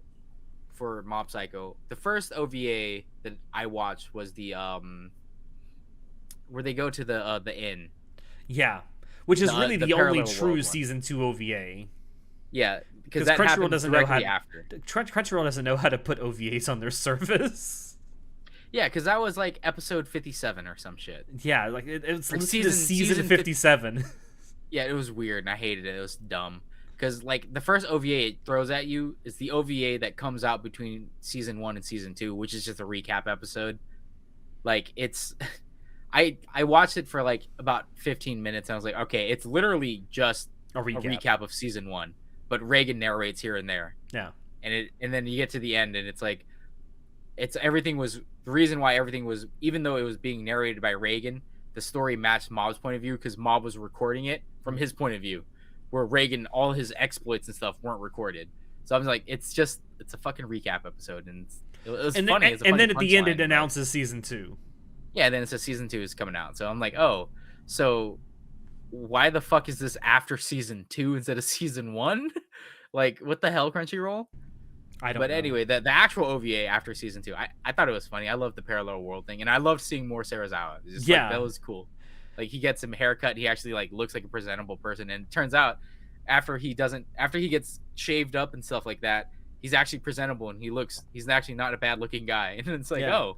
Speaker 1: Mob Psycho. The first OVA that I watched was the where they go to the inn.
Speaker 2: Yeah. Which is really
Speaker 1: the
Speaker 2: the only
Speaker 1: parallel
Speaker 2: true
Speaker 1: world one.
Speaker 2: season 2 OVA.
Speaker 1: Yeah, because
Speaker 2: 'Cause
Speaker 1: that
Speaker 2: Crunchyroll
Speaker 1: happened
Speaker 2: doesn't know
Speaker 1: directly
Speaker 2: how-
Speaker 1: after.
Speaker 2: Crunchyroll doesn't know how to put OVAs on their service.
Speaker 1: Yeah, because that was like episode 57 or some shit.
Speaker 2: Yeah, like it's
Speaker 1: Like
Speaker 2: listed as season
Speaker 1: season
Speaker 2: 57.
Speaker 1: Yeah, it was weird and I hated it. It was dumb. Because like the first OVA it throws at you is the OVA that comes out between season 1 and season 2, which is just a recap episode. Like it's I watched it for like about 15 minutes and I was like, okay, it's literally just
Speaker 2: A
Speaker 1: a recap of season 1, but Reagan narrates here and there.
Speaker 2: Yeah.
Speaker 1: And then you get to the end and it's like everything was the reason why everything was, even though it was being narrated by Reagan, the story matched Mob's point of view because Mob was recording it from his point of view, where Reagan, all his exploits and stuff weren't recorded. So I was like, it's a fucking recap episode, and it was
Speaker 2: And
Speaker 1: funny.
Speaker 2: then, and then at the end it announces season 2.
Speaker 1: Yeah, then it says season 2 is coming out. So I'm like, oh, so why the fuck is this after season 2 instead of season 1? Like, what the hell, Crunchyroll?
Speaker 2: I don't
Speaker 1: But
Speaker 2: know.
Speaker 1: anyway, the actual OVA after season 2, I thought it was funny. I loved the parallel world thing, and I loved seeing more Serizawa. It's just,
Speaker 2: Yeah.
Speaker 1: like, that was cool. Like, he gets him a haircut. He actually like looks like a presentable person, and it turns out after he gets shaved up and stuff like that, he's actually presentable, and he's actually not a bad looking guy. And it's like,
Speaker 2: Yeah.
Speaker 1: oh,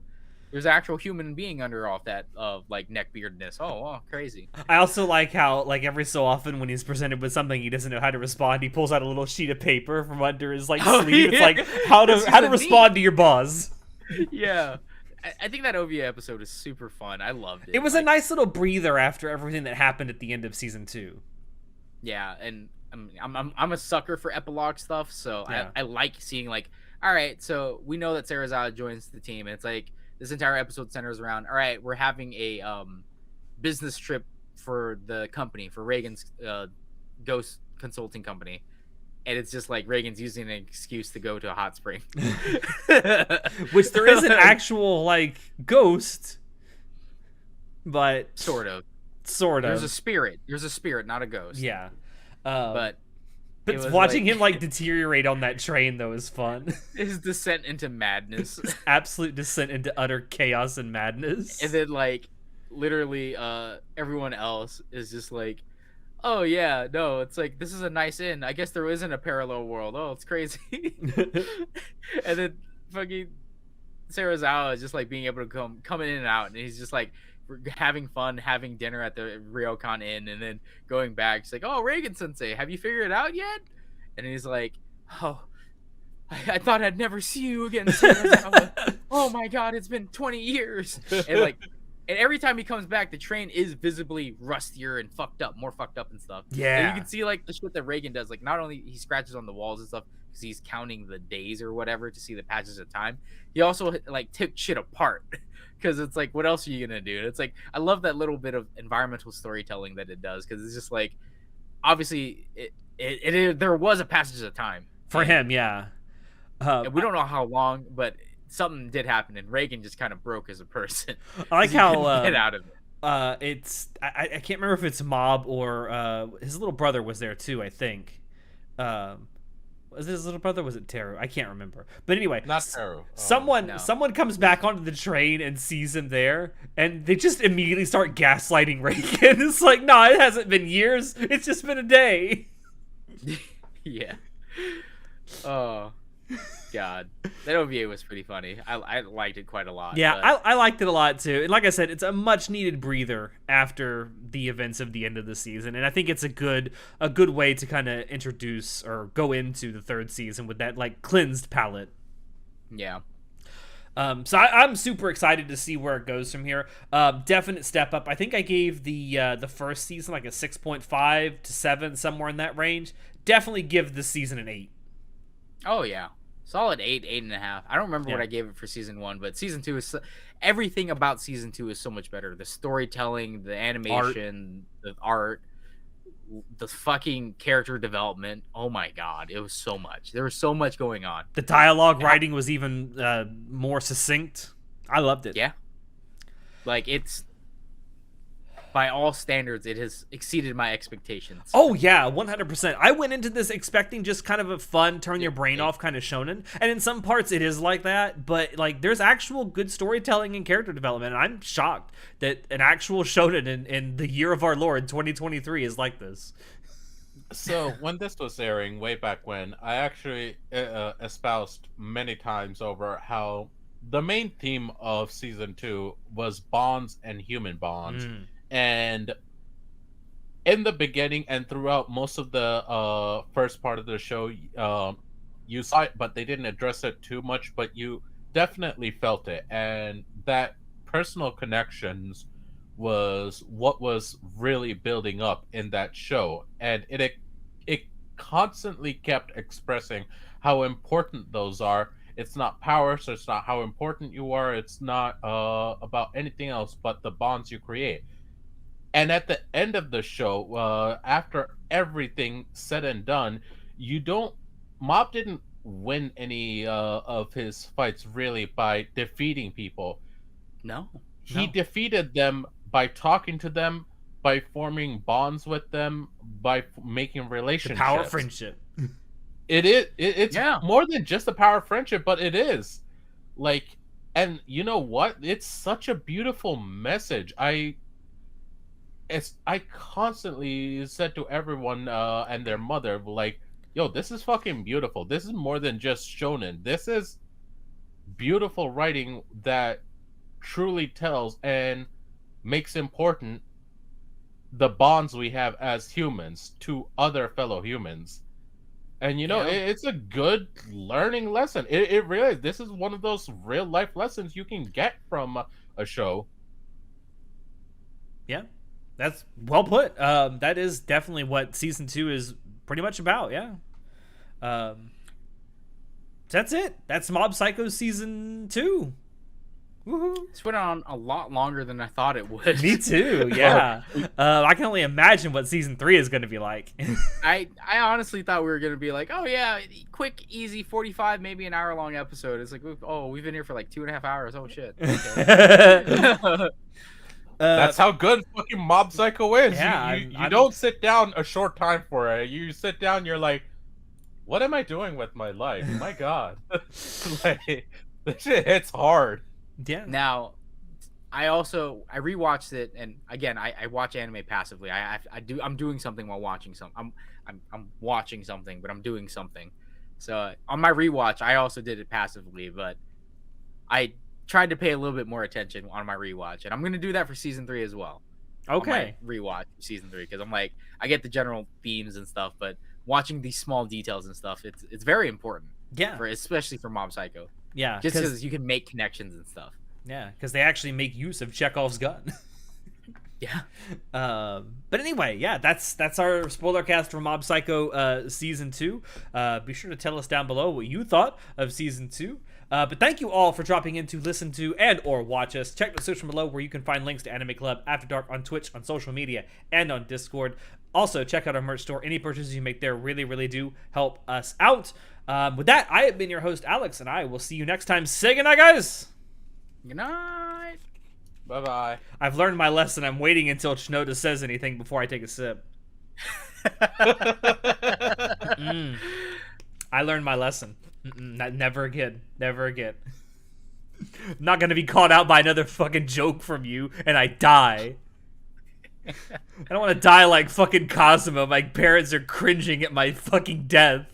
Speaker 1: There's an actual human being under all that like neck beardness. Oh, crazy.
Speaker 2: I also like how, like, every so often when he's presented with something he doesn't know how to respond, he pulls out a little sheet of paper from under his like
Speaker 1: Oh,
Speaker 2: sleeve. It's
Speaker 1: yeah.
Speaker 2: like how
Speaker 1: This
Speaker 2: to
Speaker 1: is
Speaker 2: respond to your boss.
Speaker 1: Yeah. I think that OVA episode is super fun. I loved it.
Speaker 2: It was a nice little breather after everything that happened at the end of season 2.
Speaker 1: Yeah, and I'm a sucker for epilogue stuff, so
Speaker 2: Yeah.
Speaker 1: I like seeing like, all right, so we know that Sarazawa joins the team, and it's like this entire episode centers around, all right, we're having a business trip for the company, for Reagan's ghost consulting company, and it's just like Reagan's using an excuse to go to a hot spring,
Speaker 2: Which there is an actual like ghost, but
Speaker 1: sort of.
Speaker 2: There's
Speaker 1: There's a spirit, not a ghost.
Speaker 2: yeah.
Speaker 1: But it was
Speaker 2: watching
Speaker 1: like-
Speaker 2: him like deteriorate on that train though is fun.
Speaker 1: his descent into madness.
Speaker 2: Absolute descent into utter chaos and madness.
Speaker 1: And then like literally everyone else is just like, oh yeah, no, it's like this is a nice inn. I guess there isn't a parallel world. Oh, it's crazy. And then fucking Sarazawa is just like being able to come in and out, and he's just like having fun, having dinner at the Ryokan Inn, and then going back. She's like, "Oh, Reagan Sensei, have you figured it out yet?" And he's like, "Oh, I thought I'd never see you again, Sarazawa. Oh my God, it's been 20 years." And like, and every time he comes back, the train is visibly rustier and more fucked up and stuff.
Speaker 2: Yeah.
Speaker 1: And you can see like the shit that Reagan does. Like, not only he scratches on the walls and stuff because he's counting the days or whatever to see the patches of time, he also like took shit apart. Because it's like, what else are you gonna do? And it's like, I love that little bit of environmental storytelling that it does, because it's just like, obviously, there was a passage of time
Speaker 2: For him, yeah.
Speaker 1: and we don't know how long, but something did happen, and Reagan just kind of broke as a person.
Speaker 2: I like
Speaker 1: 'Cause he
Speaker 2: how
Speaker 1: couldn't get out of it.
Speaker 2: it's I can't remember if it's Mob or his little brother was there too, I think. Was it his little brother? Was it Teru? I can't remember. But anyway,
Speaker 3: Not Teru.
Speaker 1: no.
Speaker 2: Someone comes back onto the train and sees him there, and they just immediately start gaslighting Reagan. It's like, no, it hasn't been years. It's just been a day.
Speaker 1: Yeah. Oh, God. That OVA was pretty funny. I liked it quite a lot.
Speaker 2: Yeah,
Speaker 1: but-
Speaker 2: I liked it a lot too. And like I said, it's a much needed breather after the events of the end of the season. And I think it's a good way to kind of introduce or go into the third season with that like cleansed palette.
Speaker 1: yeah.
Speaker 2: So I'm super excited to see where it goes from here. Definite step up. I think I gave the first season like a 6.5 to 7, somewhere in that range. Definitely give this season an 8.
Speaker 1: Oh, yeah. Solid 8.5. I don't remember what
Speaker 2: Yeah.
Speaker 1: I gave it for season 1, but season 2 is everything about season 2 is so much better. The storytelling, the animation, the art, the fucking character development. Oh my God, it was so much. There was so much going on.
Speaker 2: The dialogue writing was even more succinct. I loved it.
Speaker 1: Yeah. Like, it's, by all standards, it has exceeded my expectations.
Speaker 2: Oh yeah, 100%. I went into this expecting just kind of a fun, turn your brain off kind of shonen, and in some parts it is like that. But like, there's actual good storytelling and character development. And I'm shocked that an actual shonen in the year of our Lord 2023 is like this.
Speaker 3: So when this was airing way back when, I actually espoused many times over how the main theme of season 2 was bonds and human bonds. And in the beginning and throughout most of the first part of the show, you saw it, but they didn't address it too much, but you definitely felt it. And that personal connections was what was really building up in that show. And it constantly kept expressing how important those are. It's not power, so it's not how important you are. It's not about anything else but the bonds you create. And at the end of the show, after everything said and done, Mob didn't win any of his fights really by defeating people.
Speaker 1: No.
Speaker 3: He defeated them by talking to them, by forming bonds with them, by making
Speaker 2: The
Speaker 3: relationships.
Speaker 2: power of friendship.
Speaker 3: It's
Speaker 1: Yeah.
Speaker 3: more than just the power of friendship, but it is. Like, and you know what? It's such a beautiful message. I constantly said to everyone and their mother, like, yo, this is fucking beautiful. This is more than just shonen. This is beautiful writing that truly tells and makes important the bonds we have as humans to other fellow humans. And
Speaker 1: Yeah.
Speaker 3: it's a good learning lesson. It really is. This is one of those real life lessons you can get from a show.
Speaker 2: Yeah, that's well put. That is definitely what season 2 is pretty much about. Yeah. That's it. That's Mob Psycho season 2. Woohoo.
Speaker 1: This went on a lot longer than I thought it would.
Speaker 2: Me too. Yeah. I can only imagine what season 3 is going to be like.
Speaker 1: I honestly thought we were gonna be like, oh yeah, quick, easy, 45, maybe an hour long episode. It's like, we've been here for like 2.5 hours. Oh shit. Okay.
Speaker 3: That's how good fucking Mob Psycho is.
Speaker 2: Yeah,
Speaker 3: you don't sit down a short time for it. You sit down, you're like, what am I doing with my life? My God. Like, this shit hits hard.
Speaker 2: Yeah.
Speaker 1: Now, I rewatched it, and again, I watch anime passively. I'm doing something while watching something. I'm watching something, but I'm doing something. So on my rewatch, I also did it passively, but I tried to pay a little bit more attention on my rewatch, and I'm gonna do that for season 3 as well.
Speaker 2: Okay.
Speaker 1: On my rewatch for season 3, because I'm like, I get the general themes and stuff, but watching these small details and stuff, it's very important.
Speaker 2: Yeah.
Speaker 1: Especially for Mob Psycho.
Speaker 2: Yeah.
Speaker 1: Just because you can make connections and stuff.
Speaker 2: Yeah, because they actually make use of Chekhov's gun.
Speaker 1: Yeah.
Speaker 2: But anyway, yeah, that's our spoiler cast for Mob Psycho season 2. Be sure to tell us down below what you thought of season 2. But thank you all for dropping in to listen to and or watch us. Check the description below where you can find links to Anime Club After Dark on Twitch, on social media, and on Discord. Also, check out our merch store. Any purchases you make there really, really do help us out. With that, I have been your host, Alex, and I will see you next time. Say goodnight, guys!
Speaker 1: Good night.
Speaker 3: Bye-bye.
Speaker 2: I've learned my lesson. I'm waiting until Shinoda says anything before I take a sip. I learned my lesson. Never again. Never again. I'm not gonna be called out by another fucking joke from you and I die. I don't want to die like fucking Cosmo. My parents are cringing at my fucking death.